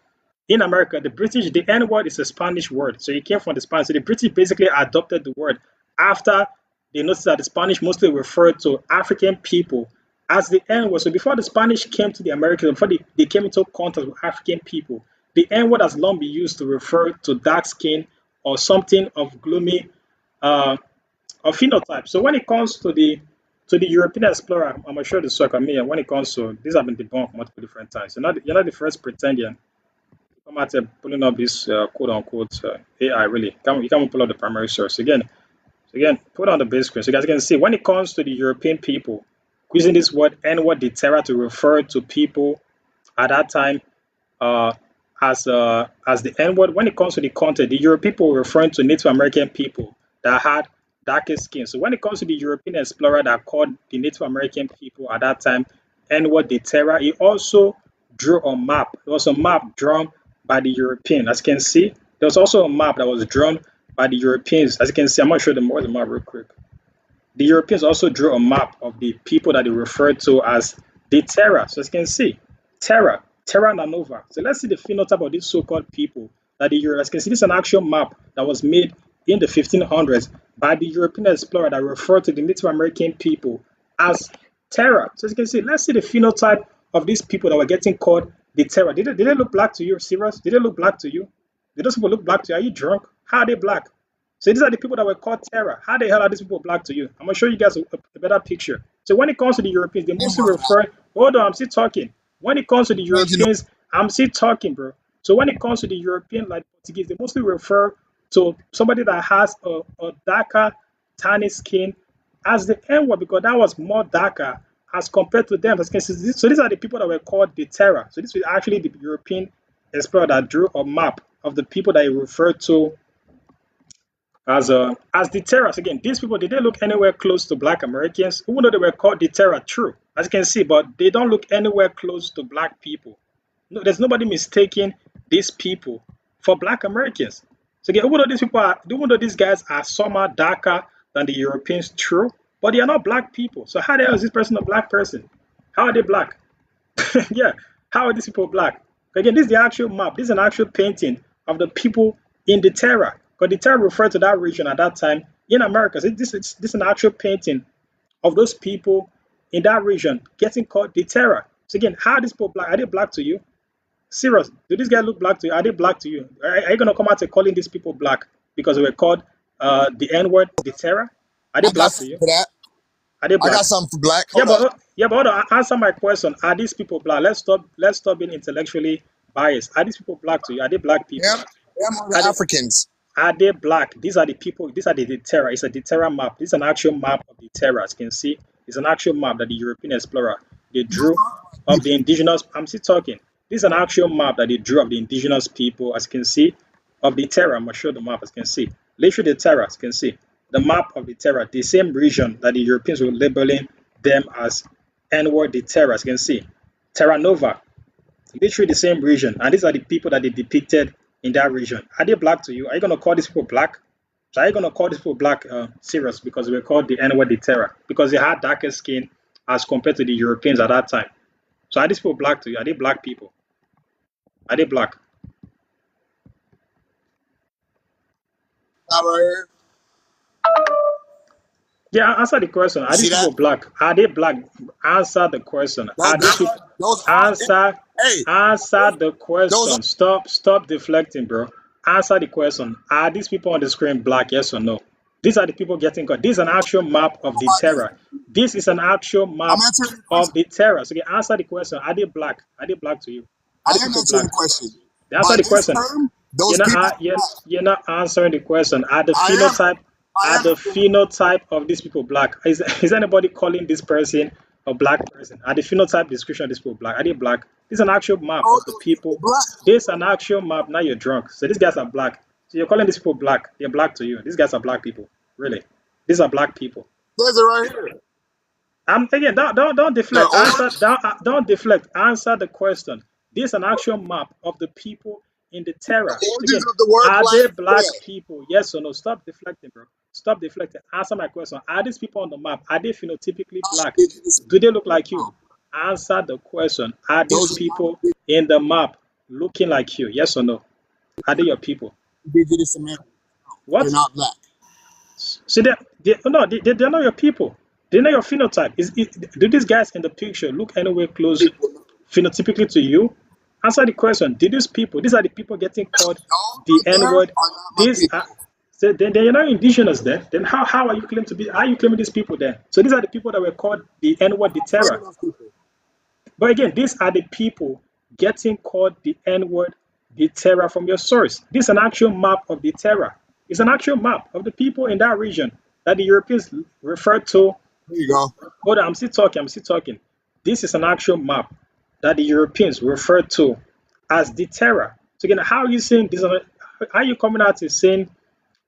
in America. The British, the N word is a Spanish word. So it came from the Spanish. So the British basically adopted the word after they noticed that the Spanish mostly referred to African people as the N word. So before the Spanish came to the Americans, before they came into contact with African people, the N word has long been used to refer to dark skin or something of gloomy or phenotype. So when it comes to the European explorer, I'm gonna show the circle me. And when it comes to these have been debunked multiple different times. You're not the first pretending to come out here pulling up this quote unquote AI. Really, you can't pull up the primary source again. So again, put on the base screen so you guys can see when it comes to the European people using this word N word de terra to refer to people at that time uh, as the N word. When it comes to the content, the European people were referring to Native American people that had darker skin. So when it comes to the European explorer that called the Native American people at that time N word de terra, he also drew a map. There was a map drawn by the European. As you can see, there was also a map that was drawn by the Europeans. As you can see, I'm going to show them more the map real quick. The Europeans also drew a map of the people that they referred to as the Terra. So as you can see, Terra Nova. So let's see the phenotype of these so-called people that the Europeans, as you can see, this is an actual map that was made in the 1500s by the European explorer that referred to the Native American people as Terra. So as you can see, let's see the phenotype of these people that were getting called the Terra. Did they look black to you? Serious? Did they look black to you? Did those people look black to you? Are you drunk? How are they black? So these are the people that were called terror. How the hell are these people black to you? I'm gonna show you guys a better picture. So when it comes to the Europeans, they mostly refer. Hold on, I'm still talking. When it comes to the Europeans, I'm still talking, bro. So when it comes to the European, like Portuguese, they mostly refer to somebody that has a darker, tiny skin as the N word because that was more darker as compared to them. So these are the people that were called the terror. So this was actually the European explorer that drew a map of the people that he referred to as the terrorists. Again, these people, did they look anywhere close to black Americans? Even though they were called the terror, true, as you can see, but they don't look anywhere close to black people. No, there's nobody mistaking these people for black Americans. So again, even though these guys are somehow darker than the Europeans, true, but they are not black people. So how the hell is this person a black person? How are they black? Yeah, how are these people black? Again, this is the actual map. This is an actual painting of the people in the terror. Because the terror referred to that region at that time in America. So this is an actual painting of those people in that region getting called the terror. So again, how are these people black? Are they black to you? Serious? Do these guys look black to you? Are they black to you? Are you gonna come out and calling these people black because they were called the N-word, the terror? Are they black to you? Are they I black? got something for black. Yeah, Hold up. but hold on. Answer my question. Are these people black? Let's stop being intellectually biased. Are these people black to you? Are they black people? Them are the Africans. Are they black? These are the people. These are the terror. It's a terror map. This is an actual map of the terror. As you can see, it's an actual map that the European explorer they drew of the indigenous. I'm still talking. This is an actual map that they drew of the indigenous people. As you can see, of the terror. I'm gonna show the map. As you can see, literally the terror. As you can see, the map of the terror. The same region that the Europeans were labeling them as N-word the terror. As you can see, Terra Nova. Literally the same region, and these are the people that they depicted in that region. Are they black to you? Are you gonna call these people black? So are you gonna call these people black? Serious? Because they were called the N-word the terror because they had darker skin as compared to the Europeans at that time. So are these people black to you? Are they black people? Are they black? Yeah, answer the question. Are these people black? Are they black? Answer the question. Are these people? Answer the question. Stop deflecting, bro. Answer the question. Are these people on the screen black? Yes or no? These are the people getting caught. This is an actual map of the terror. This is an actual map of the terror. So you answer the question. Are they black? Are they black to you? Are these people black? The question. Answer the question. You're not answering the question. Are the phenotype of these people black? Is anybody calling this person a black person? Are the phenotype description of these people black? Are they black? This is an actual map of the people. This is an actual map. Now you're drunk. So these guys are black. So you're calling these people black. They're black to you. These guys are black people. Really. These are black people. Says it right here. I'm thinking, don't They're deflect. Answer, orange. don't deflect. Answer the question. This is an actual map of the people in the The terror. So origins again, of the word are they black. black Yeah. people? Yes or no? Stop deflecting, bro. Stop deflecting. Answer my question. Are these people on the map? Are they phenotypically black? Indigenous. Do they look like you? Answer the question. Are these Those are people in the map looking like you? Yes or no? Are they your people? indigenous Americans. They're What? not black. So they're not your people. They're not your phenotype. Do these guys in the picture look anywhere close phenotypically to you? Answer the question. Did these people, these are the people getting called the Those right there N-word. are not my These are, people. so then you're not indigenous then. Then how are you claiming to be, how are you claiming these people then? So these are the people that were called the N-word, the I've heard terror. of those people. But again, these are the people getting called the N-word, the terror from your source. This is an actual map of the terror. It's an actual map of the people in that region that the Europeans referred to. There you go. Hold on, I'm still talking. This is an actual map that the Europeans referred to as the terror. So again, how are you saying this? How are you coming out and saying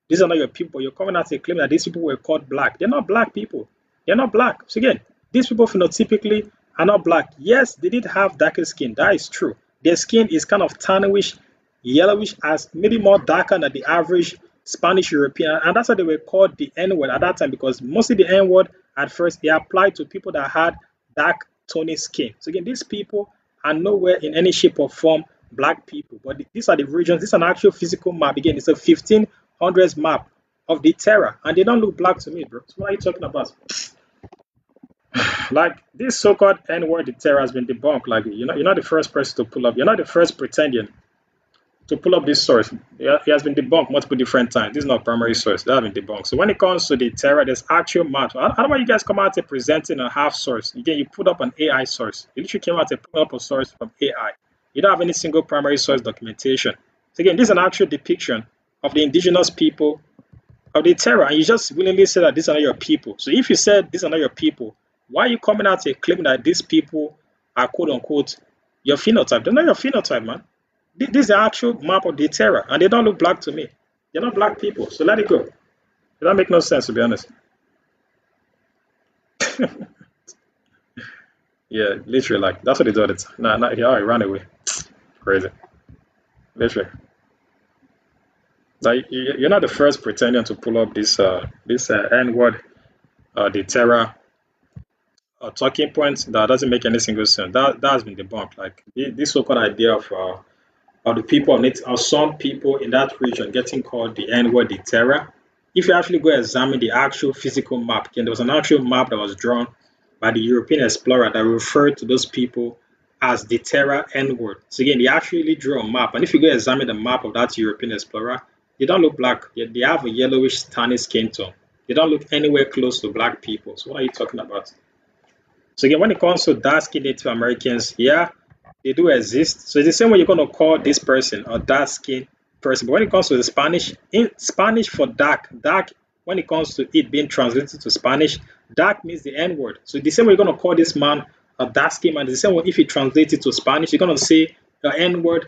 these are not your people? You're coming out and claiming that these people were called black. They're not black people. They're not black. So again, these people phenotypically are not black. Yes, they did have darker skin. That is true. Their skin is kind of tannish, yellowish, as maybe more darker than the average Spanish European. And that's why they were called the N-word at that time, because mostly the N-word at first they applied to people that had dark tony skin. So again, these people are nowhere in any shape or form black people. But these are the regions. This is an actual physical map. Again, it's a 1500s map of the terror, and they don't look black to me, bro. So what are you talking about? Like this so-called N-word, the terror has been debunked. Like you're not the first person to pull up. You're not the first pretending to pull up this source. It has been debunked multiple different times. This is not primary source. That have been debunked. So when it comes to the terror, there's actual maps. I don't know why you guys come out and presenting a half source. Again, you put up an AI source. You literally came out and put up a source from AI. You don't have any single primary source documentation. So again, this is an actual depiction of the indigenous people of the terror, and you just willingly say that these are not your people. So if you said these are not your people, why are you coming out and claiming that these people are quote unquote your phenotype? They're not your phenotype, man. This is the actual map of the terror, and they don't look black to me. They're not black people, so let it go. It don't make no sense, to be honest. Yeah, literally, like that's what they do all the time. Nah, he ran away. Crazy, literally. Like you're not the first pretending to pull up this N-word, the terror talking point that doesn't make any single sense. That has been debunked. Like this so-called idea of the people of it, or some people in that region getting called the N-word, the terror. If you actually go examine the actual physical map, again, there was an actual map that was drawn by the European explorer that referred to those people as the terror N-word. So again, they actually drew a map, and if you go examine the map of that European explorer, they don't look black. They have a yellowish, tanny skin tone. They don't look anywhere close to black people. So what are you talking about? So again, when it comes to dark-skinned Native Americans, yeah, they do exist. So it's the same way you're going to call this person a dark-skinned person. But when it comes to the Spanish, in Spanish for dark, when it comes to it being translated to Spanish, dark means the N-word. So the same way you're going to call this man a dark-skinned man, the same way if you translate it to Spanish, you're going to say the N-word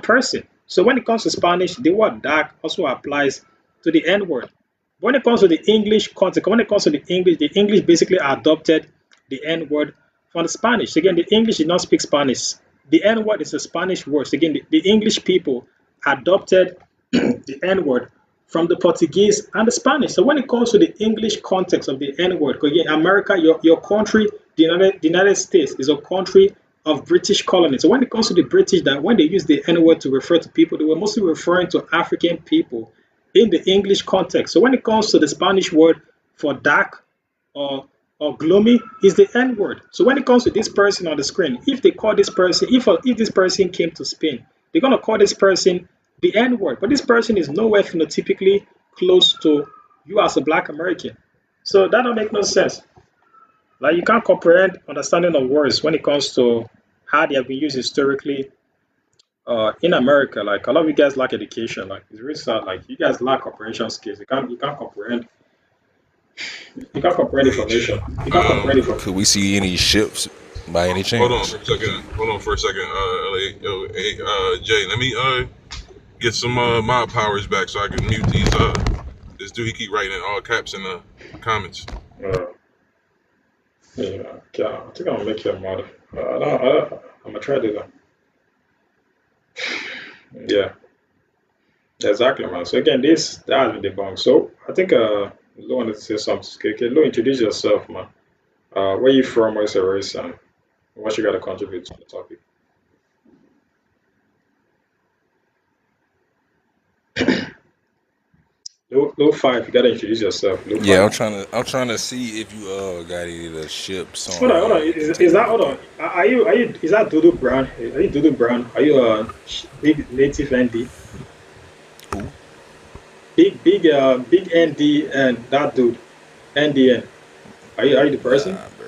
person. So when it comes to Spanish, the word dark also applies to the N-word. When it comes to the English context, when it comes to the English basically adopted the N-word from the Spanish. So again, the English did not speak Spanish. The N-word is a Spanish word. So again, the English people adopted the N-word from the Portuguese and the Spanish. So when it comes to the English context of the N-word, because again, America, your country, the United States is a country of British colonies. So when it comes to the British, that when they use the N-word to refer to people, they were mostly referring to African people in the English context. So when it comes to the Spanish word for dark or gloomy is the N-word. So when it comes to this person on the screen, if they call this person, if this person came to Spain, they're going to call this person the N-word. But this person is nowhere phenotypically close to you as a black American. So that don't make no sense. Like you can't comprehend understanding of words when it comes to how they have been used historically in America. Like a lot of you guys lack education. Like it's really sad. Like you guys lack comprehension skills. You can't comprehend. You can't comprehend information. You can't comprehend information. Could we see any ships by any chance? Hold on for a second. LA, Jay, let me get some mob powers back so I can mute these. This dude, he keep writing in all caps in the comments. Yeah, okay, I think I'll make you a model. I'm gonna try to do that. Yeah, exactly, man. So again, that has been debunked. So I think Lou wanted to say something. Okay, Lou, introduce yourself, man. Where you from? Where's your race, and what you got to contribute to the topic? Lou 5, you gotta introduce yourself. Lou Yeah, 5. I'm trying to see if you got any of the ships on Hold on. you can Is take a that look hold on? Are you is that Dudu Brown? Are you Dudu Brown? Are you a big native ND? at. Who? Big ND and that dude NDN. Are you the person? Nah, bro.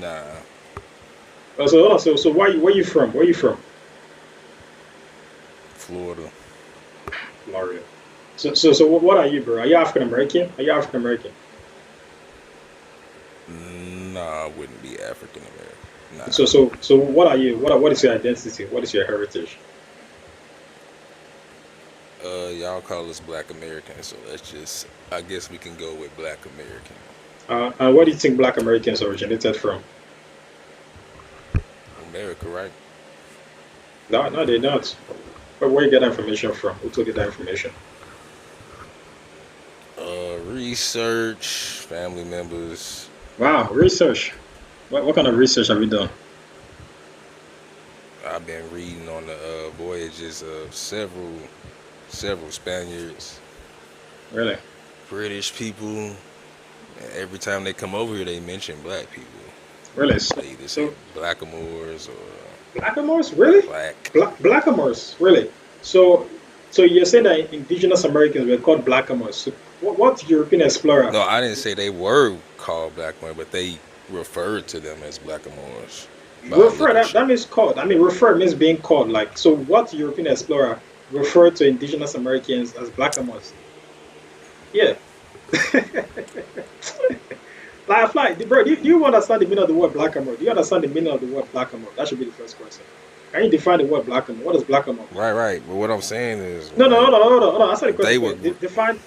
Nah, Oh, so hold on. So where you from? Where you from? Florida. Florida. So what are you, bro? Are you African American? Are you African American? Nah, I wouldn't be African American. Nah. So what are you? What is your identity? What is your heritage? Y'all call us Black Americans, so let's just. I guess we can go with Black American. And where do you think Black Americans originated from? America, right? No, they don't. But where you get that information from? Who told you that information? Research, family members. Wow, research. What kind of research have you done? I've been reading on the voyages of several Spaniards, Really? British people. And every time they come over here, they mention black people. Really? They either say blackamoors or Blackamoors? Really? black. Blackamoors? Really? So you're saying that indigenous Americans were called blackamoors. So what European explorer? No, I didn't say they were called blackamoors, but they referred to them as blackamoors. Refer, that means called. I mean, refer means being called. Like, so what European explorer referred to indigenous Americans as blackamoors? Yeah. Bro, do you understand the meaning of the word blackamoor? Do you understand the meaning of the word blackamoor? That should be the first question. Can you define the word blackamoor? What is blackamoor? Right. But what I'm saying is, No, hold on. Answer the question. they were. Define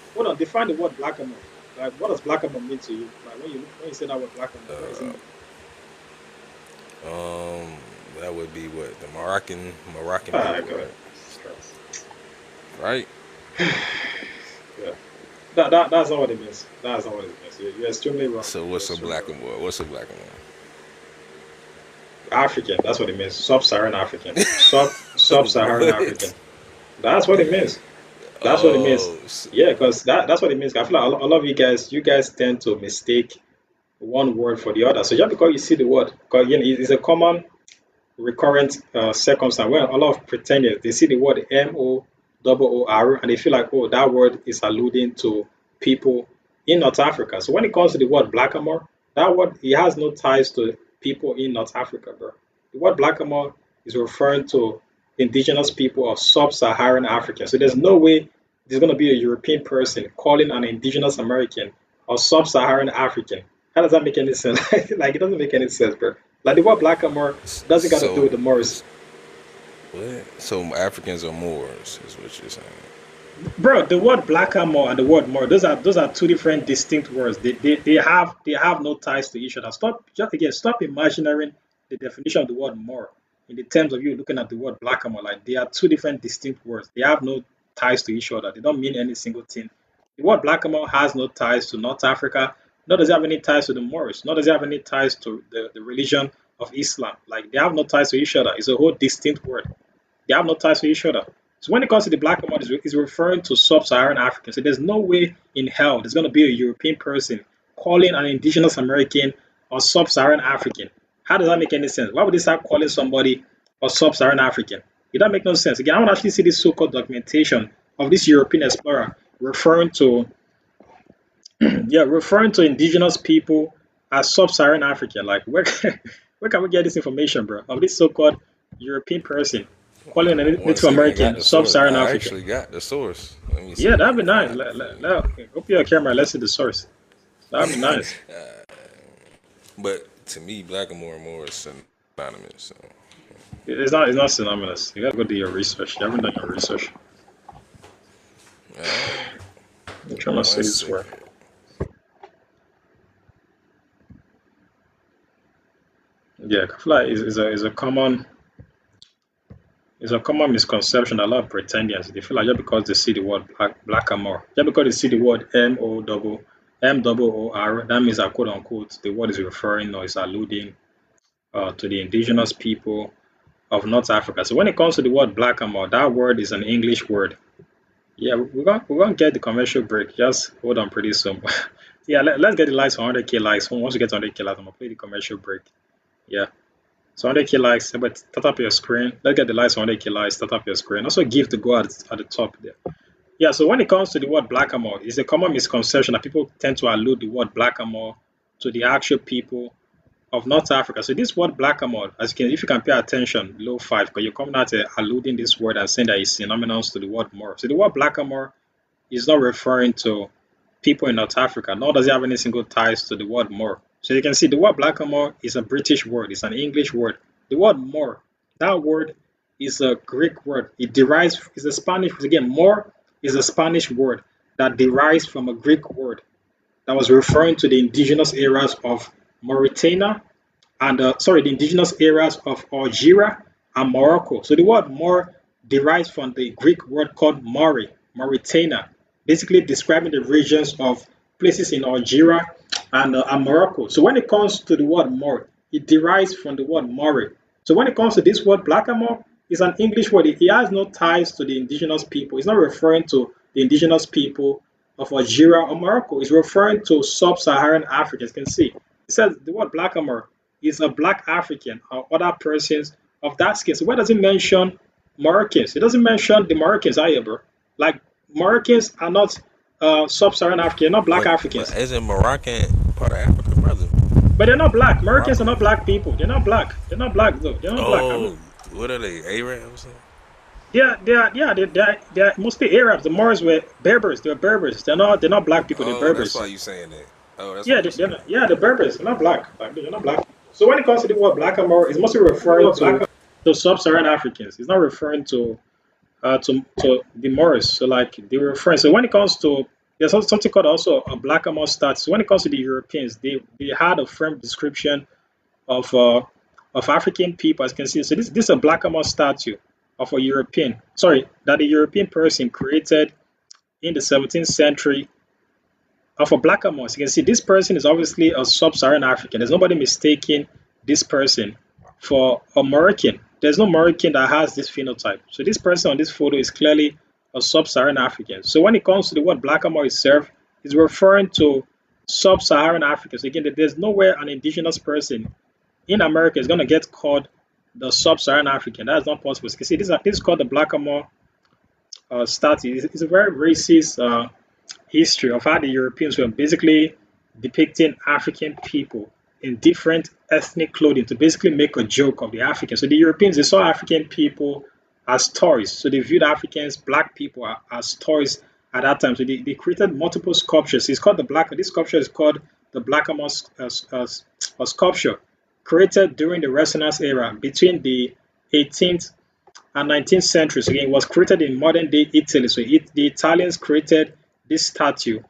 the word blackamoor. Like, what does blackamoor mean to you? Like, when you say that word blackamoor, what does it mean? That would be what the Moroccan people, right? Yeah. That's not what it means. That's not what it means. You're extremely wrong. So what's a blackamoor? What's a blackamoor? African. That's what it means. Sub-Saharan African. Sub-Saharan African. That's what it means. That's what it means. Yeah, because that's what it means. I feel like a lot of you guys tend to mistake one word for the other. So just because you see the word, because it's a common recurrent circumstance where a lot of pretenders, they see the word MOOOR and they feel like, oh, that word is alluding to people in North Africa. So when it comes to the word blackamoor, that word, it has no ties to people in North Africa, bro. The word blackamoor is referring to indigenous people of sub-Saharan Africa. So there's no way there's going to be a European person calling an indigenous American or sub-Saharan African. How does that make any sense? Like, it doesn't make any sense, bro. Like, the word blackamoor doesn't got to do with the Moors. What? So Africans are Moors, is what you're saying. Bro, the word blackamoor and the word Moor, those are two different distinct words. They have no ties to each other. Stop imagining the definition of the word Moor in the terms of you looking at the word blackamoor. Like, they are two different distinct words. They have no ties to each other. They don't mean any single thing. The word blackamoor has no ties to North Africa, nor does it have any ties to the Moors, nor does it have any ties to the religion of Islam. Like, they have no ties to each other. It's a whole distinct word. They have no ties to each other. So when it comes to the blackamoor, it's referring to sub-Saharan Africans. So there's no way in hell there's going to be a European person calling an indigenous American or sub-Saharan African. How does that make any sense? Why would they start calling somebody a sub-Saharan African? It doesn't make no sense. Again, I want to actually see this so-called documentation of this European explorer referring to indigenous people as sub-Saharan African. Like, where can we get this information, bro? Of this so-called European person calling a Native American sub-Saharan I African. actually got the source. Let me see. Yeah, that'd be nice. Open your camera. Let's see the source. That'd be nice. But to me, blackamoor and Moor is synonymous. So. It's not synonymous. You gotta go do your research. You haven't done your research. trying to say One this word. second. Yeah, I feel like it's a common misconception that a lot of pretendians they feel like just because they see the word blackamoor, just because they see the word MOOR, that means that quote unquote the word is referring or is alluding to the indigenous people of North Africa. So when it comes to the word blackamoor, that word is an English word. Yeah, we're gonna get the commercial break. Just hold on pretty soon. Yeah, let's get the likes for 100k likes. Once we get to 100k likes, I'm gonna play the commercial break. Yeah. So 100k likes, but start up your screen. Let's get the likes for 100k likes, start up your screen. Also give to go at the top there. Yeah, so when it comes to the word blackamoor, it's a common misconception that people tend to allude the word blackamoor to the actual people of North Africa. So this word blackamoor, as you can, if you can pay attention, low five, because you're coming out alluding this word and saying that it's synonymous to the word more. So the word blackamoor is not referring to people in North Africa, nor does it have any single ties to the word more. So you can see the word blackamoor is a British word, it's an English word. The word more, that word is a Greek word. It derives, is a Spanish, again, more is a Spanish word that derives from a Greek word that was referring to the indigenous areas of Mauritania and the indigenous areas of Algeria and Morocco. So the word More derives from the Greek word called Maury, Mauritania, basically describing the regions of places in Algeria and Morocco. So when it comes to the word More, it derives from the word Maury. So when it comes to this word blackamoor, it's an English word. It has no ties to the indigenous people. It's not referring to the indigenous people of Algeria or Morocco. It's referring to sub-Saharan Africa. As you can see, it says the word blackamoor is a black African or other persons of that skin. So where does it mention Moroccans? It doesn't mention the Moroccans either, bro. Like Moroccans are not sub-Saharan African, not black But Africans. isn't Moroccan part of Africa, brother? But they're not black. Moroccans are Morocco not is. black people. They're not black. They're not black though. They're not black. Oh, what are they? Arabs? They're mostly Arabs. The Moors were Berbers. They're Berbers. They're not black people. They're Oh, that's Berbers. why you saying that. Oh, that's why Yeah, you saying that. the Berbers. They're not black. Like, they're not black. So when it comes to the word blackamoor, it's mostly referring to sub-Saharan Africans. It's not referring to the Moors. So like they were referring. So when it comes to there's also something called also a blackamoor status. So when it comes to the Europeans, they had a firm description of uh, of African people, as you can see. So this is a blackamoor statue of a European. Sorry, that a European person created in the 17th century of a blackamoor. As you can see, this person is obviously a sub-Saharan African. There's nobody mistaking this person for a Moroccan. There's no Moroccan that has this phenotype. So this person on this photo is clearly a sub-Saharan African. So when it comes to the word blackamoor itself, it's referring to sub-Saharan Africans. Again, there's nowhere an indigenous person in America is going to get called the sub-Saharan African. That's not possible. So you can see this is called the blackamoor statue. It's a very racist history of how the Europeans were basically depicting African people in different ethnic clothing to basically make a joke of the Africans. So the Europeans, they saw African people as toys. So they viewed Africans, black people, as toys at that time. So they created multiple sculptures. It's called this sculpture is called the Blackamoor sculpture, created during the Renaissance era between the 18th and 19th centuries. Again, it was created in modern day Italy. So the Italians created this statue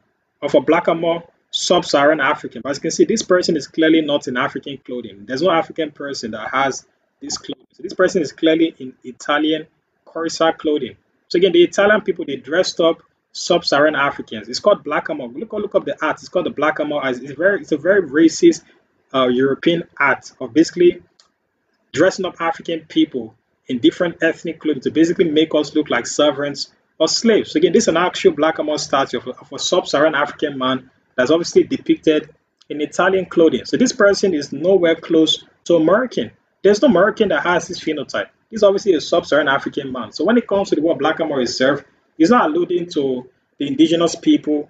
of a blackamoor sub-Saharan African. But as you can see, this person is clearly not in African clothing. There's no African person that has this clothing. So this person is clearly in Italian Corsa clothing. So again, the Italian people, they dressed up sub-Saharan Africans. It's called blackamoor. Look up the art. It's called the blackamoor. It's a very racist European art of basically dressing up African people in different ethnic clothing to basically make us look like servants or slaves. So again, this is an actual blackamoor statue of a sub-Saharan African man that's obviously depicted in Italian clothing. So this person is nowhere close to American. There's no American that has this phenotype. He's obviously a sub-Saharan African man. So when it comes to the word blackamoor itself, he's not alluding to the indigenous people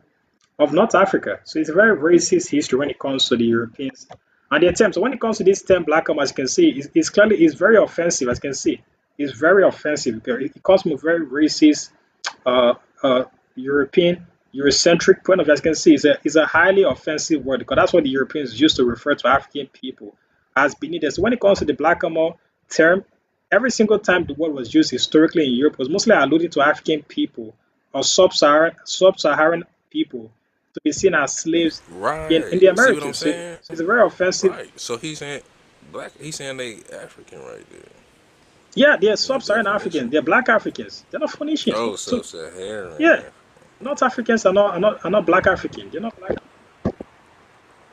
of North Africa. So it's a very racist history when it comes to the Europeans and the attempt. So when it comes to this term blackamoor, as you can see, it's very offensive. As you can see, it's very offensive. It comes from a very racist, uh, European, Eurocentric point of view. As you can see, it's a highly offensive word because that's what the Europeans used to refer to African people as beneath us. So when it comes to the blackamoor term, every single time the word was used historically in Europe was mostly alluding to African people or sub-Saharan people to be seen as slaves in Right. the See what I'm Americas. So saying? it's very offensive. Right. So he's saying black. He's saying they African right there Yeah, they're in the sub-Saharan Africans. definition. They're black Africans. They're not Phoenicians. Oh, So sub-Saharan yeah, African. North Africans are not black Africans. They're not black.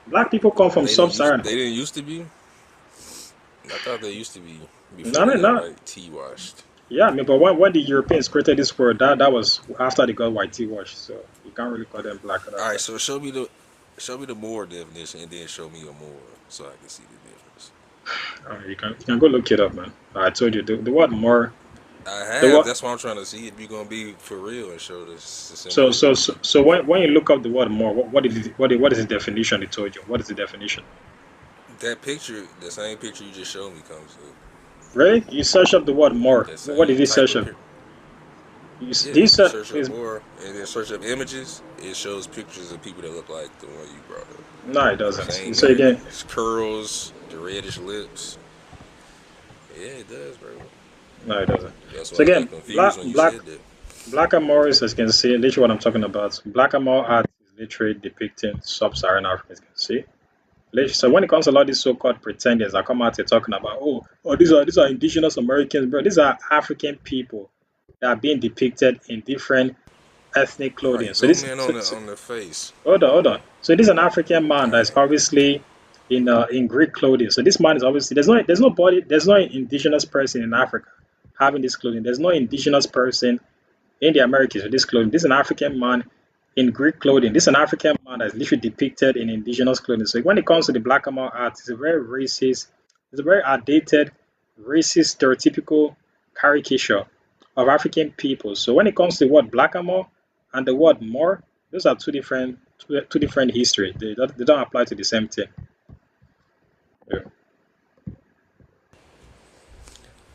Black people come from sub-Saharan. They didn't used to be. I thought they used to be No, before no, they got no. like tea-washed. Yeah, I mean, but when the Europeans created this word, that was after they got whitewashed. So you can't really call them black at All that right. time. So show me the more definition, and then show me a more, so I can see the difference. You can go look it up, man. I told you the word more. I The have. word That's why I'm trying to see if you're gonna be for real and show this the so so similarities. so, so when you look up the word more, what is the definition? They told you. What is the definition? That picture, the same picture you just showed me, comes up. Really? You search up the word more. That What did same you type search of up? picture. Do Yeah, you you search search up is more and then search up images. It shows pictures of people that look like the one you brought up. no, it doesn't. You Same say again. curls, the reddish lips. Yeah, it does, bro. No, it doesn't. That's So why I got again, confused when you said that. Black and Morris, as you can see, literally what I'm talking about. Black and More art is literally depicting sub-Saharan Africans. Can see. So when it comes to a lot of these so-called pretenders that come out here talking about, these are indigenous Americans, bro. These are African people that are being depicted in different ethnic clothing. Right, So zoom this, in so, on so the face. hold on. So this is an African man All that is right, obviously in Greek clothing. So this man is obviously there's no indigenous person in Africa having this clothing. There's no indigenous person in the Americas with this clothing. This is an African man in Greek clothing. This is an African man that's literally depicted in indigenous clothing. So when it comes to the Black Amal art, it's a very racist, it's a very outdated, racist, stereotypical caricature of African people. So when it comes to the word Black Amal and the word More, those are two different history. They don't apply to the same thing. Yeah.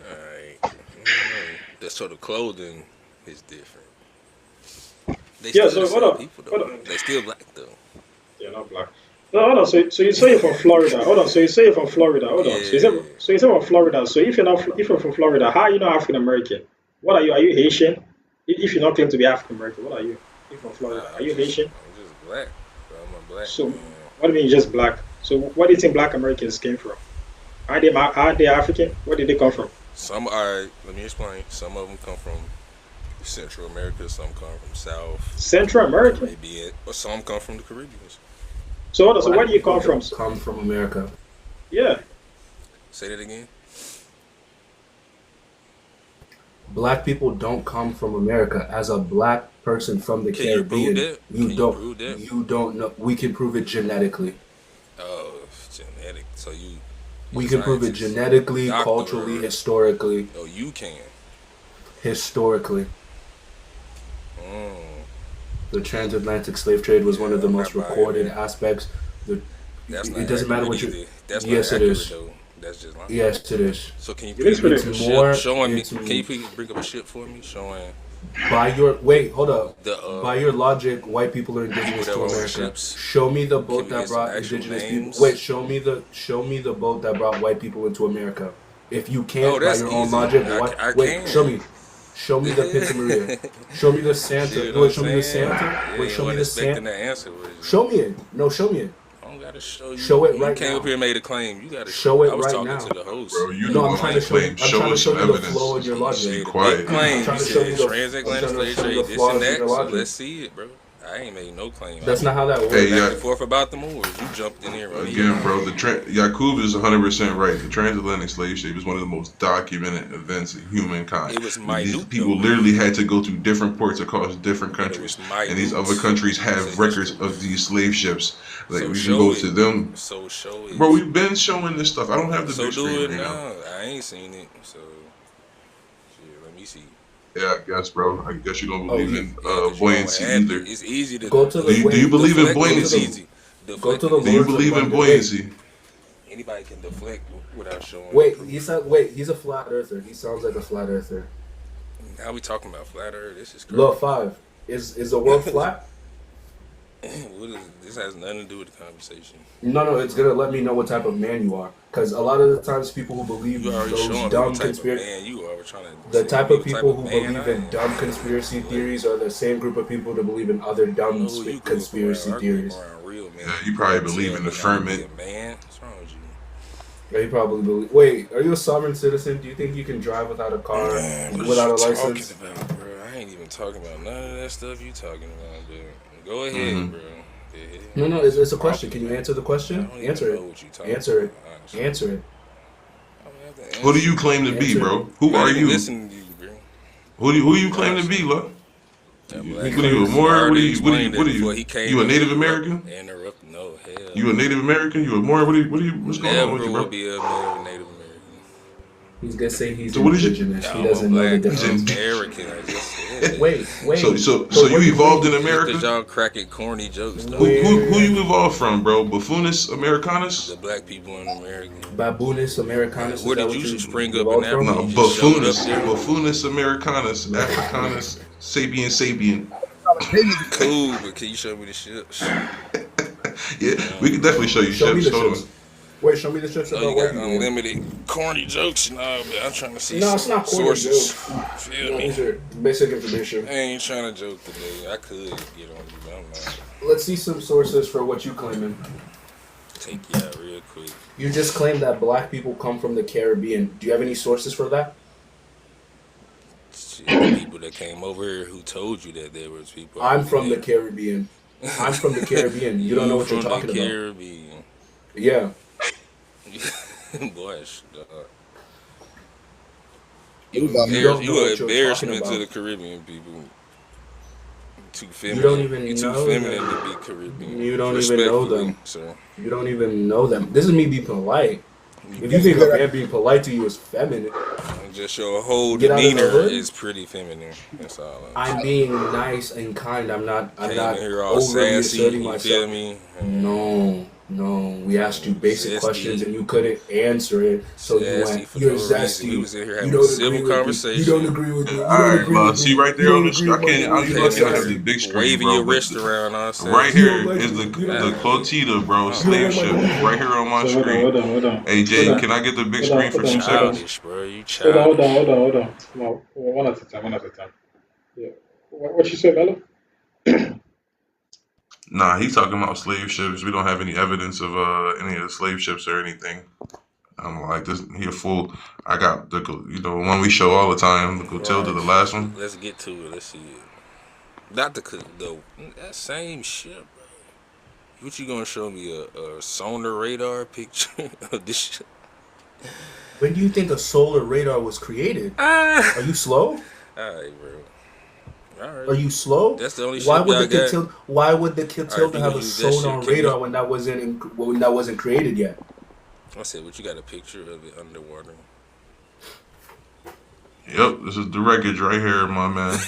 all right. I don't know. The sort of clothing is different. They Yeah. still So the hold same on. people Hold though. on. They still black though. Yeah, not black. No, hold on. So you say you're from Florida. Hold on. So you say you're from Florida. Hold on. Yeah. So you say from Florida. So if you're from Florida, how are you not African American? What are you? Are you Haitian? If you're not claim to be African American, what are you? You're from Florida. Nah, Are you Haitian? I'm just black. Bro. I'm a black So man. what do you mean just black? So what do you think Black Americans came from? Are they African? Where did they come from? Some are. Let me explain. Some of them come from Central America. Some come from South Central American. Caribbean, or some come from the Caribbean. So hold on. So where Black do you people come from? don't come from America. Yeah. Say that again. Black people don't come from America. As a black person from the Can you prove Caribbean, that? you Can you don't prove that? you don't know. We can prove it genetically. Oh, genetic. So you We a can prove it scientist, genetically, doctor, culturally, or historically. oh, you can. Historically, Mm. the transatlantic slave trade was one of the I'm most not buying recorded that. aspects. The, That's not it doesn't matter what accurate you. either. That's not Yes, it accurate is. though. That's just lying. Yes, it is. So can you It is bring pretty. up a It's ship more. showing me? It's Can you please bring up a ship for me showing by your wait. Hold up. the By your logic, white people are people indigenous that to were on America. ships? Show me the Can boat we that get some brought actual indigenous people. names? Wait, show me the boat that brought white people into America. If you Oh, can't, by that's your own easy. logic, I wait, show can. me. Show me the Pinta Maria. Show me the Santa. See what Wait, I'm show me the saying? Santa. Yeah, Wait, you show me wasn't the expecting Santa. the answer, was you? Show me it. No, show me it. I don't gotta show you. Show it You right came up now. here and made a claim. You gotta. Show it I was right talking now. to the host. Bro, you the No, I'm one trying who to show you. claimed. I'm Show trying to us show some you the evidence. flow in your You logic. say Be the quiet. big I'm claim. trying You to show said you the. I'm transatlantic trying to slave show you trade, the this and flaws in that. your So logic. let's see it, bro. I ain't made no claim. I That's not how that went Hey, works. back yeah. and forth about the Moors. You jumped in here Again, immediately. bro, Yakub is 100% right. The transatlantic slave trade is one of the most documented events in humankind. It was These minute people though, literally had to go to different ports across different but it was countries, and these other minute countries to have records history. of these slave ships. Like So we can show go it. to them, So show bro. it. We've been showing this stuff. I don't have the So big do screen it right now. now. I ain't seen it. So shit, let me see. Yeah, I guess, bro. I guess you don't Oh, believe you in Yeah, cause you don't buoyancy have to. either. It's easy to go to Do the you, do you wait. believe in deflecting is buoyancy? easy. Go to the Do you Lords of believe in Thunder. Wait, buoyancy? Anybody can deflect without showing wait. proof. He's a flat earther. He sounds like a flat earther. Now we talking about flat earth. This is Look, crazy. 5. Is the world flat? What is this? Has nothing to do with the conversation. No, it's gonna let me know what type of man you are. Because a lot of the times, people who believe You already those showing me dumb what type of conspiracy. man you are. or trying to The tell type me of what type people of who man believe I in am. dumb Like, conspiracy what? theories are the same group of people that believe in other I don't dumb know who you grew up conspiracy around. I grew up theories. around real men. Yeah, you You probably gonna believe tell in the me how to be firmament. a man? What's wrong with you? They probably believe. Wait, are you a sovereign citizen? Do you think you can drive without a car, Man, what is without you a talking license? about, bro? I ain't even talking about none of that stuff you talking about, dude. Go ahead, Hmm. bro. The No, hell no, is you it's a question. talking Can you about? answer the I question? don't even Answer know it. what you talking Answer about, it. honestly. Answer it. I don't have to Who do answer you it. claim to be, Answer it. bro? I'm Who not are even you? listening to you, bro. Who you claim to Honestly. be, look? That He black What are you, a claims. he Moor? already What are you, explained what that are before you? he came You a and Native American? interrupt. No, hell You a no. Native American? You a Moor? What's going on with Never you, will bro? be a Native American. He's gonna say he's So what is you? indigenous. He I'm a doesn't know the black He's in. difference. American. I just said that. Wait, So wait. so But so where you you evolved in wait? Just cause America? y'all cracking corny jokes, don't mean Who Where you evolved from, bro? Buffoonus Americanus? the black people in America. Baboonus Like, Americanus, is where that did what you you spring up in evolved from? Africa? No, You just showed up Buffoonus, there. Buffoonus Americanus, Africanus, Sapien. Opinions. Cool, but can you show me the ships? Yeah, we can definitely show you Show me ships. the Hold ships. on. Wait, show me the ships No, about you white got people. Then. unlimited corny jokes and all, but I'm trying to see No, it's some not corny sources. jokes. Feel No, me? these are basic information. I ain't trying to joke today. I could get on you, but I'm not. Let's see some sources for what you claiming. Take you out real quick. You just claimed that black people come from the Caribbean. Do you have any sources for that? Shit, the people that came over here who told you that there was people. I'm from the there. Caribbean. I'm from the Caribbean. You don't know what you're from talking the about. Caribbean. Yeah. Boy, You You don't know you what an you're talking embarrassment to about. the Caribbean people. Too You feminine. don't even You too know feminine them. to be Caribbean. You don't even know Respectfully, them. sir. You don't even know them. This is me being polite. If you That's think a good. man being polite to you is feminine, Just your whole get out of the demeanor hood. is pretty feminine. That's all I'm being nice and kind. I'm not Came in here all overly sassy, asserting you feel myself. me? No. We asked you basic Zesty. questions and you couldn't answer it. So you Sassy went, for you're no reason. We zesty. was in here You having a don't civil agree with me. You conversation. don't agree with me. You All don't right, agree well, with see me. right You there on don't the agree screen. with my I beliefs. you You're Came looking in at here the zesty. big screen, waving bro. your But wrist around all right sassy. You don't here like is me. the You don't like me. Clotita, bro, You don't slave like my ship, beliefs. right here on my So screen. hold on. Hey Jay, can I get the big screen for You 2 seconds? childish, bro. You Hold on. childish. No, one at a time. Yeah. What you say, Mello? Nah, he's talking about slave ships. We don't have any evidence of any of the slave ships or anything. I'm like this. He a fool. I got the one we show all the time, the Clotilda, Right. the last one. Let's get to it. Let's see it. Not that same shit, bro. What you gonna show me a sonar radar picture of this shit? When do you think a solar radar was created? Ah. Are you slow? All right, bro. All Are right. you slow? That's the only Why ship would y'all the got. Clotilda? Why would the All right, if Clotilda you have gonna a use that sonar shit, can radar you? when that wasn't created yet? I said, what you got a picture of it underwater? Yep, this is the wreckage right here, my man.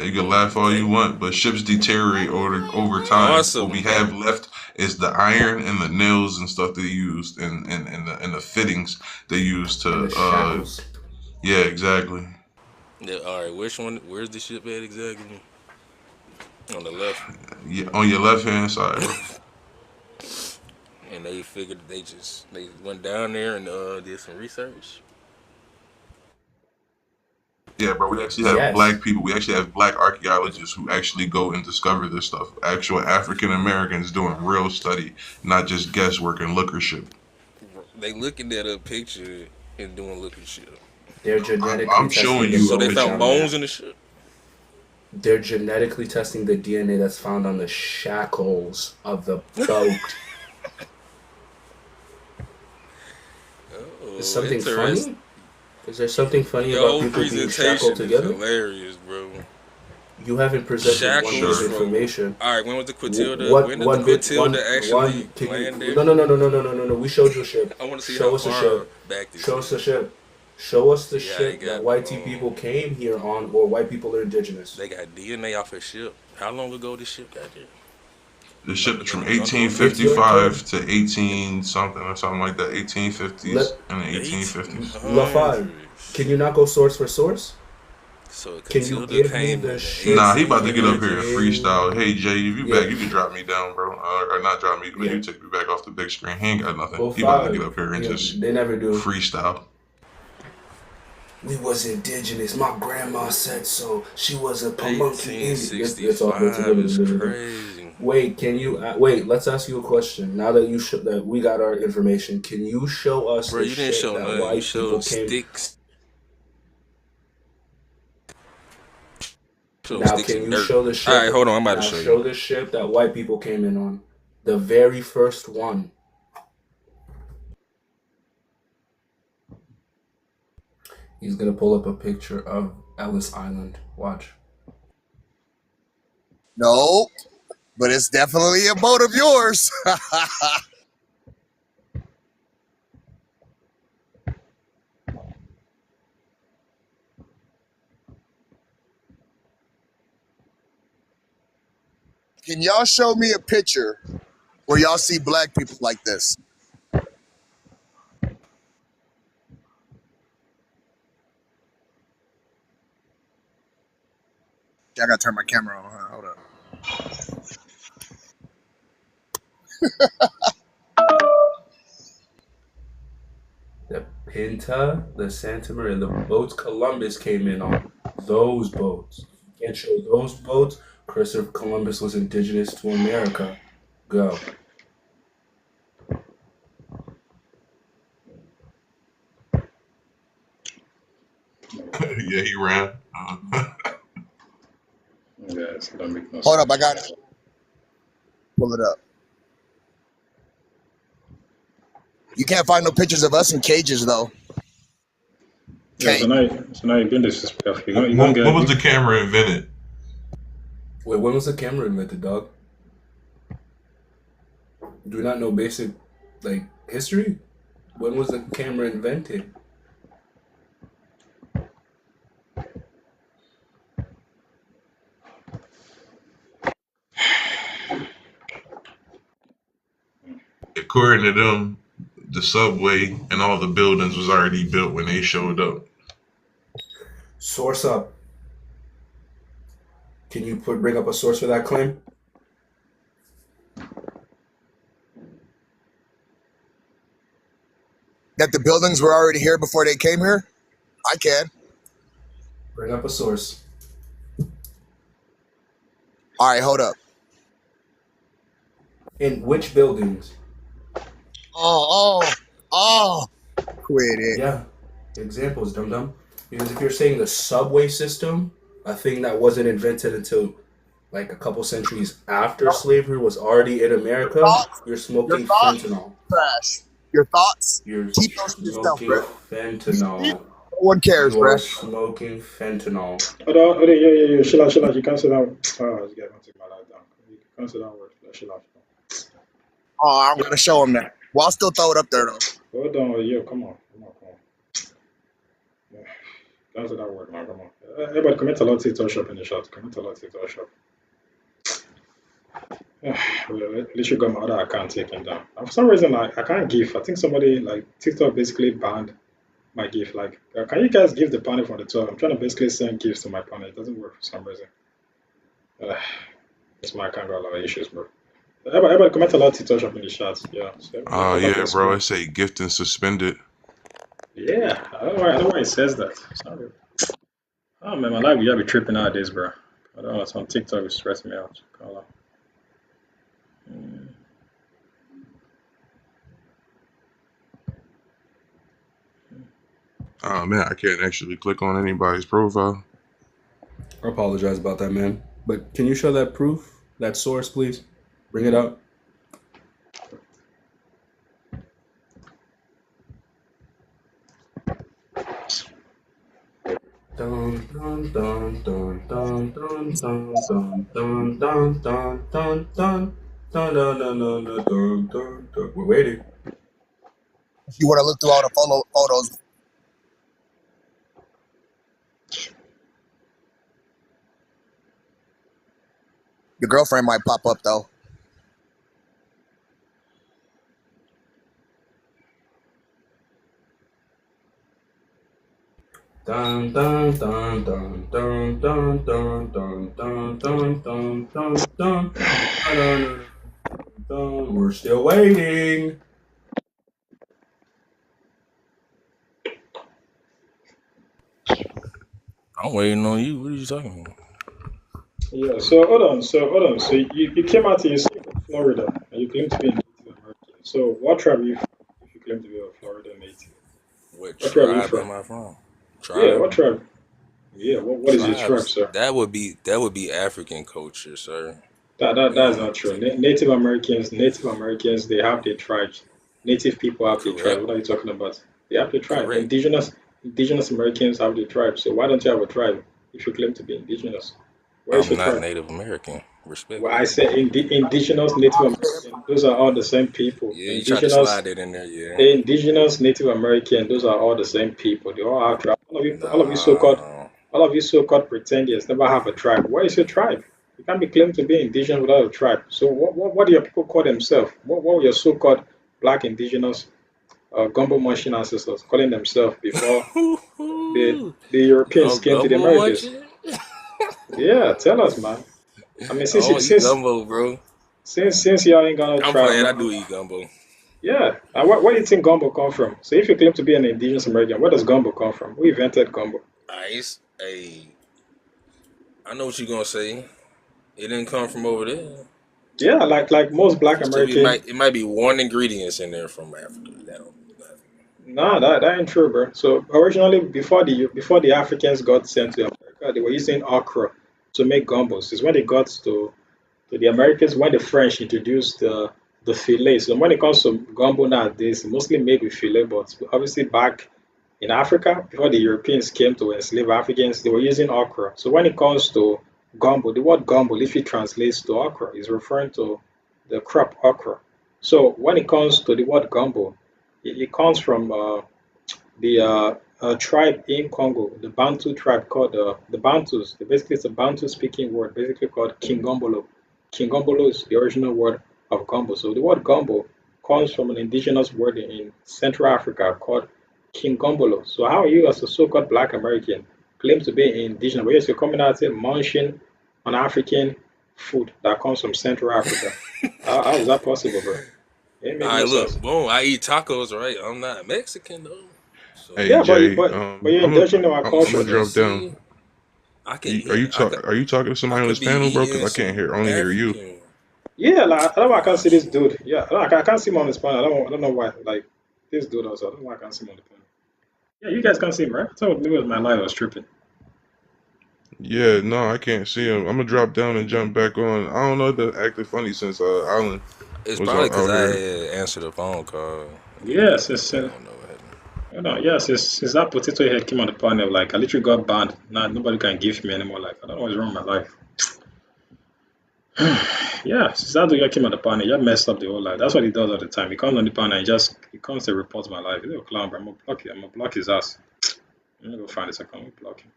You can laugh all you want, but ships deteriorate over time. What we Awesome. have left is the iron and the nails and stuff they used, and the fittings they used And the to. shackles. Yeah, exactly. Yeah, all right, which one? Where's the ship at exactly? On the left. Yeah, on your left hand side, bro. And they figured they went down there and did some research. Yeah, bro. We actually have Yes. black people. We actually have black archaeologists who actually go and discover this stuff. Actual African Americans doing real study, not just guesswork and lookership. They looking at a picture and doing looking shit. They're genetically I'm testing showing the you So a they picture. found bones in the ship. They're genetically testing the DNA that's found on the shackles of the boat. Oh, Is something interesting. funny? Is there something funny Your about whole people being presentation shackled is together? hilarious, bro. You haven't presented Shackles one bit of from. information. All right, when was the Clotilda? What When did one the bit Clotilda actually can land you there? no. We showed you a ship. I want to see Show how us a far ship. back this Show us is. the ship. Show us the Yeah, ship they that got, white people came here on, or white people are indigenous. They got DNA off a ship. How long ago this ship got there? The ship is from It's your 1855 turn. to 18 something or something like that. 1850s Let and the 1850s. LaFive, can you not go source for source? So Can you Clotilda give me came the in ship? Nah, he about to get up here and Yeah. freestyle. Hey Jay, if you Yeah. back, you can drop me down, bro. Or not drop me, but Yeah. you take me back off the big screen. He ain't got nothing. Go He about to five. get up here and Yeah, just they never do. freestyle. we was indigenous. My grandma said so. She was a Pamunkey Indian. It's all good. 1865 is crazy. Wait, can you wait? Let's ask you a question. Now that that we got our information, can you show us Bro, the you didn't ship show that nothing. You white people showed came? sticks. Showed Now, sticks can and you dirt. show the All ship? right, hold on. I'm about to Now, show you. show the ship that white people came in on. The very first one. He's gonna pull up a picture of Ellis Island. Watch. No, but it's definitely a boat of yours. Can y'all show me a picture where y'all see black people like this? I gotta turn my camera on. Huh? Hold up. The Pinta, the Santa Maria, the boats Columbus came in on. Those boats. Can't show those boats. Christopher Columbus was indigenous to America. Go. Yeah, he ran. Yes, don't make no Hold up, I sense. got it. Pull it up. You can't find no pictures of us in cages though. Yeah, so Can't. now you're being disrespectful. You're When gonna get was the camera invented? Wait, when was the camera invented, dog? Do we not know basic, like, history? When was the camera invented? According to them, the subway and all the buildings was already built when they showed up. Source up. Can you bring up a source for that claim? That the buildings were already here before they came here? I can. Bring up a source. All right, hold up. In which buildings? Oh. Quit it. Yeah. Examples, dum dum. Because if you're saying the subway system, a thing that wasn't invented until like a couple centuries after slavery was already in America, you're smoking fentanyl. Trash. Your thoughts? You're Keep those to yourself, smoking bro. fentanyl. No one cares, You bro. are smoking fentanyl. Hold on, yeah. Chill out. You can't say that. Oh, this guy wants to take my life down. You can't say that word. Chill out. Oh, I'm gonna show him that. Well, I'll still throw it up there though. Hold on, yo, come on. Yeah, can't say that word, man. Come on. Everybody, commit a lot to TikTok shop in the chat. Commit a lot to TikTok shop. Well, at least you got my other account taken down. For some reason, I can't give. I think somebody like TikTok basically banned my gift. Like, can you guys give the panel from the 12? I'm trying to basically send gifts to my panel. It doesn't work for some reason. This my account got a lot of issues, bro. Everybody comment a lot to TikTok shop in the chat. Yeah. So Yeah, bro. It say gifting suspended. Yeah. I don't know why it says that. Sorry. Oh man, my life you be tripping nowadays, bro. I don't know. It's on TikTok. It's stressing me out. Oh man, I can't actually click on anybody's profile. I apologize about that, man. But can you show that proof, that source, please? Bring it up. Dun dun dun dun dun dun dun dun dun dun dun dun dun dun dun dun dun dun dun. We're waiting. You want to look through all the photos. Your girlfriend might pop up though. Dun dun dun dun dun dun dun dun dun dun dun dun dun dun dun. We're still waiting. I'm waiting on you. What are you talking about? Yeah. So hold on. So you came out here, you say from Florida, and you claim to be a Native American. So what tribe are you from? If you claim to be a Florida native, What what tribe are you tribe from? am I from? Yeah. What Tribe? tribe? Yeah. What is your tribe, Tribes. sir? That would be African culture, sir. That's We not true. take Native Americans, they have their tribes. Native people have their tribes. correct, What are you talking about? They have their tribe. correct. Indigenous Americans have their tribe. So why don't you have a tribe if you claim to be indigenous? Where is I'm your not tribe? Native American, Well, I respectfully. said indigenous Native American. Those are all the same people. Yeah, you tried to slide that in there, yeah. Indigenous Native American. Those are all the same people. They all have tribes. Nah. All of you so-called pretenders never have a tribe. Where is your tribe? You can't be claimed to be indigenous without a tribe. So what do your people call themselves? What were your so-called black indigenous gumbo munching ancestors calling themselves before the Europeans Y'all came to the gumbo Americas? munching? Yeah, tell us, man. I mean, I don't eat gumbo, bro. since y'all ain't got no I'm tribe, playing. I do eat gumbo. yeah. Where do you think gumbo come from? So if you claim to be an indigenous American, where does gumbo come from? Who invented gumbo? Ice. I know what you're gonna say. It didn't come from over there. Yeah, like most black Could be, American. it might be one ingredients in there from Africa. That don't mean nothing. Nah, that ain't true, bro. So originally, before the Africans got sent to America, they were using okra to make gumbos. It's when they got to the Americans when the French introduced the filet. So when it comes to gumbo nowadays, it's mostly made with filet, but obviously back in Africa, before the Europeans came to enslave Africans, they were using okra. So when it comes to gumbo, the word gumbo, if it translates to okra, is referring to the crop okra. So when it comes to the word gumbo, it comes from the tribe in Congo, the Bantu tribe called the Bantus. Basically, it's a Bantu speaking word, basically called Kingombolo. Kingombolo is the original word of gumbo. So the word gumbo comes from an indigenous word in Central Africa called Kingombolo. So how are you, as a so-called Black American, claim to be indigenous? But yes, you're coming out here munching on African food that comes from Central Africa. How is that possible, bro? It ain't All making right, no look, sense. boom. I eat tacos, right? I'm not Mexican though, Hey so Yeah, Jay, but you're indulging in our I'm culture, gonna bro. drop down. see, I can eat. Are you talking to I somebody on could this be panel, bro? Because eating I can't some only hear you. African. Yeah, like I don't know why I can't see this Gotcha. dude. Yeah, I can't see him on the panel. I don't know why. Like this dude also, I don't know why I can't see him on the panel. Yeah, you guys can't see him, right? I thought maybe it was my light I was tripping. Yeah, no, I can't see him. I'm gonna drop down and jump back on. I don't know if that's acting funny since Alan It's was probably because out I here. had answered a phone call, and then Yes, I don't know what happened. no, yes, since that potato head came on the panel, like I literally got banned. Now nobody can give me anymore. Like I don't know what's wrong with my life. Yeah, since that dude came on the panel, you messed up the whole life. That's what he does all the time. He comes on the panel and he comes to report my life. He's a clown, bro. I'm gonna block him. I'm gonna block his ass. I'm gonna go find his account. I'm gonna block him.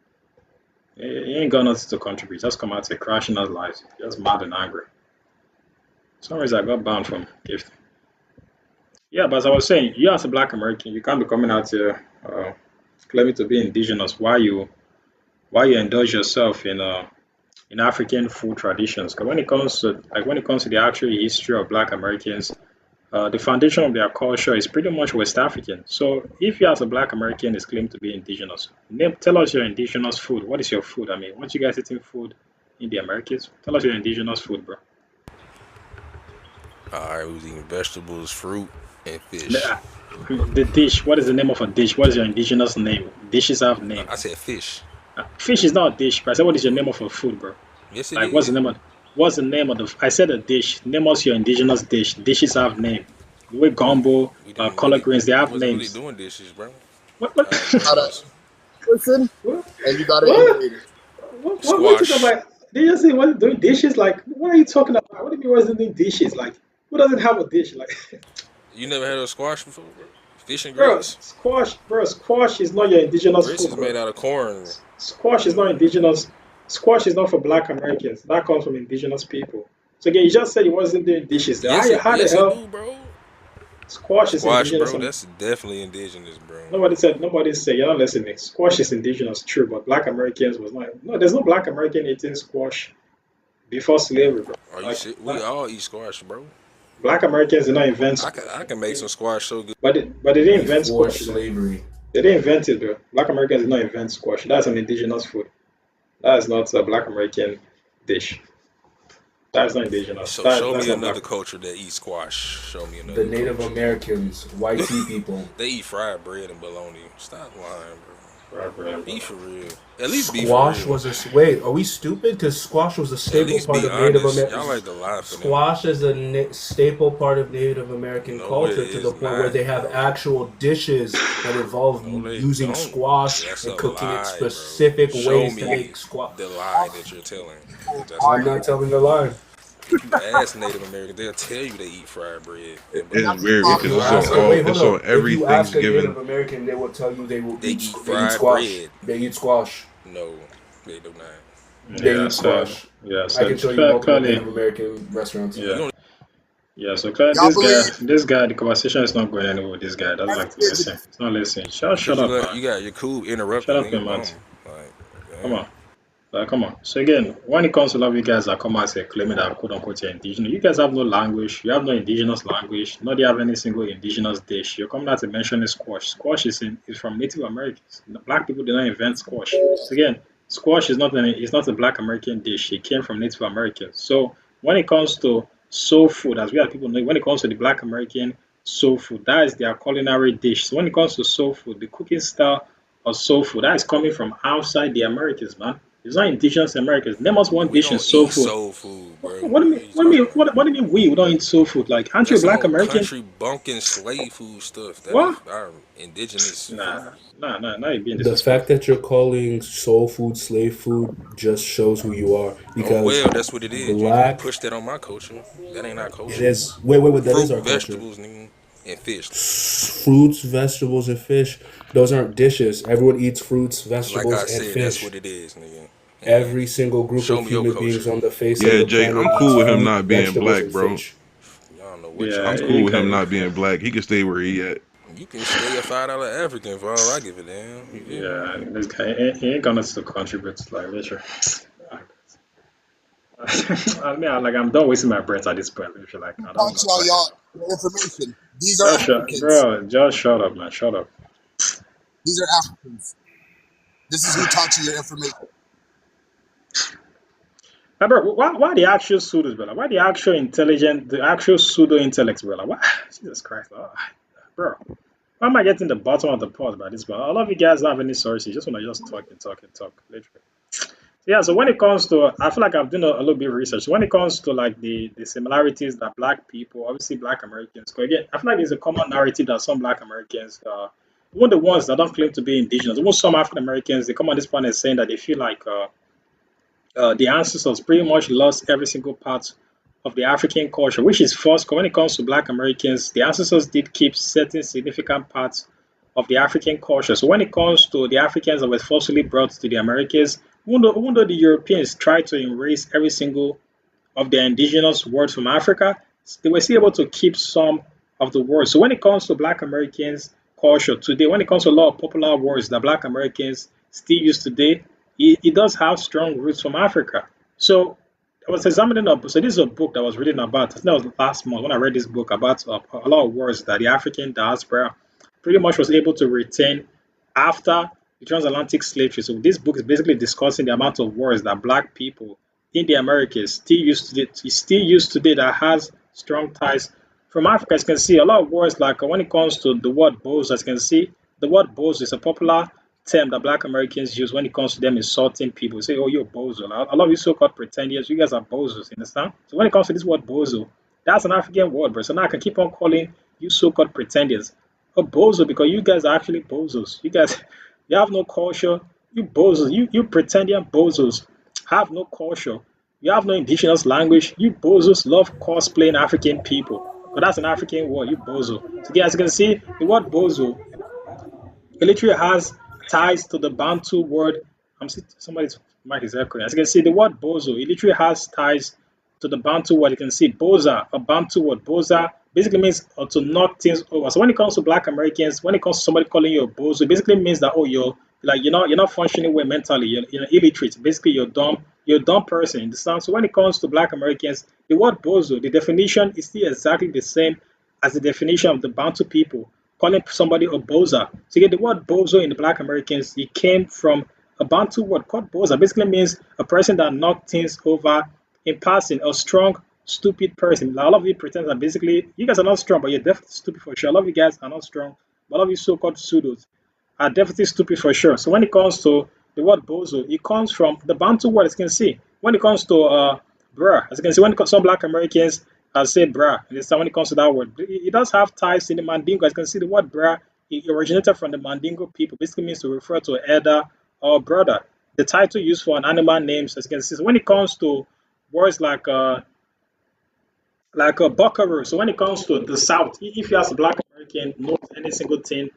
He ain't got nothing to contribute. Just come out here crashing our lives. Just mad and angry. For some reason I got banned from gift. Yeah, but as I was saying, you as a black American, you can't be coming out here claiming to be indigenous. Why you indulge yourself in African food traditions? Because when it comes to the actual history of black Americans, the foundation of their culture is pretty much West African. So if you as a black American is claimed to be indigenous, tell us your indigenous food. What is your food? I mean, once you guys eating food in the Americas, tell us your indigenous food, bro. All right, we was eating vegetables, fruit, and fish. The, the dish. What is the name of a dish? What is your indigenous name? Dishes have No, name. I said fish. Fish is not a dish, but I said what is your name of a food, bro? Yes, it Like is. what's the name of the? I said a dish. Name us your indigenous dish. Dishes have name. The way gumbo, We didn't collard really. greens, they We have wasn't really names. doing dishes, bro. What? Gotta Greens, listen, What? and you gotta What? eat it. What are you talking squash. about? Did you say what doing dishes? Like, what are you talking about? What do you mean wasn't doing dishes? Like, who doesn't have a dish? Like, You never had a squash before, bro? Fish and bro, grits. squash is not your indigenous Grits food, is bro. made out of corn. Squash is not indigenous. Squash is not for Black Americans. That comes from indigenous people. So again, you just said you wasn't doing dishes. There. How the Yes it hell do, bro. squash is Squash, indigenous? bro. That's definitely indigenous, bro. Nobody said. You're not listening. Squash is indigenous, true, but Black Americans was not. No, there's no Black American eating squash before slavery, bro. Are you Like, shit? We all eat squash, bro. Black Americans did not invent I squash, can make some squash so good. but they didn't invent Before squash, though. slavery. They didn't invent it, bro. Black Americans did not invent squash. That's an indigenous food. That is not a Black American dish. That's not indigenous. So That show that's me not Black. another culture that eats squash. Show me The another Native culture. Americans, white tea people. They eat fried bread and bologna. Stop lying, bro. Right, bro. Be for real. At least be for Squash real. was wait. Are we stupid? Because squash was a At staple least part be of Native honest. Y'all Americans. like to lie for them. Squash is a staple part of Native American No, it culture to the is point where not, they have bro. actual dishes that involve No, they using don't. squash That's and a cooking it lie, bro. specific Show ways to me make squash. the lie that you're telling. That's a I'm lie. not telling a lie. If you ask Native Americans, they'll tell you they eat fried bread and It's bologna. weird If because you it's on ask Lie. a all wait, hold it's on up. If every you ask a Native Thanksgiving. American, they will tell you They eat they eat fried squash. bread. They eat squash. No, they do not. They Yeah. eat So squash. yeah. I So can show you multiple clearly, Native American restaurants. You yeah. don't Yeah. So clearly, Y'all believe this guy, the conversation is not going anywhere with this guy. Doesn't like to Africans? listen. He's not listening. Shut because up, man. you got your cool Shut interrupting up, me. man. Like, Come damn. on. Come on. So again, when it comes to a lot of you guys that come out and say claiming that quote unquote you're indigenous, you guys have no language. You have no indigenous language. Nor do you have any single indigenous dish. You're coming out to mention squash. Squash is from Native Americans. The black people did not invent squash. So again, squash is not a black American dish. It came from Native Americans. So when it comes to soul food, as we have people know, when it comes to the black American soul food, that is their culinary dish. So when it comes to soul food, the cooking style of soul food, that is coming from outside the Americas, man. It's not indigenous Americans. Name us one We dish in don't soul eat food. soul food, bro. What do you What mean? are you What do you talking mean? about? What do you mean we don't eat soul food? Like, aren't you a That's some black old American? country bunking slave food stuff. That What? ain't our indigenous food. Nah. You're being The fact disrespectful. that you're calling soul food slave food just shows who you are. Oh Because well, that's what it is. You black, push that on my culture. That ain't our it culture. is. Wait. That is Fruit, our culture. vegetables, nigga, and fish. Fruits, vegetables, and fish. Those aren't dishes. Everyone eats fruits, Like vegetables, I and said, that's fish. what it is, nigga. And Every single group show of me your human beings culture. on the face of Yeah, the Jay, planet I'm eats cool with him fruit, not being vegetables, black, and bro. fish. Y'all know what Yeah, y'all I'm talking cool with about. him okay. not being black. He can stay where he at. You can stay a $5 African for all I give a damn. You feel me? Yeah, this guy he ain't gonna still contribute to like literature. I mean, I'm done wasting my breath at this point. Literally, like, I don't Talk know. to y'all, Like, your information. These are Africans. bro, just shut up, man. Shut up. These are Africans. This is who taught you your information. Hey, bro, why the actual pseudos, bro? Like, why the actual intelligent, the actual pseudo intellect, bro? Like, what? Jesus Christ, bro. Why am I getting the bottom of the pot about this, bro? A lot of you guys don't have any sources. You just want to just talk, literally. Yeah, so when it comes to, I feel like I've done a little bit of research. When it comes to like the similarities that black people, obviously black Americans, because again, I feel like there's a common narrative that some black Americans, even the ones that don't claim to be indigenous, even some African Americans, they come on this planet saying that they feel like the ancestors pretty much lost every single part of the African culture, which is false. 'Cause when it comes to Black Americans, the ancestors did keep certain significant parts of the African culture. So when it comes to the Africans that were forcibly brought to the Americas, even though the Europeans tried to erase every single of their indigenous words from Africa, they were still able to keep some of the words. So when it comes to Black Americans culture today, when it comes to a lot of popular words that Black Americans still use today, it does have strong roots from Africa. So I was examining up. So this is a book that was written about. I think that was last month when I read this book about a lot of words that the African diaspora pretty much was able to retain after the transatlantic slave trade. So this book is basically discussing the amount of words that Black people in the Americas still used today that has strong ties from Africa. As you can see, a lot of words like when it comes to the word bozo, as you can see, the word bozo is a popular term that Black Americans use when it comes to them insulting people. Say, oh, you're a bozo. A lot of you so-called pretenders, you guys are bozos, you understand? So when it comes to this word bozo, that's an African word, bro. So now I can keep on calling you so-called pretenders a bozo because you guys are actually bozos. You guys, you have no culture. You bozos, you pretending bozos have no culture. You have no indigenous language. You bozos love cosplaying African people. But that's an African word, you bozo. So yeah, as you can see, the word bozo, it literally has ties to the Bantu word. I'm seeing somebody's mic is echoing. As you can see, the word bozo, it literally has ties to the Bantu word. You can see boza, a Bantu word. Boza basically means to knock things over. So when it comes to Black Americans, when it comes to somebody calling you a bozo, it basically means that you're not functioning well mentally. You're illiterate. Basically, you're a dumb person. Understand? So when it comes to Black Americans, the word bozo, the definition is still exactly the same as the definition of the Bantu people calling somebody a boza. So you get the word bozo in the Black Americans, it came from a Bantu word called boza. Basically means a person that knocked things over in passing, a strong, stupid person. Like, a lot of you pretend that basically you guys are not strong, but you're definitely stupid for sure. A lot of you guys are not strong, but a lot of you so-called pseudos are definitely stupid for sure. So when it comes to the word bozo, it comes from the Bantu word, as you can see. When it comes to bruh, as you can see, when some Black Americans say bruh, when it comes to that word, it does have ties in the Mandingo. As you can see, the word bruh, it originated from the Mandingo people. Basically means to refer to an elder or brother. The title used for an animal names, as you can see. So when it comes to words like a buckaroo. So when it comes to the South, if you ask a Black American knows any single thing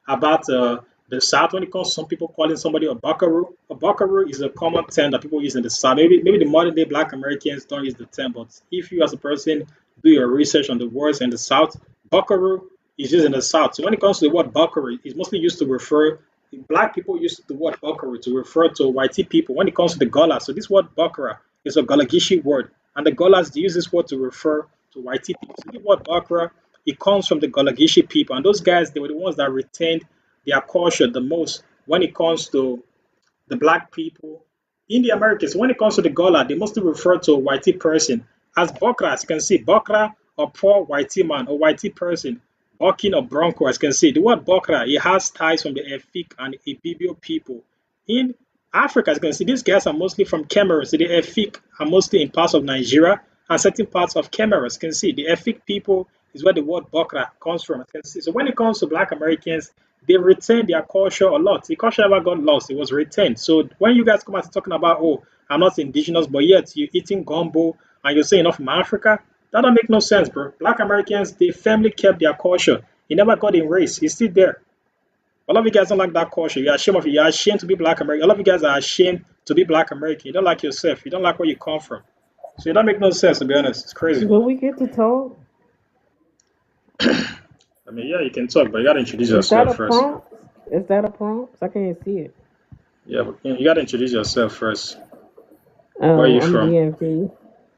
about the South, when it comes to some people calling somebody a buckaroo is a common term that people use in the South. Maybe the modern day Black Americans don't use the term, but if you as a person do your research on the words in the South, buckaroo is used in the South. So when it comes to the word buckaroo, it's mostly used to refer Black people use the word buckaroo to refer to white people. When it comes to the Gullah, so this word bakra is a Galagishi word, and the Gullahs they use this word to refer to white people. So the word bakra, it comes from the Galagishi people, and those guys they were the ones that retained their culture the most when it comes to the Black people in the Americas. When it comes to the Gullah, they mostly refer to a whitey person as Bokra. As you can see, Bokra, or poor whitey man or whitey person, Bokin or Bronco. As you can see, the word Bokra, it has ties from the Efik and Ibibio people. In Africa, as you can see, these guys are mostly from Cameroon. So the Efik are mostly in parts of Nigeria and certain parts of Cameroon. As you can see, the Efik people is where the word Bokra comes from. As you can see. So when it comes to Black Americans, they retain their culture a lot. The culture never got lost, it was retained. So when you guys come out talking about, oh, I'm not indigenous, but yet you're eating gumbo and you're saying enough from Africa, that don't make no sense, bro. Black Americans, they firmly kept their culture. It never got erased. It's still there. A lot of you guys don't like that culture. You're ashamed of it. You're ashamed to be Black American. A lot of you guys are ashamed to be Black American. You don't like yourself. You don't like where you come from. So it don't make no sense, to be honest. It's crazy. Will we get to talk? I mean, yeah, you can talk, but you gotta introduce Is that a yourself first. prompt? Is that a prompt? I can't see it. Yeah, but you gotta introduce yourself first. Where are you I'm from? DMV,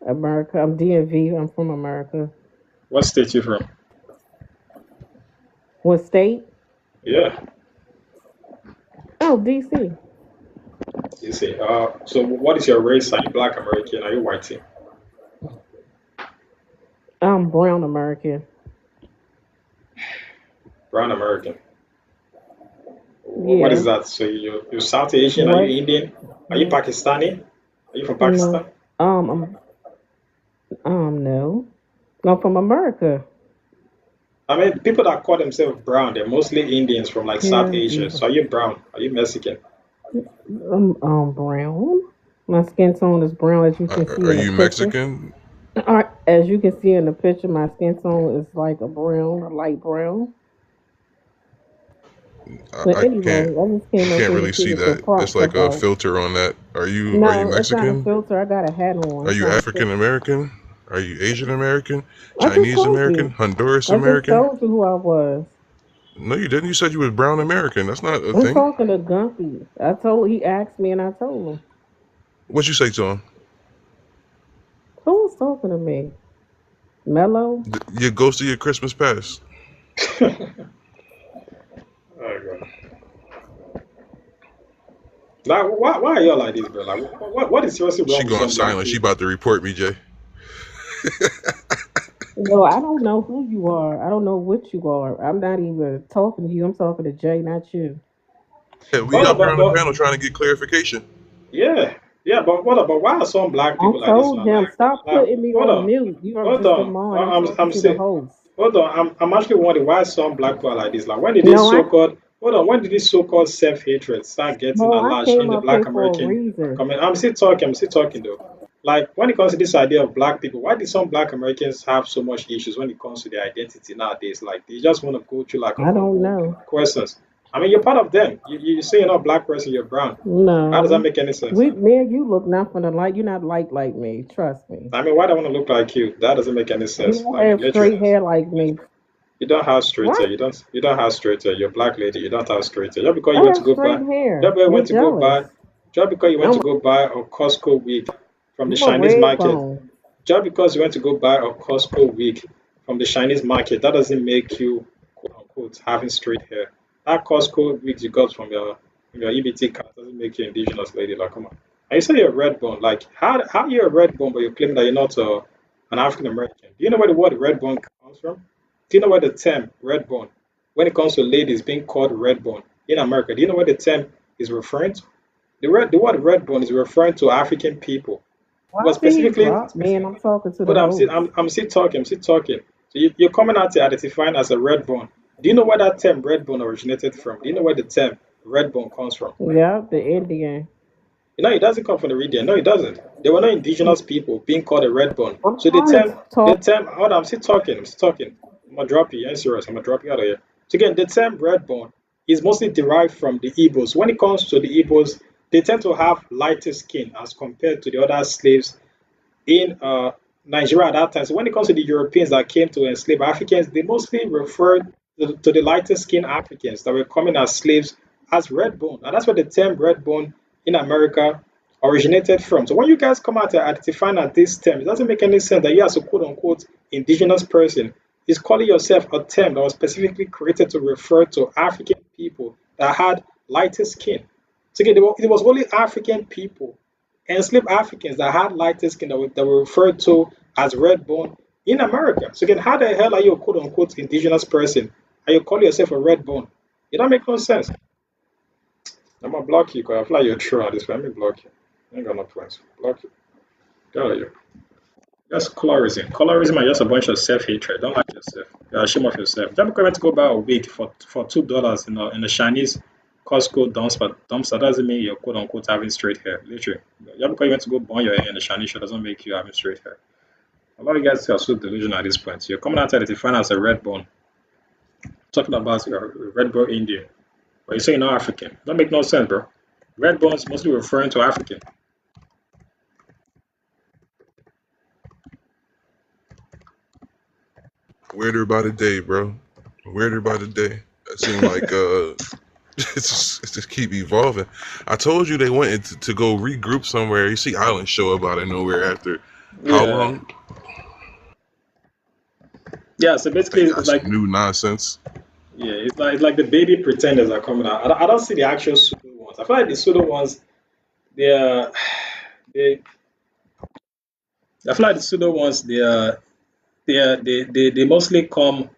America. I'm DMV. I'm from America. What state you from? What state? Yeah, Oh, DC. you see. So what is your race? Are you Black American? Are you white? I'm brown American. Brown American. What is Yeah. that? So you're South Asian? Are What? you Indian? Are you What? Pakistani? Are you from No. Pakistan? No. I'm from America. I mean, people that call themselves brown, they're mostly Indians from like South Yeah. Asia. So are you brown? Are you Mexican? I'm brown. My skin tone is brown, as you can see Are in the you picture. Mexican? As you can see in the picture, my skin tone is like a brown, a light brown. But I can't. anyway, I just You came up can't here to really see see what your that. It's prompt's like a about. filter on that. Are you No, it's not a Mexican? filter. I got a hat on. Are It's you not a African filter. American? Are you Asian American? I just Chinese told American? you. Honduras I just American? told you who I was. No, you didn't. You said you was brown American. That's not a I'm thing. talking to Gumpy. He asked me and I told him. What you say to him? Who was talking to me? Mello? You ghosted your Christmas past. Oh god. Like, why are y'all like this, bro? Like, what is seriously She wrong with going some Black silent. She people? about to report me, Jay. No, I don't know who you are. I don't know what you are. I'm not even talking to you. I'm talking to Jay, not you. Yeah, we What up here about, on the panel trying to get clarification. yeah, but what about why are some Black I people like this? told Now, him, stop like, putting me hold on on, mute. You are hold just a on. mod. I'm talking I'm to the saying, host. hold on. I'm actually wondering why some Black people are like this. Like, when did this No, so-called, hold on, when did this so-called self-hatred start getting I large in came the up Black here for a American reason. community? I'm still talking though. Like, when it comes to this idea of Black people, why did some Black Americans have so much issues when it comes to their identity nowadays? Like, they just want to go through like a I don't humble know. questions. I mean, you're part of them. You say you're not a Black person, you're brown. How does that No. make any sense? Me and you look nothing alike. You're not like me. Trust me. I mean, why do I want to look like you? That doesn't make any You sense. don't Like, have straight literally, hair like me. you don't have straight hair. What? You don't have straight hair. You're a Black lady. You don't have straight hair. Just because you I went to have go straight buy, just hair. because you You're went to go jealous. buy, just because you went I'm to go buy a Costco wig from the I'm a Chinese red market, bone. just because you went to go buy a Costco wig from the Chinese market, that doesn't make you quote unquote having straight hair. That Costco wigs you got from your EBT card doesn't make you indigenous lady. Like, come on. And you say you're red bone. Like, how you're a red bone, but you claim that you're not an African American? Do you know where the word red bone comes from? Do you know where the term red bone, when it comes to ladies being called red bone in America, do you know what the term is referring to? The word red bone is referring to African people. Why But did you specifically, drop me and I'm talking to but the host? I'm still talking. I'm still talking. So you're coming out to identifying as a red bone. Do you know where that term red bone originated from? Do you know where the term red bone comes from? Yeah, the Indian. You know, it doesn't come from the region. No, it doesn't. There were no indigenous people being called a red bone. I'm So trying to the talk. term, hold on, I'm still talking. I'm still talking. I'm gonna drop you. You're serious. I'm gonna drop you out of here. So again, the term red bone is mostly derived from the Igbos. When it comes to the Igbos, they tend to have lighter skin as compared to the other slaves in Nigeria at that time. So when it comes to the Europeans that came to enslave Africans, they mostly referred to the lighter skinned Africans that were coming as slaves as red bone. And that's where the term red bone in America originated from. So when you guys come out to identify at this term, it doesn't make any sense that you as a quote unquote indigenous person is calling yourself a term that was specifically created to refer to African people that had lighter skin. So again, it was only African people, enslaved Africans that had lighter skin that were referred to as red bone in America. So again, how the hell are you a quote unquote indigenous person and you call yourself a red bone? It don't make no sense. I'm gonna block you because I feel like you're true at this point. Let me block you. I ain't got no points. Block you. Get out of here. That's colorism. Colorism is just a bunch of self-hatred. Don't like yourself. You're ashamed of yourself. Just because you went to go buy a wig for $2 in a Chinese Costco dumpster doesn't mean you're quote unquote having straight hair. Literally. Just because you went to go burn your hair in a Chinese shop doesn't make you having straight hair. A lot of you guys are so delusional at this point. You're coming out there to define as a red bone, talking about your red bone Indian, but you're saying no African. Don't make no sense, bro. Red bones mostly referring to African. Weirder by the day, bro. Weirder by the day. It seemed like it's just keep evolving. I told you they went to go regroup somewhere. You see Island show up out of nowhere after how Yeah. long? Yeah, so basically They it's got like some new nonsense. yeah, it's like the baby pretenders are coming out. I don't see the actual pseudo ones. I feel like the pseudo ones, they are, they. I feel like the pseudo ones, they mostly come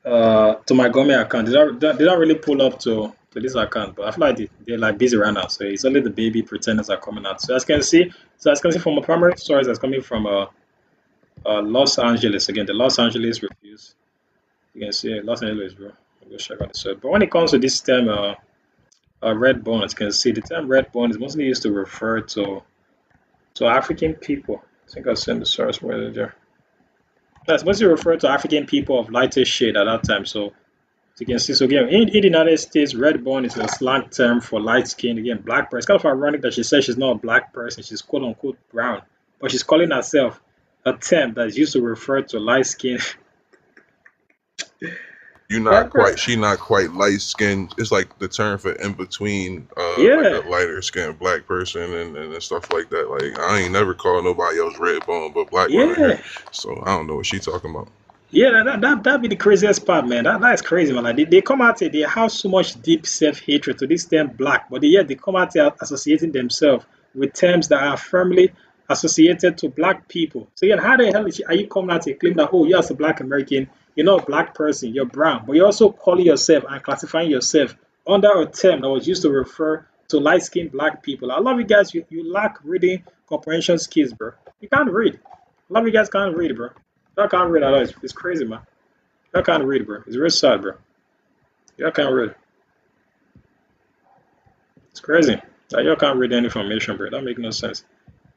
to my government account. They don't really pull up to this account, but I feel like they're like busy right now. So it's only the baby pretenders are coming out. So as can see from a primary source that's coming from Los Angeles again. The Los Angeles reviews. You can see Los Angeles, bro. I'll go check out the source. But when it comes to this term, red bone, as you can see, the term red bone is mostly used to refer to African people. I think I'll send the source where there. That's mostly refer to African people of lighter shade at that time. So you can see, so again, in the United States, red bone is a slang term for light skin. Again, black person. It's kind of ironic that she says she's not a black person, she's quote unquote brown, but she's calling herself a term that's used to refer to light skin. She not quite light skinned. It's like the term for in between Yeah. like a lighter skinned black person and stuff like that. Like I ain't never called nobody else red bone but black women Yeah. here. So I don't know what she talking about. Yeah, that'd be the craziest part, man. That's crazy, man. Like they come out here, they have so much deep self-hatred to this term black, but yet they come out here associating themselves with terms that are firmly associated to black people. So again, how the hell are you coming out here claiming that, oh, you're as a black American, you're not a black person, you're brown, but you're also calling yourself and classifying yourself under a term that was used to refer to light-skinned black people. I love you guys, you lack reading comprehension skills, bro. You can't read. A lot of you guys can't read, bro. Y'all can't read at all. It's crazy, man. Y'all can't read, bro. It's real sad, bro. Y'all can't read. It's crazy. Like, y'all can't read any information, bro. That makes no sense.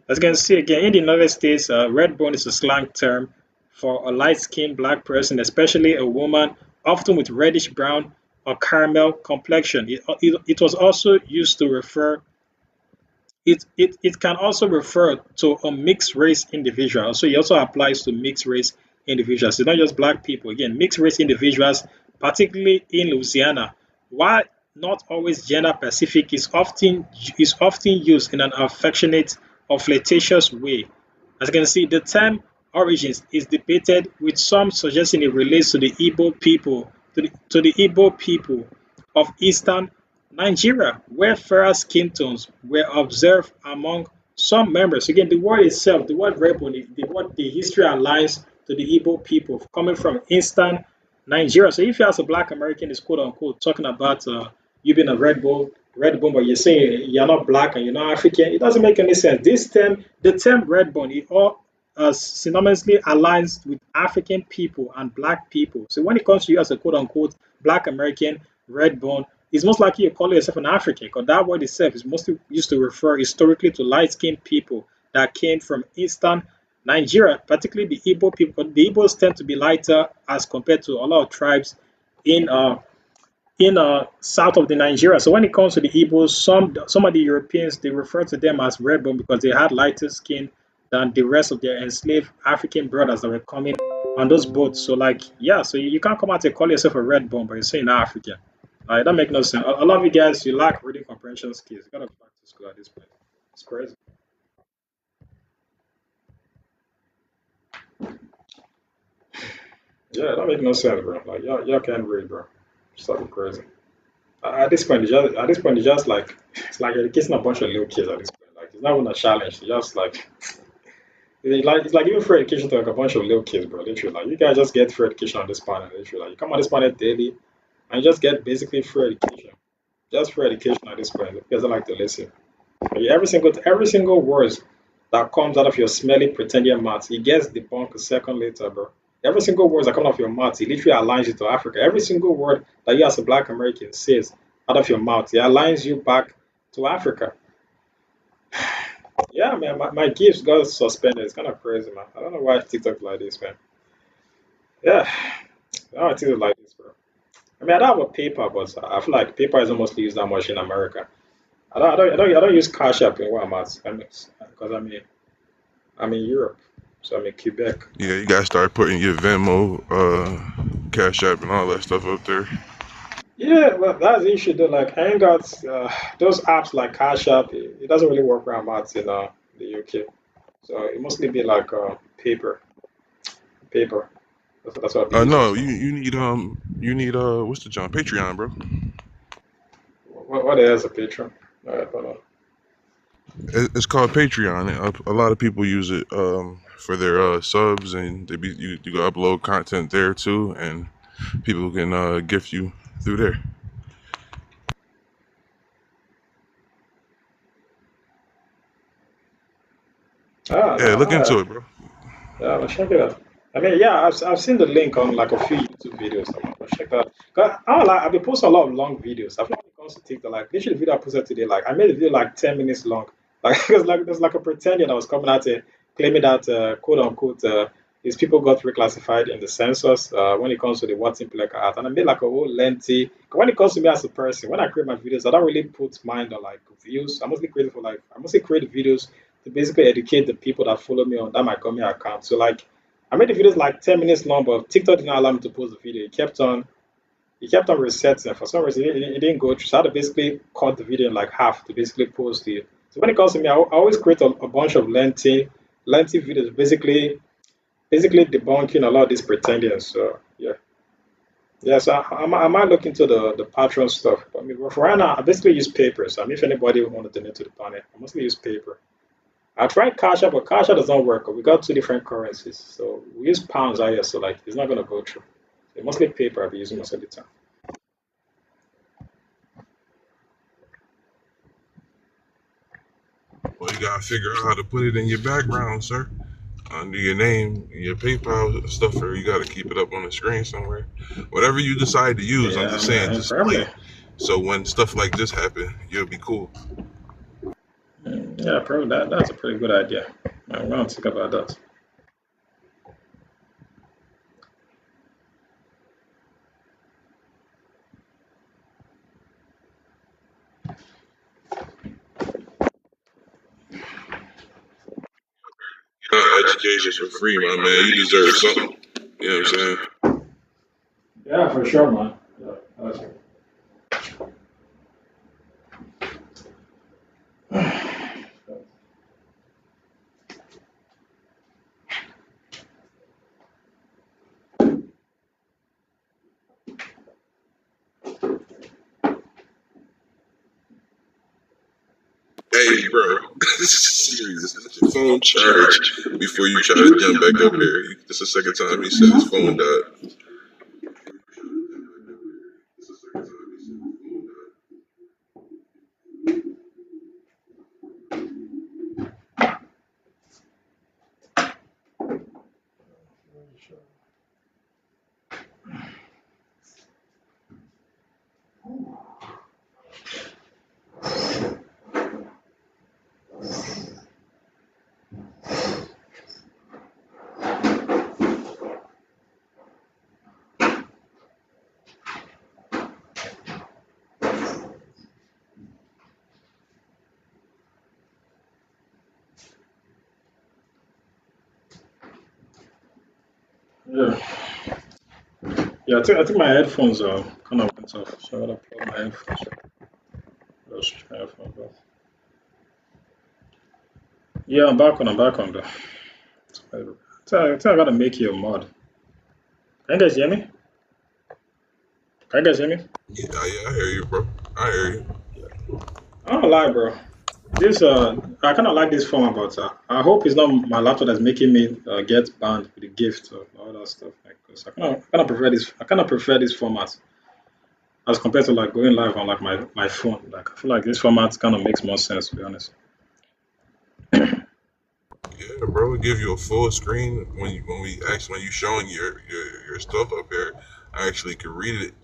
As you can see again, in the United States, red bone is a slang term for a light-skinned black person, especially a woman, often with reddish brown or caramel complexion. It was also used to refer it can also refer to a mixed race individual. So it also applies to mixed race individuals. It's not just black people. Again, mixed race individuals, particularly in Louisiana, while not always gender specific, is often used in an affectionate or flirtatious way. As you can see, the term origins is debated, with some suggesting it relates to the Igbo people to the Igbo people of eastern Nigeria, where fairer skin tones were observed among some members. Again, the word itself, the word rebel, the history aligns to the Igbo people coming from eastern Nigeria. So if you as a black American is quote unquote talking about you being a red bone, but you're saying you're not black and you're not African, it doesn't make any sense. This term, the term red bone, it all synonymously aligns with African people and black people. So when it comes to you as a quote unquote black American red bone, it's most likely you call yourself an African because that word itself is mostly used to refer historically to light skinned people that came from eastern Nigeria, particularly the Igbo people. The Igbos tend to be lighter as compared to a lot of tribes in south of the Nigeria. So when it comes to the Igbos, some of the Europeans they refer to them as red bone because they had lighter skin than the rest of their enslaved African brothers that were coming on those boats. So like yeah, so you can't come out and call yourself a red bone, but you're saying African. That make no sense. A lot of you guys you lack reading comprehension skills. You gotta go back to school at this point. It's crazy. Yeah, that make no sense, bro. Like y'all can't read, bro. Something crazy. At this point, it's just like it's like educating a bunch of little kids at this point. Like it's not even a challenge. It's just like it's like even free education to like a bunch of little kids, bro. Literally, like you guys just get free education on this planet. Literally, like you come on this planet daily and you just get basically free education. Just free education at this point. You guys don't like to listen. Like, every single word that comes out of your smelly pretending mouth, it gets debunked a second later, bro. Every single word that comes out of your mouth, it literally aligns you to Africa. Every single word that you as a black American says out of your mouth, it aligns you back to Africa. Yeah, man, my gifts got suspended. It's kind of crazy, man. I don't know why TikTok like this, man. Yeah, I don't TikTok like this, bro. I mean, I don't have a paper, but I feel like paper is almost used that much in America. I don't use Cash App in where I'm at. Because I'm in Europe, so I'm in Quebec. Yeah, you gotta start putting your Venmo, Cash App, and all that stuff up there. Yeah, well, that's the issue though. Like, I ain't got those apps like Cash App. It doesn't really work where I'm at in the UK. So it mostly be like paper. That's what I'll be using. No, So you need what's the John Patreon, bro? what is a Patreon? Hold on. It's called Patreon. A lot of people use it for their subs, and you can upload content there too, and people can gift you through there. No, Yeah, look all into right. it, bro. Yeah, I'll check it out. I mean, yeah, I've seen the link on like a few YouTube videos. I'll check that out. 'Cause I've been posting a lot of long videos. I feel like when it comes to TikTok, like literally the video I posted today, like I made a video like 10 minutes long. Like because like there's like a pretender that was coming out and claiming that quote unquote his people got reclassified in the census when it comes to the What's in Pleka Act. And I made like a whole lengthy when it comes to me as a person, when I create my videos, I don't really put mind on like views. I mostly create videos to basically educate the people that follow me on that my company account. So like I made the videos like 10 minutes long, but TikTok didn't allow me to post the video. It kept on resetting. For some reason, it didn't go through. So I had to basically cut the video in like half to basically post it. So when it comes to me, I always create a bunch of lengthy videos, basically debunking a lot of these pretenders. So yeah, yeah. So I might look into the Patreon stuff. But I mean, for right now, I basically use paper. So I mean, if anybody want to donate to the panel, I mostly use paper. I tried Cash App, but Cash App does not work. We got two different currencies. So we use pounds out here, so like it's not gonna go through. So mostly paper I'll be using most of the time. Well, you gotta figure out how to put it in your background, sir. Under your name, your PayPal stuff, or you gotta keep it up on the screen somewhere. Whatever you decide to use, I'm Yeah, just saying man, permanent. display. So when stuff like this happen, you'll be cool. Yeah, probably that's a pretty good idea. I'm gonna think about that. Education's for free, my man. You deserve something. You know what I'm saying? Yeah, for sure, man. Yeah, Hey, bro, this is serious. Let your phone charge before you try to jump back up here. This is the second time he said his phone died. Yeah. Yeah, I think my headphones kind of went off, so I gotta plug my headphones. Those headphones off. Yeah, I'm back on though. I gotta make you a mod. Can you guys hear me? Can you guys hear me? Yeah, I hear you, bro. I hear you. I don't lie, bro. This I kind of like this format, but I hope it's not my laptop that's making me get banned with the gift or all that stuff. Like, cause I kind of prefer this. I kind of prefer this format as compared to like going live on like my phone. Like I feel like this format kind of makes more sense, to be honest. Yeah, bro. We give you a full screen when you showing your stuff up here. I actually can read it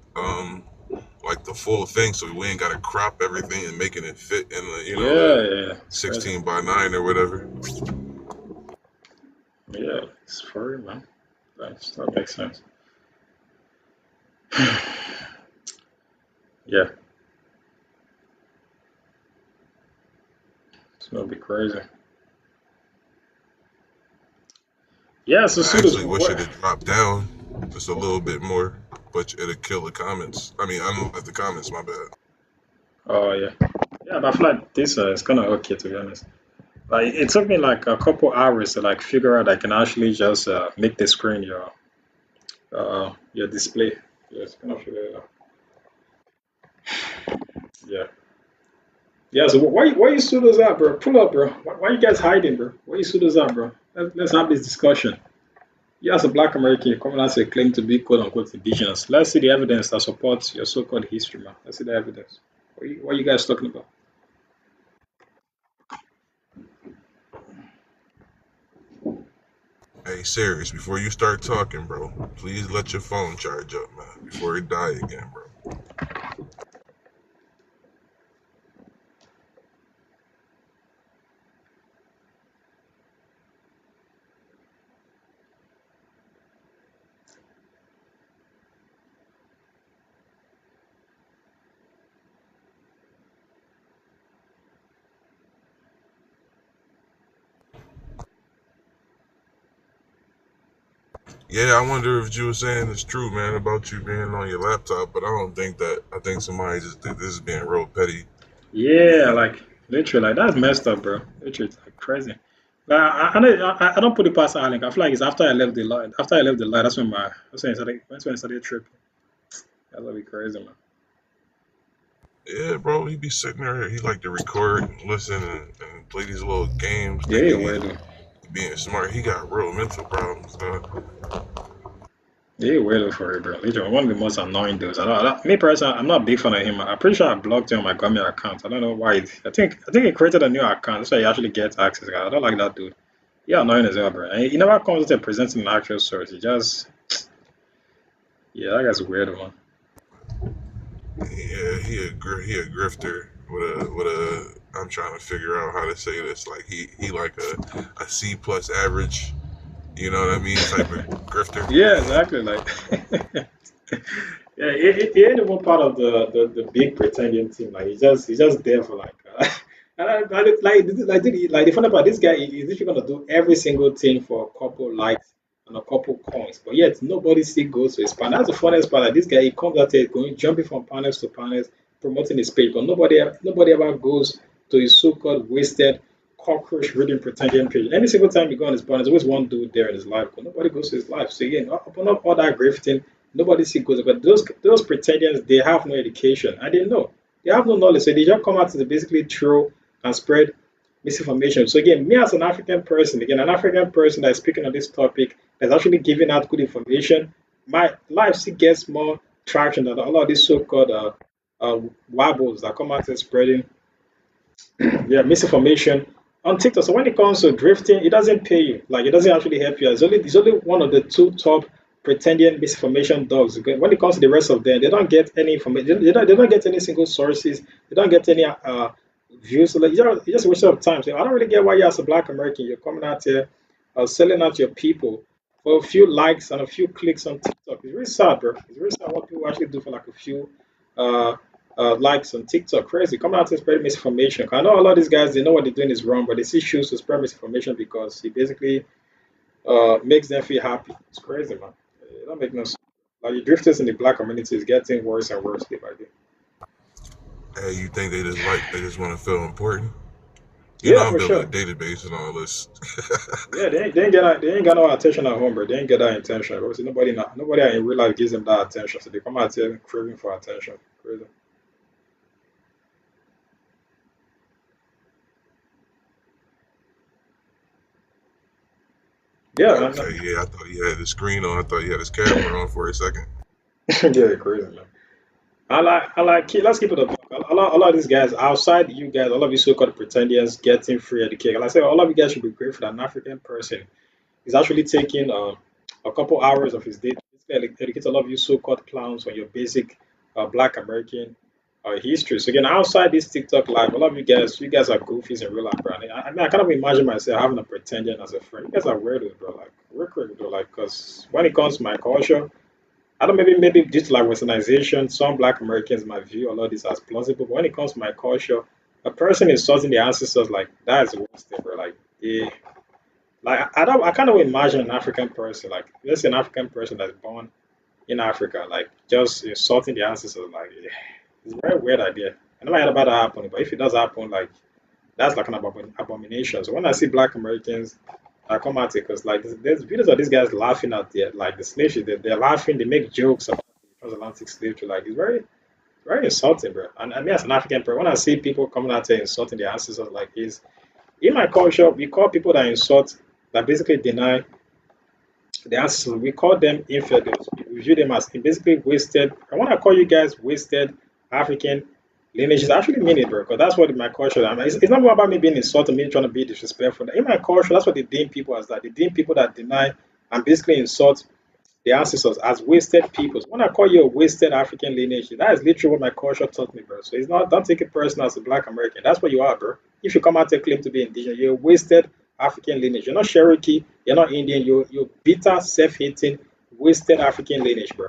like the full thing, so we ain't gotta crop everything and making it fit in the Yeah, it's crazy. 16:9 or whatever. Yeah, it's furry, man. That makes sense. Yeah, it's gonna be crazy. Yeah, so I Sudas, actually wish it had dropped down just a little bit more, but it'll kill the comments. I mean, I don't like the comments. My bad. oh yeah, yeah, but I feel like this is kind of okay, to be honest. Like it took me like a couple hours to like figure out I can actually just make the screen your display. Yeah, it's kind of figure it out. Yeah, yeah. So why you Sudas out, bro? Pull up, bro. Why you guys hiding, bro? Why you Sudas out, bro? Let's have this discussion. You as a black American coming out to claim to be quote unquote indigenous. Let's see the evidence that supports your so-called history, man. Let's see the evidence. What are you guys talking about? Hey, serious. Before you start talking, bro, please let your phone charge up, man, before it die again, bro. Yeah, I wonder if you were saying it's true, man, about you being on your laptop, but I don't think that. I think somebody just did this is being real petty. Yeah, like literally, like that's messed up, bro. Literally, it's like crazy. Like, I don't put it past Alec. I feel like it's after I left the light. After I left the light, that's when I started tripping. That's gonna be crazy, man. Yeah, bro, he be sitting there. He like to record, listen, and play these little games, Yeah, yeah, thinking weird. he's being smart. He got real mental problems, though. Yeah, weird for it, bro. Literally, one of the most annoying dudes. Me personally, I'm not a big fan of him. I'm pretty sure I blocked him on my Gummy account. I don't know why. I think he created a new account. That's why he actually gets access. I don't like that dude. Yeah, annoying as well, bro. And he never comes to presenting an actual source. He just, yeah, that guy's weird, man. Yeah, he a grifter with a. I'm trying to figure out how to say this. Like he like a C plus average. You know what I mean? Type of grifter. Yeah, exactly. Like, yeah, he ain't even part of the big pretending team. Like, he's just there for like, like the funny part, this guy is literally gonna do every single thing for a couple likes and a couple coins, but yet nobody still goes to his panel. That's the funniest part. Like this guy, he comes out there going jumping from panels to panels, promoting his page, but nobody ever goes to his so-called wasted cockroach reading pretending page. Every single time you go on his panel, there's always one dude there in his life, but nobody goes to his life. So again, upon all that grifting, nobody see goes. But those pretenders, they have no education. I didn't know. They have no knowledge. So they just come out to basically throw and spread misinformation. So again, me as an African person, again, an African person that's speaking on this topic, that's actually giving out good information, my life still gets more traction than a lot of these so-called wabbles that come out and spreading yeah, misinformation on TikTok. So when it comes to drifting, it doesn't pay you. Like it doesn't actually help you. It's only one of the two top pretending misinformation dogs. Okay? When it comes to the rest of them, they don't get any information. They don't get any single sources. They don't get any views. So like, it's just a waste of time. So I don't really get why you as a Black American you're coming out here selling out your people for a few likes and a few clicks on TikTok. It's really sad, bro. It's really sad what people actually do for like a few uh, likes on TikTok. Crazy. Come out and spread misinformation. I know a lot of these guys, they know what they're doing is wrong, but they still choose to spread misinformation because it basically makes them feel happy. It's crazy, man. It don't make no sense. Like the drifters in the Black community is getting worse and worse day by day. Hey, you think they just want to feel important? You know, Yeah, I'm for building a sure. database and all this. Yeah, they ain't got no attention at home, bro. They ain't get that attention. Obviously, nobody in real life gives them that attention. So they come out here craving for attention. Crazy. Yeah, Okay, yeah, I thought he had the screen on. I thought he had his camera on for a second. yeah, crazy, man. Let's keep it up. A lot of these guys outside you guys, all of you so-called pretenders getting free education. Like I said, all of you guys should be grateful that an African person is actually taking a couple hours of his day to basically educate a lot of you so-called clowns on your basic Black American history. So again, outside this TikTok live, a lot of you guys are goofies in real life, bro. I can't even imagine myself having a pretender as a friend. You guys are weirdos, bro. Like we're crazy, bro. Like, cause when it comes to my culture. I don't maybe due to like westernization, some Black Americans might view a lot of this as plausible. But when it comes to my culture, a person insulting their ancestors like that is the worst thing, bro. Like yeah, like I can't even imagine an African person like let's say an African person that's born in Africa like just insulting their ancestors like yeah, it's a very weird idea. I never heard about that happening, but if it does happen, like that's like an abomination. So when I see Black Americans come out here, because like there's videos of these guys laughing at the like the slave ship, they're laughing, they make jokes about the transatlantic slave trade. Like it's very insulting, bro. And I mean, as an African person, when I see people coming out here insulting their ancestors, like is in my culture, we call people that insult, that basically deny the ancestors, we call them infidels. We view them as basically wasted. And when I call you guys wasted African lineages, I actually mean it, bro, because that's what my culture. I mean, it's not about me being insulted, me trying to be disrespectful. In my culture, that's what they deem people as that. They deem people that deny and basically insult the ancestors as wasted peoples. When I call you a wasted African lineage, that is literally what my culture taught me, bro. So it's not, don't take it personal as a Black American. That's what you are, bro. If you come out and claim to be indigenous, you're a wasted African lineage. You're not Cherokee, you're not Indian, you're bitter, self-hating, wasted African lineage, bro.